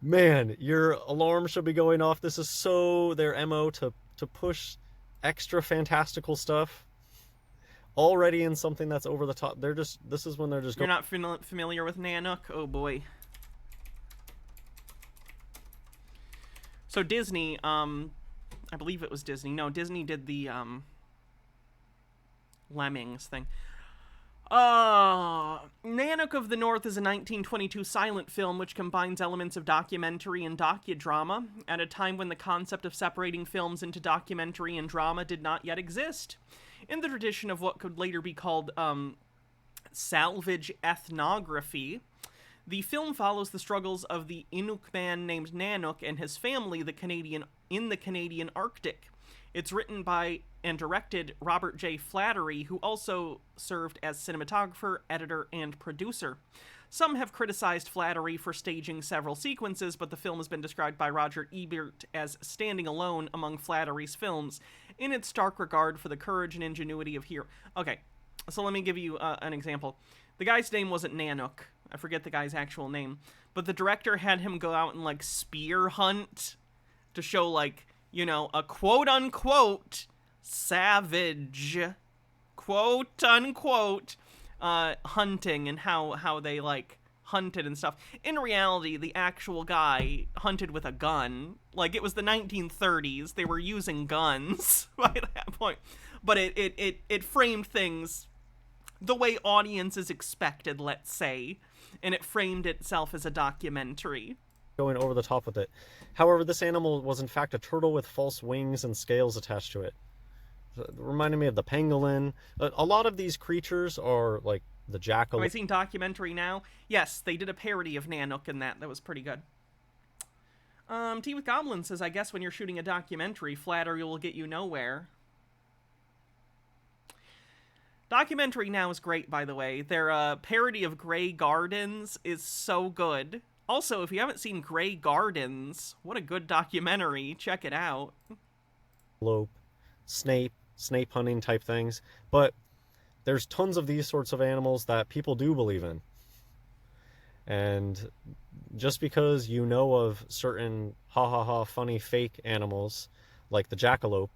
Man, your alarm should be going off. This is so their MO to push extra fantastical stuff already in something that's over the top. This is when they're just You're not familiar with Nanook? Oh boy. So Disney, I believe it was Disney. No, Disney did the Lemmings thing. Nanook of the North is a 1922 silent film which combines elements of documentary and docudrama at a time when the concept of separating films into documentary and drama did not yet exist. In the tradition of what could later be called salvage ethnography, the film follows the struggles of the Inuk man named Nanook and his family in the Canadian Arctic. It's written by and directed Robert J. Flattery, who also served as cinematographer, editor, and producer. Some have criticized Flattery for staging several sequences, but the film has been described by Roger Ebert as standing alone among Flattery's films in its stark regard for the courage and ingenuity of hero. Okay, so let me give you an example. The guy's name wasn't Nanook. I forget the guy's actual name. But the director had him go out and, like, spear hunt to show, like, you know, a quote-unquote savage, quote-unquote, hunting and how they, like, hunted and stuff. In reality, the actual guy hunted with a gun. Like, it was the 1930s. They were using guns by that point. But it framed things the way audiences expected, let's say. And it framed itself as a documentary. Going over the top with it. However, this animal was in fact a turtle with false wings and scales attached to it. It reminded me of the pangolin. A lot of these creatures are like the jackal. Have I seen Documentary Now? Yes, they did a parody of Nanook in that. That was pretty good. Tea with Goblin says, I guess when you're shooting a documentary, flattery will get you nowhere. Documentary Now is great, by the way. Their parody of Grey Gardens is so good. Also, if you haven't seen Grey Gardens, what a good documentary. Check it out. Snape hunting type things. But there's tons of these sorts of animals that people do believe in. And just because you know of certain funny fake animals, like the jackalope,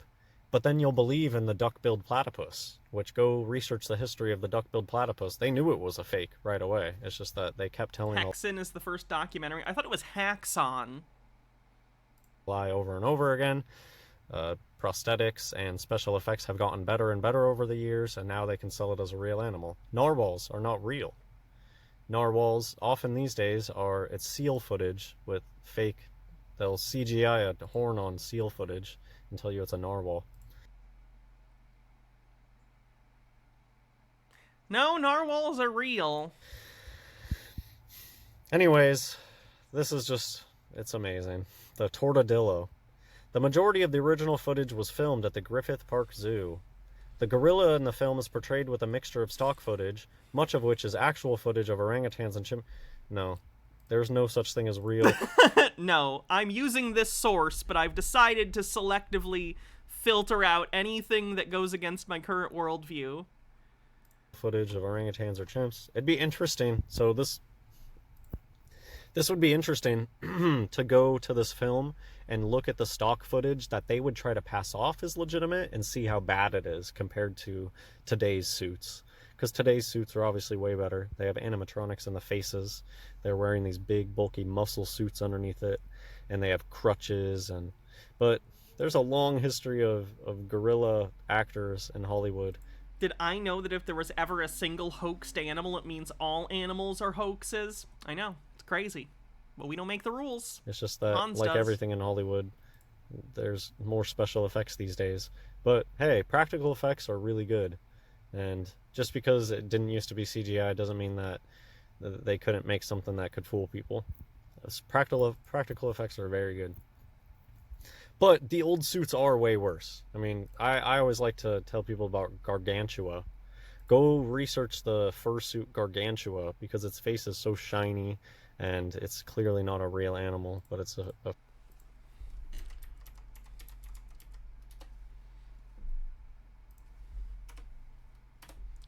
but then you'll believe in the duck-billed platypus, which go research the history of the duck-billed platypus. They knew it was a fake right away. It's just that they kept telling Hexen is the first documentary. I thought it was Haxon. Lie over and over again. Prosthetics and special effects have gotten better and better over the years, and now they can sell it as a real animal. Narwhals are not real. Narwhals, often these days, it's seal footage with fake. They'll CGI a horn on seal footage and tell you it's a narwhal. No, narwhals are real. Anyways, this is just, it's amazing. The Tortadillo. The majority of the original footage was filmed at the Griffith Park Zoo. The gorilla in the film is portrayed with a mixture of stock footage, much of which is actual footage of orangutans and No, there's no such thing as real. No, I'm using this source, but I've decided to selectively filter out anything that goes against my current worldview. Footage of orangutans or chimps. It'd be interesting. So this would be interesting to go to this film and look at the stock footage that they would try to pass off as legitimate and see how bad it is compared to today's suits. Because today's suits are obviously way better. They have animatronics in the faces. They're wearing these big, bulky muscle suits underneath it. And they have crutches. But there's a long history of gorilla actors in Hollywood. Did I know that if there was ever a single hoaxed animal, it means all animals are hoaxes? I know. It's crazy. But we don't make the rules. It's just that, Hans like does. everything in Hollywood, there's more special effects these days. But hey, practical effects are really good. And just because it didn't used to be CGI doesn't mean that they couldn't make something that could fool people. Practical effects are very good. But the old suits are way worse. I mean, I always like to tell people about Gargantua. Go research the fursuit Gargantua because its face is so shiny and it's clearly not a real animal, but it's a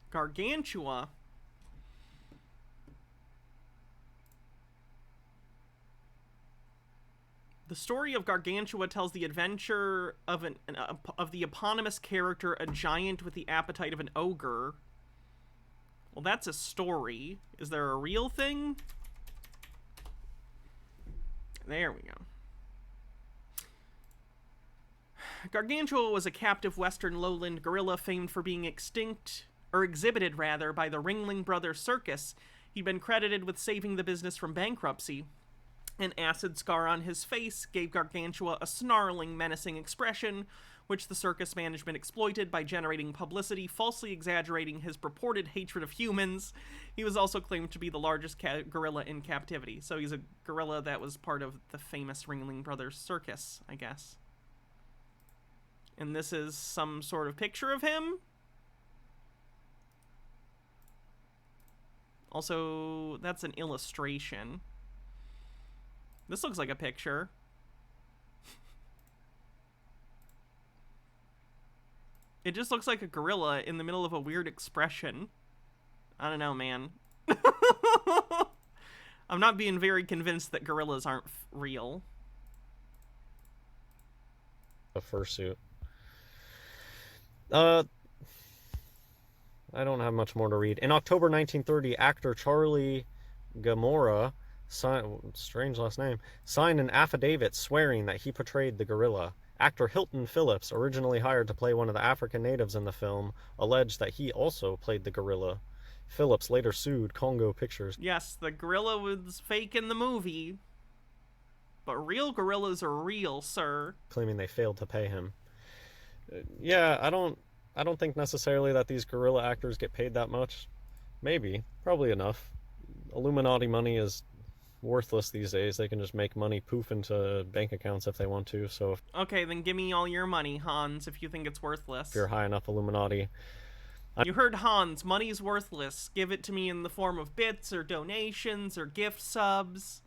Gargantua? The story of Gargantua tells the adventure of the eponymous character, a giant with the appetite of an ogre. Well, that's a story. Is there a real thing? There we go. Gargantua was a captive western lowland gorilla famed for being exhibited by the Ringling Brothers Circus. He'd been credited with saving the business from bankruptcy. An acid scar on his face gave Gargantua a snarling, menacing expression, which the circus management exploited by generating publicity, falsely exaggerating his purported hatred of humans. He was also claimed to be the largest gorilla in captivity. So he's a gorilla that was part of the famous Ringling Brothers Circus, I guess. And this is some sort of picture of him. Also, that's an illustration. This looks like a picture. It just looks like a gorilla in the middle of a weird expression. I don't know, man. I'm not being very convinced that gorillas aren't real. A fursuit. I don't have much more to read. In October 1930, actor Charlie Gamora, strange last name, signed an affidavit swearing that he portrayed the gorilla. Actor Hilton Phillips, originally hired to play one of the African natives in the film, alleged that he also played the gorilla. Phillips later sued Congo Pictures. Yes, the gorilla was fake in the movie, but real gorillas are real, sir. Claiming they failed to pay him. Yeah, I don't think necessarily that these gorilla actors get paid that much. Maybe. Probably enough. Illuminati money is worthless these days. They can just make money poof into bank accounts if they want to, so if Okay, then give me all your money, Hans, if you think it's worthless. you're high enough Illuminati... You heard Hans, money's worthless. Give it to me in the form of bits or donations or gift subs.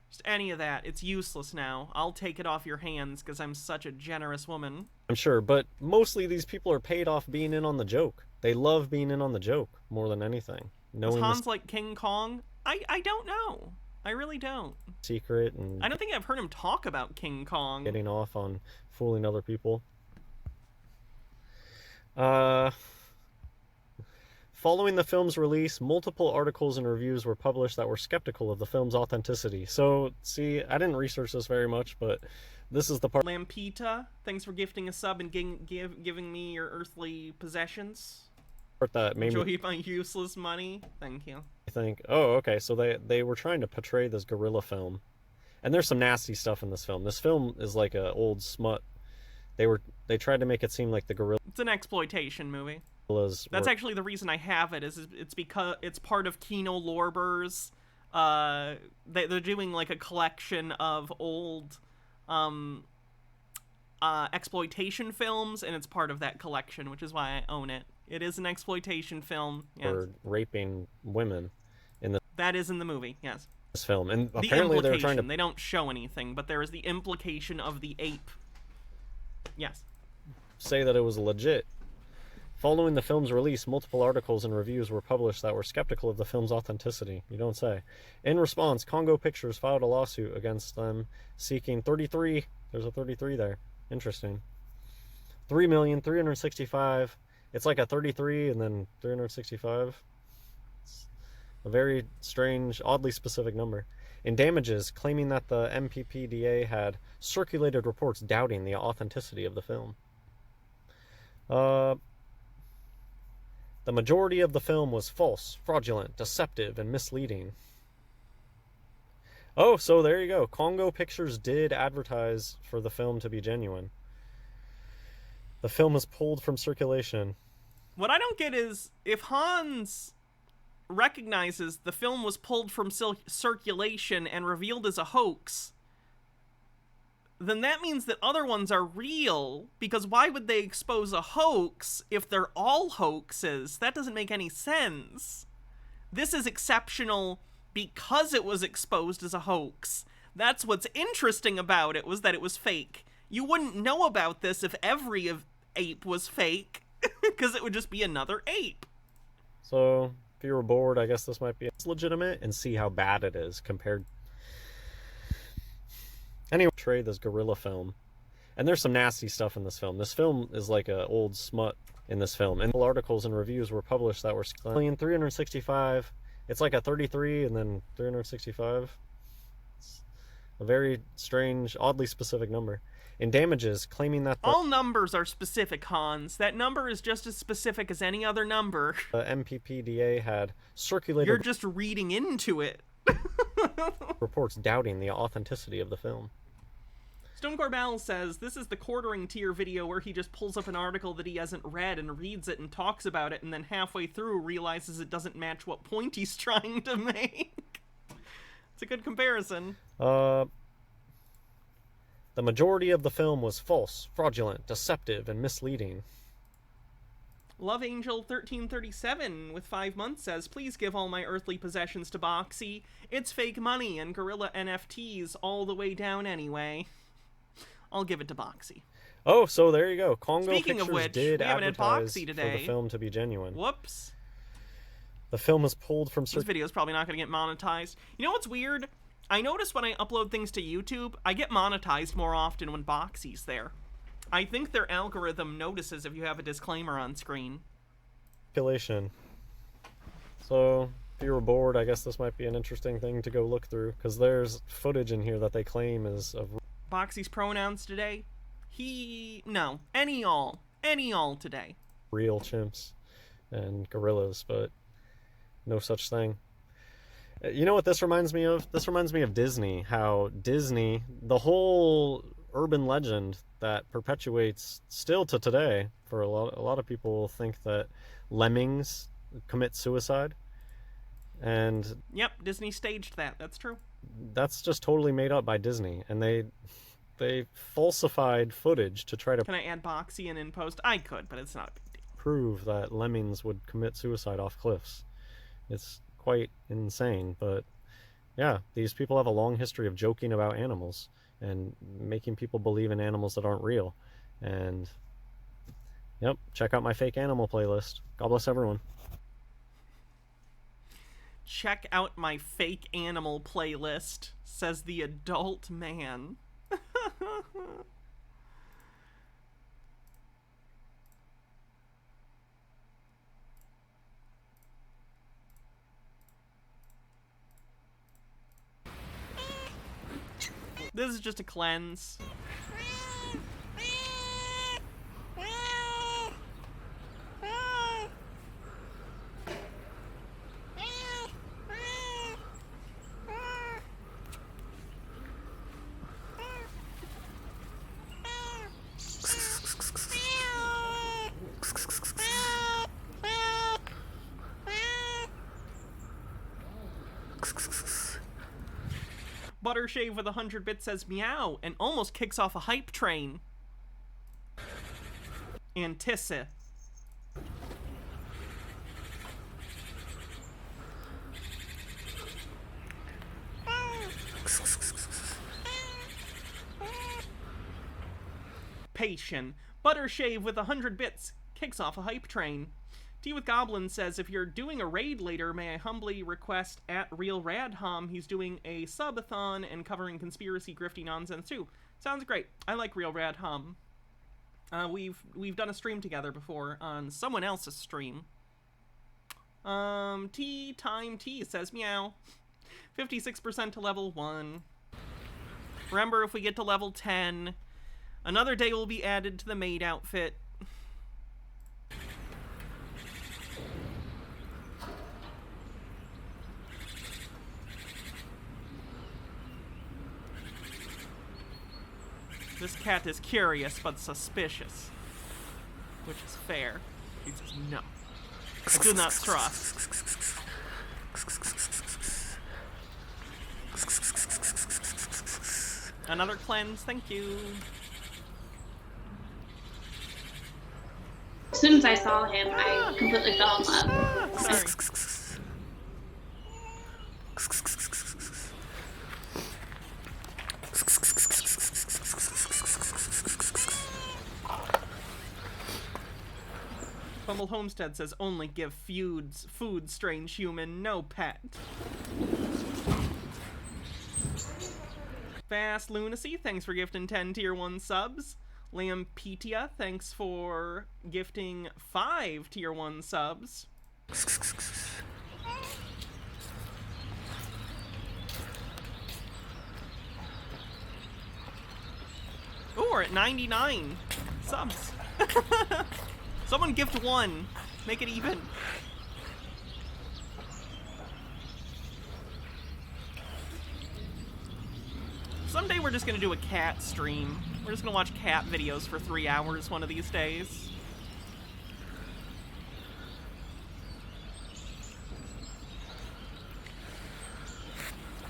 Just any of that. It's useless now. I'll take it off your hands because I'm such a generous woman. I'm sure, but mostly these people are paid off being in on the joke. They love being in on the joke more than anything. Is Hans like King Kong? I don't know. I really don't. Secret and... I don't think I've heard him talk about King Kong. Getting off on fooling other people. Following the film's release, multiple articles and reviews were published that were skeptical of the film's authenticity. So, see, I didn't research this very much, but this is the part... Lampita, thanks for gifting a sub and giving me your earthly possessions. That made Enjoy my useless money. Thank you. I think, oh, okay, so they were trying to portray this guerrilla film. And there's some nasty stuff in this film. This film is like an old smut. They tried to make it seem like the gorilla... It's an exploitation movie. That's actually the reason I have it, is it's because it's part of Kino Lorber's, they're doing like a collection of old exploitation films, and it's part of that collection, which is why I own it. It is an exploitation film. Yes. For raping women in the... That is in the movie, yes. This film, and the apparently they were trying to... They don't show anything, but there is the implication of the ape. Yes. Say that it was legit. Following the film's release, multiple articles and reviews were published that were skeptical of the film's authenticity. You don't say. In response, Congo Pictures filed a lawsuit against them, seeking 33... There's a 33 there. Interesting. 3,365,000... It's like a 33 and then 365. It's a very strange, oddly specific number. In damages, claiming that the MPPDA had circulated reports doubting the authenticity of the film. The majority of the film was false, fraudulent, deceptive, and misleading. Oh, so there you go. Congo Pictures did advertise for the film to be genuine. The film was pulled from circulation. What I don't get is, if Hans recognizes the film was pulled from circulation and revealed as a hoax, then that means that other ones are real, because why would they expose a hoax if they're all hoaxes? That doesn't make any sense. This is exceptional because it was exposed as a hoax. That's what's interesting about it, was that it was fake. You wouldn't know about this if every ape was fake, because it would just be another ape. So, if you were bored, I guess this might be legitimate, and see how bad it is compared... Anyway, portray this guerrilla film. And there's some nasty stuff in this film. This film is like an old smut in this film. And articles and reviews were published that were 365. It's like a 33 and then 365. It's a very strange, oddly specific number. In damages, claiming that all numbers are specific, Hans. That number is just as specific as any other number. The MPPDA had circulated... You're just reading into it. Reports doubting the authenticity of the film. Stone Corbell says, this is the quartering tier video where he just pulls up an article that he hasn't read and reads it and talks about it, and then halfway through realizes it doesn't match what point he's trying to make. It's a good comparison. The majority of the film was false, fraudulent, deceptive, and misleading. Love Angel 1337 with 5 months says, please give all my earthly possessions to Boxy. It's fake money and gorilla NFTs all the way down anyway. I'll give it to Boxy. Oh, so there you go. Congo Speaking Pictures of which, did we haven't had advertise Boxy today. for the film to be genuine. Whoops. The film was pulled from... This video is probably not going to get monetized. You know what's weird? I notice when I upload things to YouTube, I get monetized more often when Boxy's there. I think their algorithm notices if you have a disclaimer on screen. Population. So, if you were bored, I guess this might be an interesting thing to go look through, because there's footage in here that they claim is of... Boxy's pronouns today? No. Any all today. Real chimps and gorillas, but no such thing. You know what this reminds me of? This reminds me of Disney. How Disney, the whole urban legend that perpetuates still to today, for a lot of people think that lemmings commit suicide. And Yep, Disney staged that. That's true. that's just totally made up by Disney, and they falsified footage to try to Can I add Boxy in post? I could, but it's not a big deal. prove that lemmings would commit suicide off cliffs. It's quite insane, but yeah, these people have a long history of joking about animals and making people believe in animals that aren't real. And yep, check out my fake animal playlist. God bless everyone. Check out my fake animal playlist, says the adult man. This is just a cleanse. Buttershave with 100 bits says meow and almost kicks off a hype train. Antissa. Patient. Buttershave with 100 bits kicks off a hype train. Tea with Goblin says, if you're doing a raid later, may I humbly request at Real Radhom. He's doing a subathon and covering conspiracy grifty nonsense too. Sounds great. I like Real Radhom. We've done a stream together before on someone else's stream. Tea Time Tea says meow. 56% to level 1. Remember, if we get to level 10, another day will be added to the maid outfit. This cat is curious but suspicious, which is fair. He says, no, I do not trust. Another cleanse, thank you. As soon as I saw him, I completely fell in love. Sorry. Bumble Homestead says, only give food, strange human, no pet. Fast Lunacy, thanks for gifting 10 tier 1 subs. Lampetia, thanks for gifting 5 tier 1 subs. Ooh, we're at 99 subs. Someone gift 1. Make it even. Someday we're just gonna do a cat stream. We're just gonna watch cat videos for 3 hours one of these days.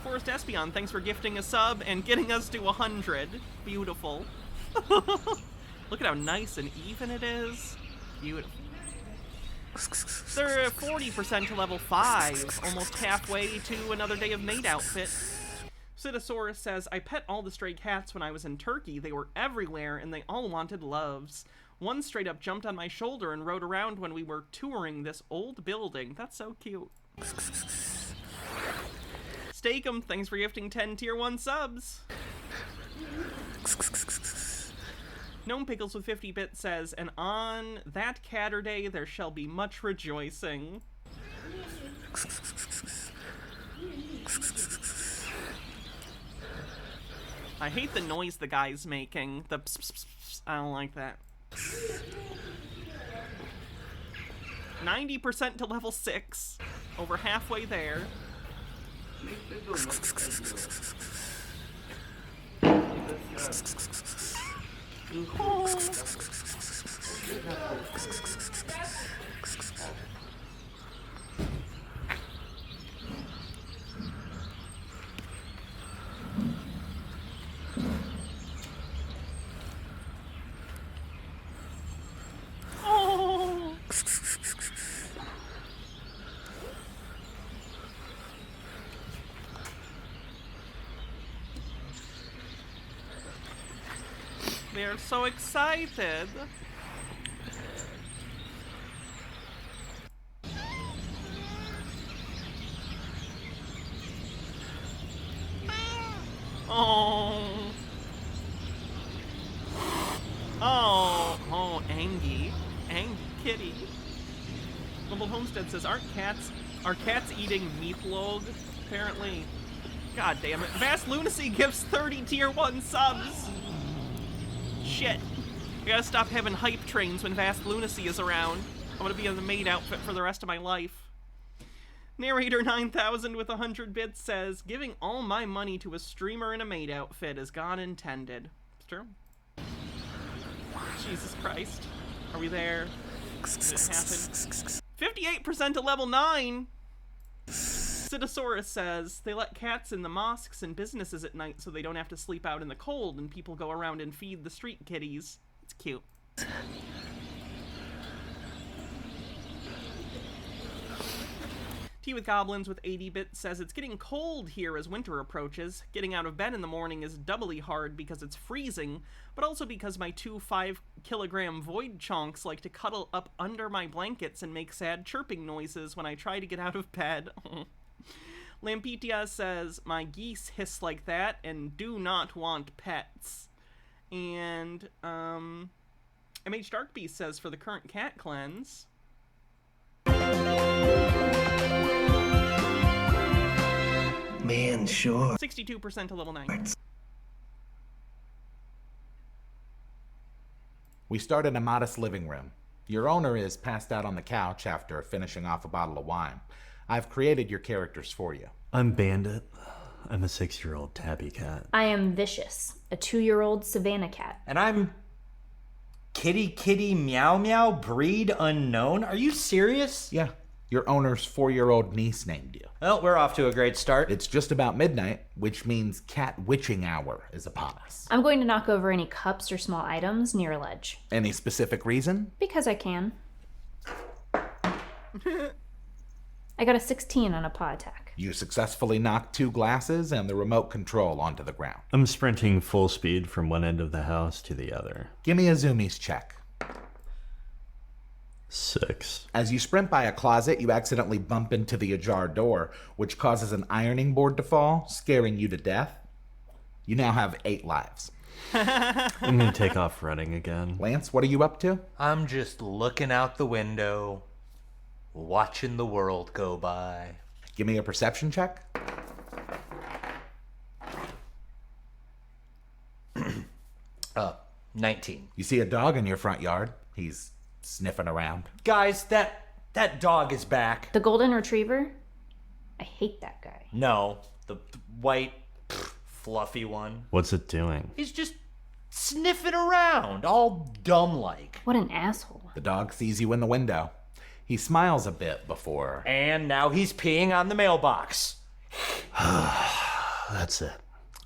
Forrest Espion, thanks for gifting a sub and getting us to 100. Beautiful. Look at how nice and even it is. Beautiful. They're 40% to level 5, almost halfway to another day of maid outfit. Citosaurus says, I pet all the stray cats when I was in Turkey. They were everywhere and they all wanted loves. One straight up jumped on my shoulder and rode around when we were touring this old building. That's so cute. Stakem, thanks for gifting 10 tier 1 subs. Gnome Pickles with 50 bits says, and on that Catterday there shall be much rejoicing. I hate the noise the guy's making. The pss, pss, pss, I don't like that. 90% to level 6. Over halfway there. They're so excited. Oh. Oh, Angie. Angie kitty. Little Homestead says, are cats eating meatloaf? Apparently. God damn it. Vast Lunacy gives 30 tier 1 subs. Shit. I gotta stop having hype trains when Vast Lunacy is around. I'm gonna be in the maid outfit for the rest of my life. Narrator 9000 with 100 bits says, giving all my money to a streamer in a maid outfit is God intended. It's true. Jesus Christ. Are we there? Did it happen? 58% to level 9! Citosaurus says, they let cats in the mosques and businesses at night so they don't have to sleep out in the cold and people go around and feed the street kitties. It's cute. Tea with Goblins with 80 bits says, it's getting cold here as winter approaches. Getting out of bed in the morning is doubly hard because it's freezing, but also because my 2 5-kilogram void chonks like to cuddle up under my blankets and make sad chirping noises when I try to get out of bed. Lampetia says, my geese hiss like that and do not want pets. And, MH Darkbeast says, for the current cat cleanse... Man, sure. 62% to level 9. We start in a modest living room. Your owner is passed out on the couch after finishing off a bottle of wine. I've created your characters for you. I'm Bandit. I'm a 6-year-old tabby cat. I am Vicious, a 2-year-old Savannah cat. And I'm Kitty Meow Meow, breed unknown. Are you serious? Yeah. Your owner's 4-year-old niece named you. Well, we're off to a great start. It's just about midnight, which means cat witching hour is upon us. I'm going to knock over any cups or small items near a ledge. Any specific reason? Because I can. I got a 16 on a paw attack. You successfully knock 2 glasses and the remote control onto the ground. I'm sprinting full speed from one end of the house to the other. Give me a zoomies check. 6. As you sprint by a closet, you accidentally bump into the ajar door, which causes an ironing board to fall, scaring you to death. You now have 8 lives. I'm gonna take off running again. Lance, what are you up to? I'm just looking out the window, watching the world go by. Give me a perception check. 19. You see a dog in your front yard. He's sniffing around. Guys, that dog is back. The golden retriever? I hate that guy. No, the white, fluffy one. What's it doing? He's just sniffing around, all dumb-like. What an asshole. The dog sees you in the window. He smiles a bit before... And now he's peeing on the mailbox. That's it.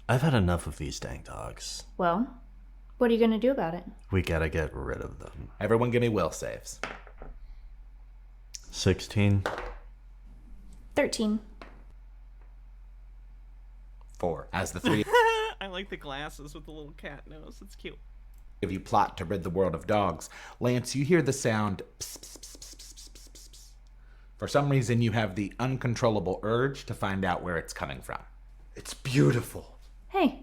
I've had enough of these dang dogs. Well, what are you going to do about it? We gotta get rid of them. Everyone give me will saves. 16. 13. 4. As the 3 I like the glasses with the little cat nose. It's cute. of you plot to rid the world of dogs, Lance, you hear the sound pss, pss, pss, pss, pss, pss, pss, pss. For some reason, you have the uncontrollable urge to find out where it's coming from. It's beautiful. Hey,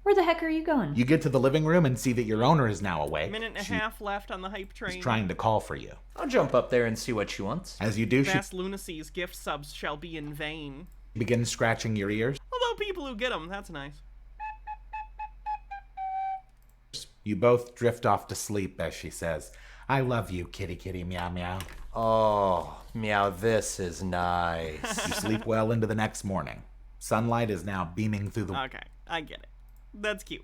where the heck are you going? You get to the living room and see that your owner is now awake. Minute and a half left on the hype train. She's trying to call for you. I'll jump up there and see what she wants. As you do, Vast Lunacy's gift subs shall be in vain. she begins scratching your ears. Although people who get them, that's nice. You both drift off to sleep as she says, I love you, kitty kitty meow meow. Oh, meow, this is nice. You sleep well into the next morning. Sunlight is now beaming through the... Okay, I get it. That's cute.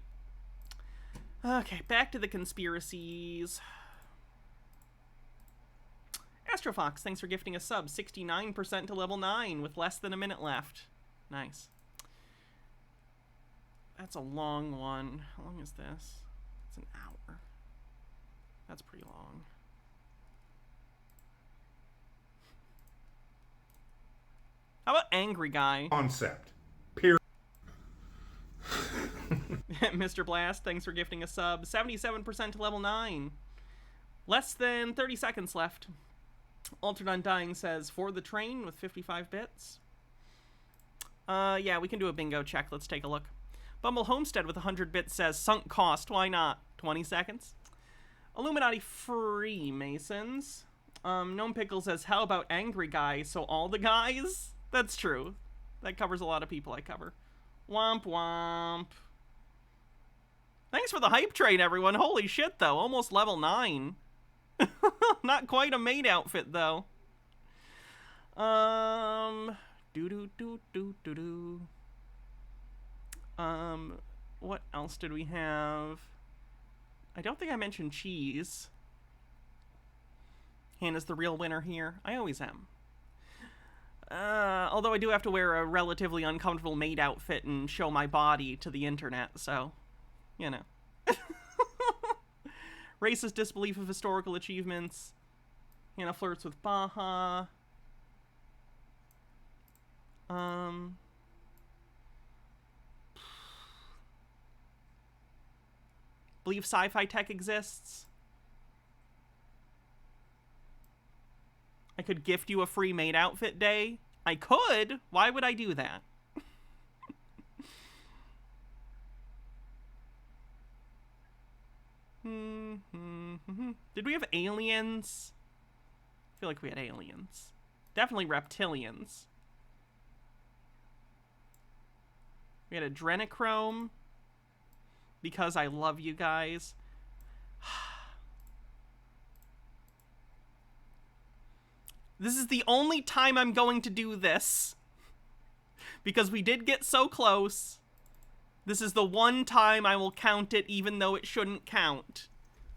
Okay, back to the conspiracies. Astrofox, thanks for gifting a sub. 69% to level 9 with less than a minute left. Nice. That's a long one. How long is this? It's an hour. That's pretty long. How about angry guy? Concept. Period. Mr. Blast, thanks for gifting a sub. 77% to level 9. Less than 30 seconds left. Altered Undying says, for the train with 55 bits. Yeah, we can do a bingo check. Let's take a look. Bumble Homestead with 100 bits says, sunk cost, why not? 20 seconds. Illuminati Freemasons. Gnome Pickle says, how about angry guy? So all the guys? That's true. That covers a lot of people I cover. Womp womp. Thanks for the hype train, everyone. Holy shit, though. Almost level 9. Not quite a maid outfit, though. What else did we have? I don't think I mentioned cheese. Hannah's the real winner here. I always am. Although I do have to wear a relatively uncomfortable maid outfit and show my body to the internet, so, you know. Racist disbelief of historical achievements. Hannah flirts with Baja. Believe sci-fi tech exists. I could gift you a free maid outfit day. I could. Why would I do that? Did we have aliens? I feel like we had aliens. Definitely reptilians. We had adrenochrome. Because I love you guys. This is the only time I'm going to do this. Because we did get so close. This is the one time I will count it even though it shouldn't count.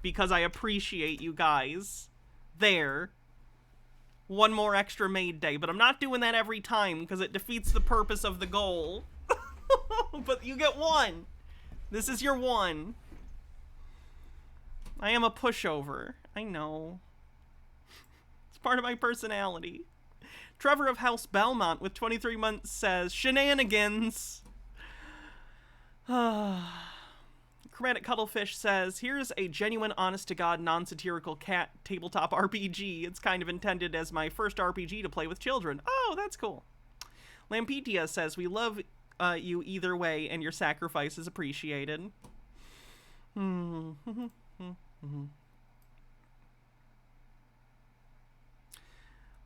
Because I appreciate you guys. There. One more extra maid day. But I'm not doing that every time because it defeats the purpose of the goal. But you get one. This is your one. I am a pushover. I know. It's part of my personality. Trevor of House Belmont with 23 months says, shenanigans. Chromatic Cuttlefish says, here's a genuine, honest-to-God, non-satirical cat tabletop RPG. It's kind of intended as my first RPG to play with children. Oh, that's cool. Lampetia says, we love you either way, and your sacrifice is appreciated.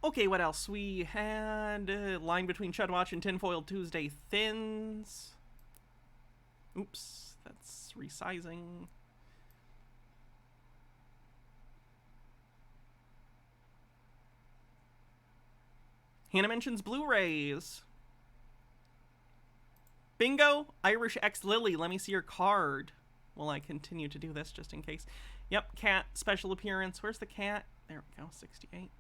Okay, what else? We had line between Chudwatch and Tinfoil Tuesday thins. Oops, that's resizing. Hannah mentions Blu-rays. Bingo! Irish X Lily, let me see your card. Will I continue to do this just in case? Yep, cat, special appearance. Where's the cat? There we go, 68.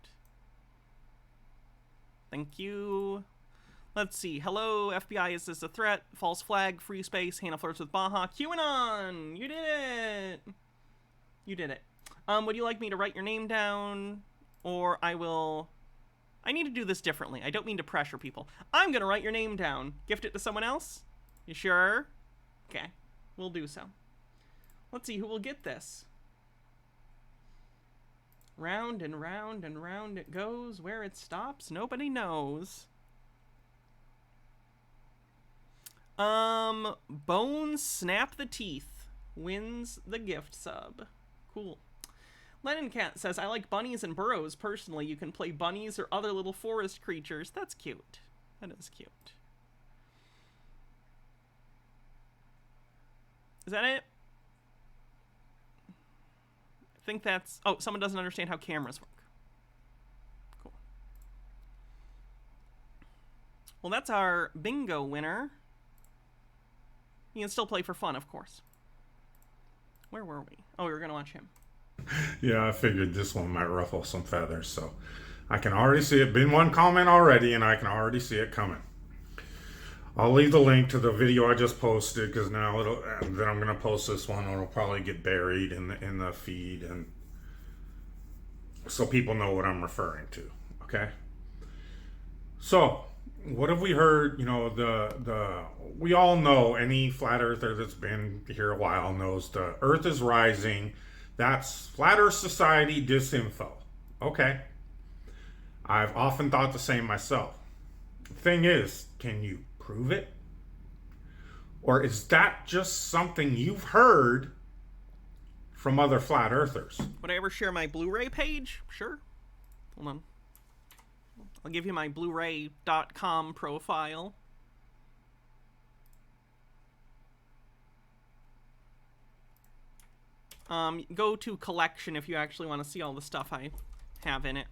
Thank you. Let's see. Hello, FBI, is this a threat? False flag, free space, Hannah flirts with Baja. QAnon! You did it! You did it. Would you like me to write your name down? Or I need to do this differently. I don't mean to pressure people. I'm gonna write your name down. Gift it to someone else? You sure? Okay, we'll do so. Let's see who will get this. Round and round and round it goes. Where it stops, nobody knows. Bones Snap the Teeth wins the gift sub. Cool. Lennon Cat says, I like bunnies and burrows personally. You can play bunnies or other little forest creatures. That's cute. That is cute. Is that it? I think that's... Oh, someone doesn't understand how cameras work. Cool. Well, that's our bingo winner. You can still play for fun, of course. Where were we? Oh, we were going to watch him. Yeah, I figured this one might ruffle some feathers, so I can already see it. Been one comment already, and I can already see it coming. I'll leave the link to the video I just posted because now then I'm gonna post this one, or it'll probably get buried in the feed, and so people know what I'm referring to. Okay. So what have we heard? You know, we all know, any flat earther that's been here a while knows the earth is rising. That's Flat Earth Society disinfo. Okay. I've often thought the same myself. The thing is, can you prove it? Or is that just something you've heard from other flat earthers? Would I ever share my Blu-ray page? Sure. Hold on. I'll give you my Blu-ray.com profile. Go to collection if you actually want to see all the stuff I have in it.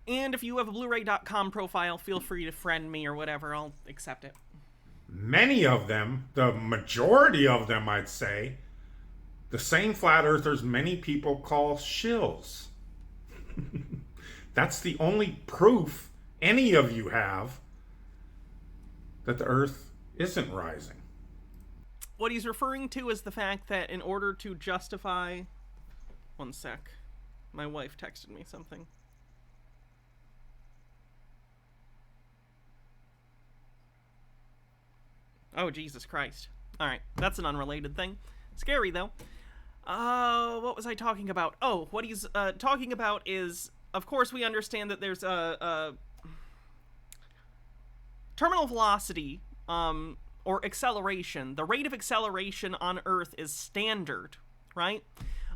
And if you have a Blu-ray.com profile, feel free to friend me or whatever. I'll accept it. Many of them, the majority of them, I'd say, the same flat earthers many people call shills. That's the only proof any of you have that the earth isn't rising. What he's referring to is the fact that in order to justify... One sec. My wife texted me something. Oh, Jesus Christ. Alright, that's an unrelated thing. Scary, though. What was I talking about? Oh, what he's talking about is, of course, we understand that there's a terminal velocity, or acceleration. The rate of acceleration on Earth is standard, right?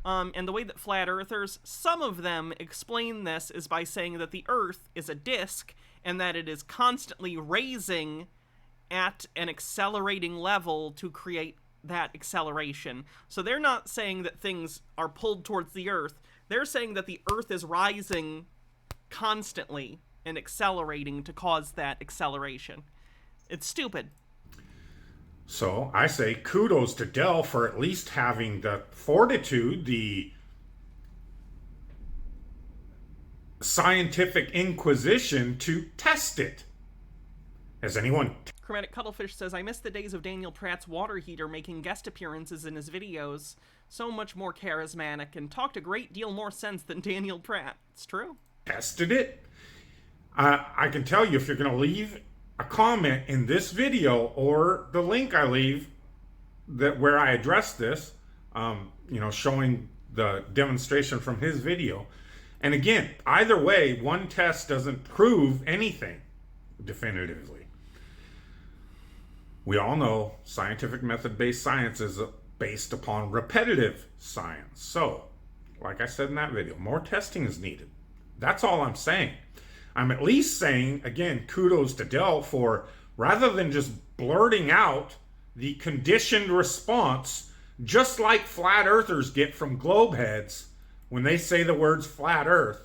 And the way that flat earthers, some of them explain this is by saying that the Earth is a disk and that it is constantly raising at an accelerating level to create that acceleration. So they're not saying that things are pulled towards the Earth. They're saying that the Earth is rising constantly and accelerating to cause that acceleration. It's stupid. So I say kudos to Dell for at least having the fortitude, the scientific inquisition to test it. Has anyone... Chromatic Cuttlefish says, I miss the days of Daniel Pratt's water heater making guest appearances in his videos. So much more charismatic and talked a great deal more sense than Daniel Pratt. It's true. Tested it? I can tell you, if you're going to leave a comment in this video or the link I leave that where I address this, showing the demonstration from his video. And again, either way, one test doesn't prove anything definitively. We all know scientific method-based science is based upon repetitive science. So, like I said in that video, more testing is needed. That's all I'm saying. I'm at least saying, again, kudos to Dell for, rather than just blurting out the conditioned response, just like flat earthers get from globe heads when they say the words flat earth.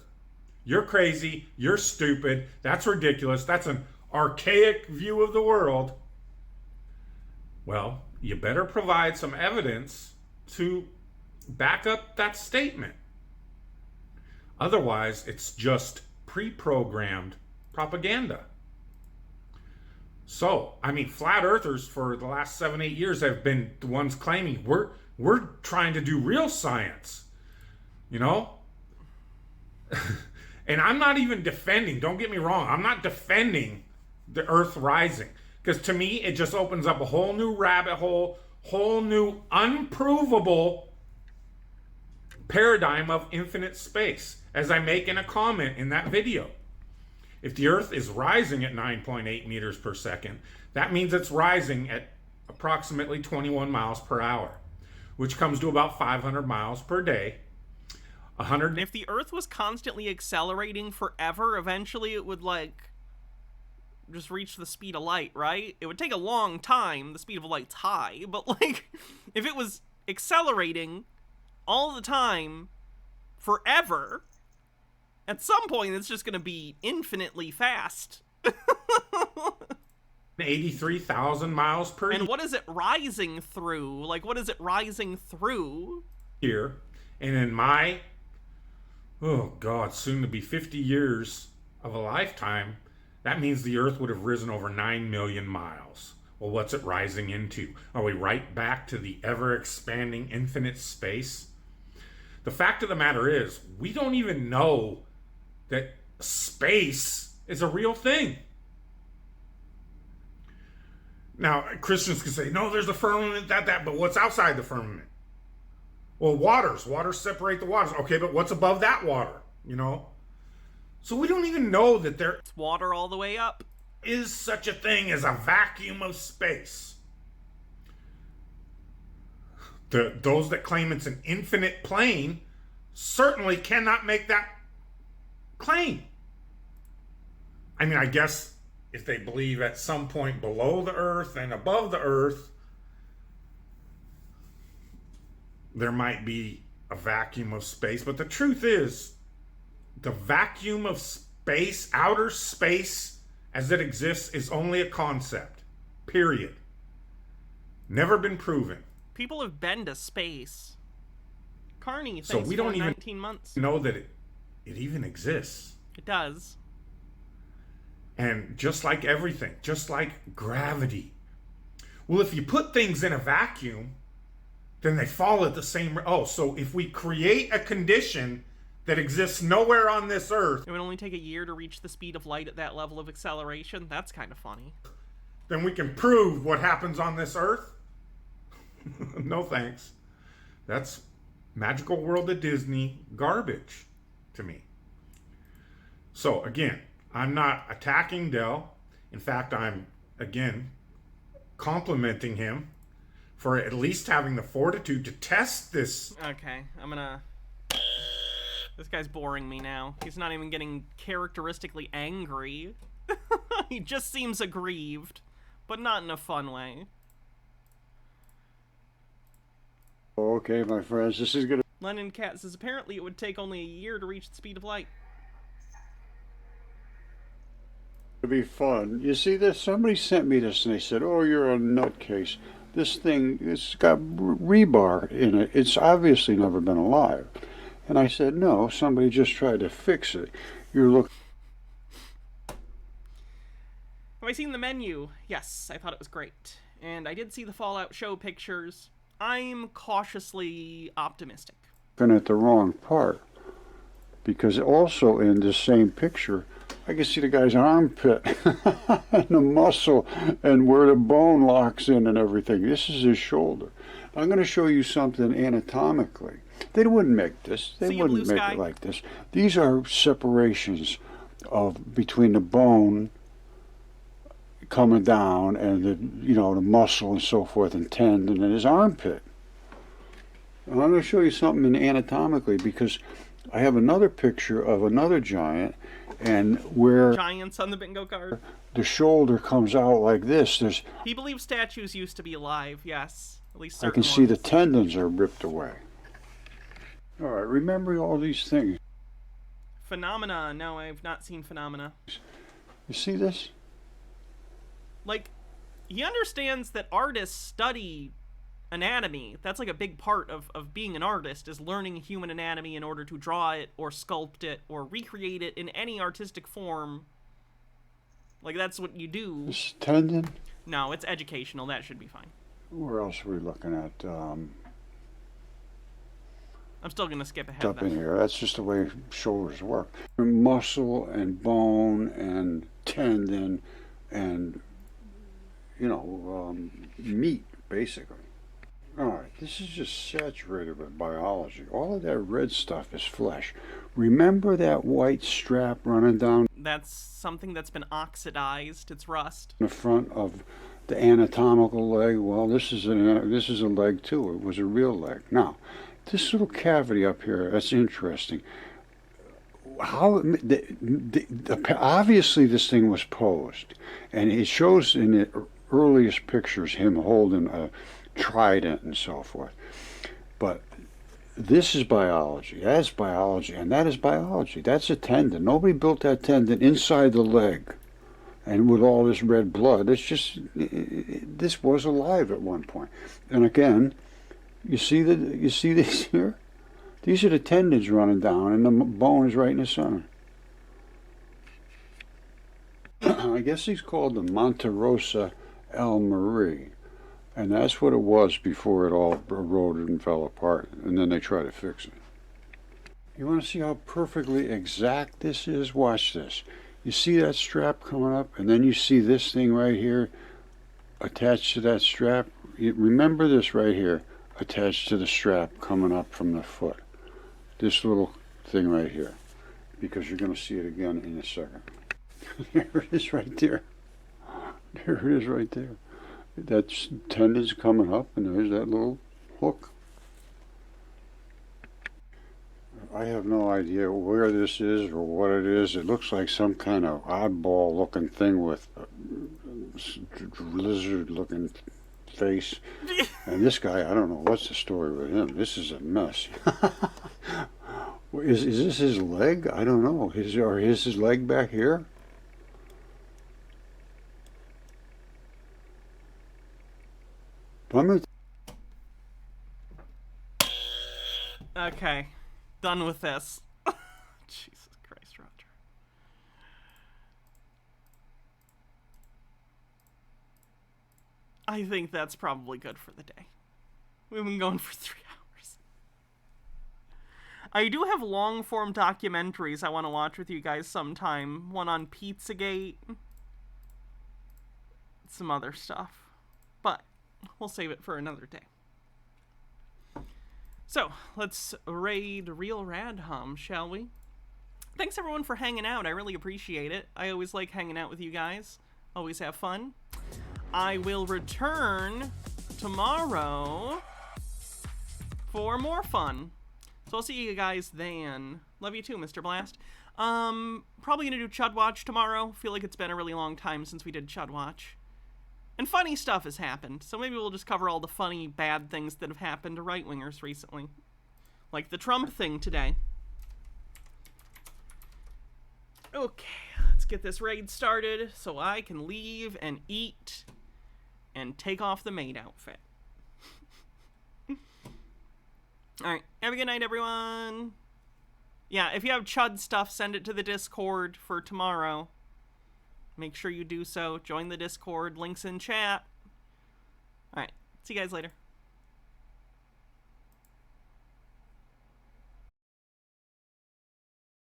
You're crazy, you're stupid, that's ridiculous, that's an archaic view of the world. Well, you better provide some evidence to back up that statement. Otherwise, it's just pre-programmed propaganda. So, I mean, flat earthers for the last 7-8 years have been the ones claiming we're trying to do real science, you know? And I'm not even defending, don't get me wrong, I'm not defending the earth rising. Because to me, it just opens up a whole new rabbit hole, whole new unprovable paradigm of infinite space, as I make in a comment in that video. If the Earth is rising at 9.8 meters per second, that means it's rising at approximately 21 miles per hour, which comes to about 500 miles per day. If the Earth was constantly accelerating forever, eventually it would, just reach the speed of light, right? It would take a long time. The speed of light's high, but if it was accelerating all the time forever, at some point it's just going to be infinitely fast. 83,000 miles per year. And what is it rising through? What is it rising through? Here, and in my, soon to be 50 years of a lifetime, that means the Earth would have risen over 9 million miles. Well, what's it rising into? Are we right back to the ever-expanding infinite space? The fact of the matter is, we don't even know that space is a real thing. Now, Christians can say, no, there's a firmament, but what's outside the firmament? Well, waters separate the waters. Okay, but what's above that water, you know? So we don't even know that there It's water all the way up. is such a thing as a vacuum of space. Those that claim it's an infinite plane certainly cannot make that claim. I mean, I guess if they believe at some point below the earth and above the earth, there might be a vacuum of space. But the truth is, the vacuum of space, outer space as it exists, is only a concept. Period. Never been proven. People have been to space. Carney, So thanks we for don't even 19 months. know that it even exists. It does. And just like everything, just like gravity. Well, if you put things in a vacuum, then they fall at the same... Oh, so if we create a condition that exists nowhere on this earth... It would only take a year to reach the speed of light at that level of acceleration. That's kind of funny. Then we can prove what happens on this earth? No thanks. That's Magical World of Disney garbage to me. So, again, I'm not attacking Dell. In fact, I'm, again, complimenting him for at least having the fortitude to test this. Okay, I'm gonna... This guy's boring me now. He's not even getting characteristically angry. He just seems aggrieved, but not in a fun way. Okay, my friends, this is gonna... Lennon Cat says apparently it would take only a year to reach the speed of light. be fun. You see this? Somebody sent me this and they said, oh, you're a nutcase. This thing, it's got rebar in it. It's obviously never been alive. And I said, no, somebody just tried to fix it. You're looking... Have I seen the menu? Yes, I thought it was great. And I did see the Fallout show pictures. I'm cautiously optimistic. at the wrong part. Because also in this same picture, I can see the guy's armpit and the muscle and where the bone locks in and everything. This is his shoulder. I'm going to show you something anatomically. They wouldn't make this. They wouldn't make it like this. These are separations of between the bone coming down and the the muscle and so forth and tendon and his armpit. And I'm going to show you something anatomically because I have another picture of another giant, and where Giants on the bingo card. The shoulder comes out like this. There's. He believes statues used to be alive. Yes, at least I certain can see the ones. tendons are ripped away. All right, remember all these things. Phenomena. No, I've not seen Phenomena. You see this? Like, he understands that artists study anatomy. That's like a big part of being an artist, is learning human anatomy in order to draw it or sculpt it or recreate it in any artistic form. Like, that's what you do. This tendon? No, it's educational. That should be fine. Where else are we looking at? I'm still going to skip ahead. Up in here. That's just the way shoulders work. Muscle and bone and tendon and, meat, basically. All right, this is just saturated with biology. All of that red stuff is flesh. Remember that white strap running down That's something that's been oxidized. It's rust. the front of the anatomical leg? Well, this is a leg too. It was a real leg. Now, this little cavity up here, that's interesting. How obviously this thing was posed, and it shows in the earliest pictures him holding a trident and so forth. But this is biology, that's biology, and that is biology. That's a tendon. Nobody built that tendon inside the leg and with all this red blood. It's just, this was alive at one point. And again, you see this here? These are the tendons running down, and the bone is right in the center. I guess he's called the Monte Rosa El Marie. And that's what it was before it all eroded and fell apart. And then they tried to fix it. You want to see how perfectly exact this is? Watch this. You see that strap coming up, and then you see this thing right here attached to that strap. Remember this right here, attached to the strap coming up from the foot. This little thing right here, because you're going to see it again in a second. There it is right there. There it is right there. That tendon's coming up, and there's that little hook. I have no idea where this is or what it is. It looks like some kind of oddball looking thing with a lizard looking face. And this guy, I don't know what's the story with him. This is a mess. Is this his leg? I don't know. Is his leg back here? Okay, done with this. Jesus Christ, Roger. I think that's probably good for the day. We've been going for 3 hours. I do have long-form documentaries I want to watch with you guys sometime. One on Pizzagate. Some other stuff. But we'll save it for another day. So, let's raid Real Radhum, shall we? Thanks everyone for hanging out. I really appreciate it. I always like hanging out with you guys. Always have fun. I will return tomorrow for more fun. So I'll see you guys then. Love you too, Mr. Blast. Probably gonna do Chud Watch tomorrow. Feel like it's been a really long time since we did Chud Watch. And funny stuff has happened, so maybe we'll just cover all the funny, bad things that have happened to right-wingers recently. Like the Trump thing today. Okay, let's get this raid started so I can leave and eat and take off the maid outfit. Alright, have a good night, everyone. Yeah, if you have Chud stuff, send it to the Discord for tomorrow. Make sure you do so. Join the Discord. Links in chat. Alright, see you guys later.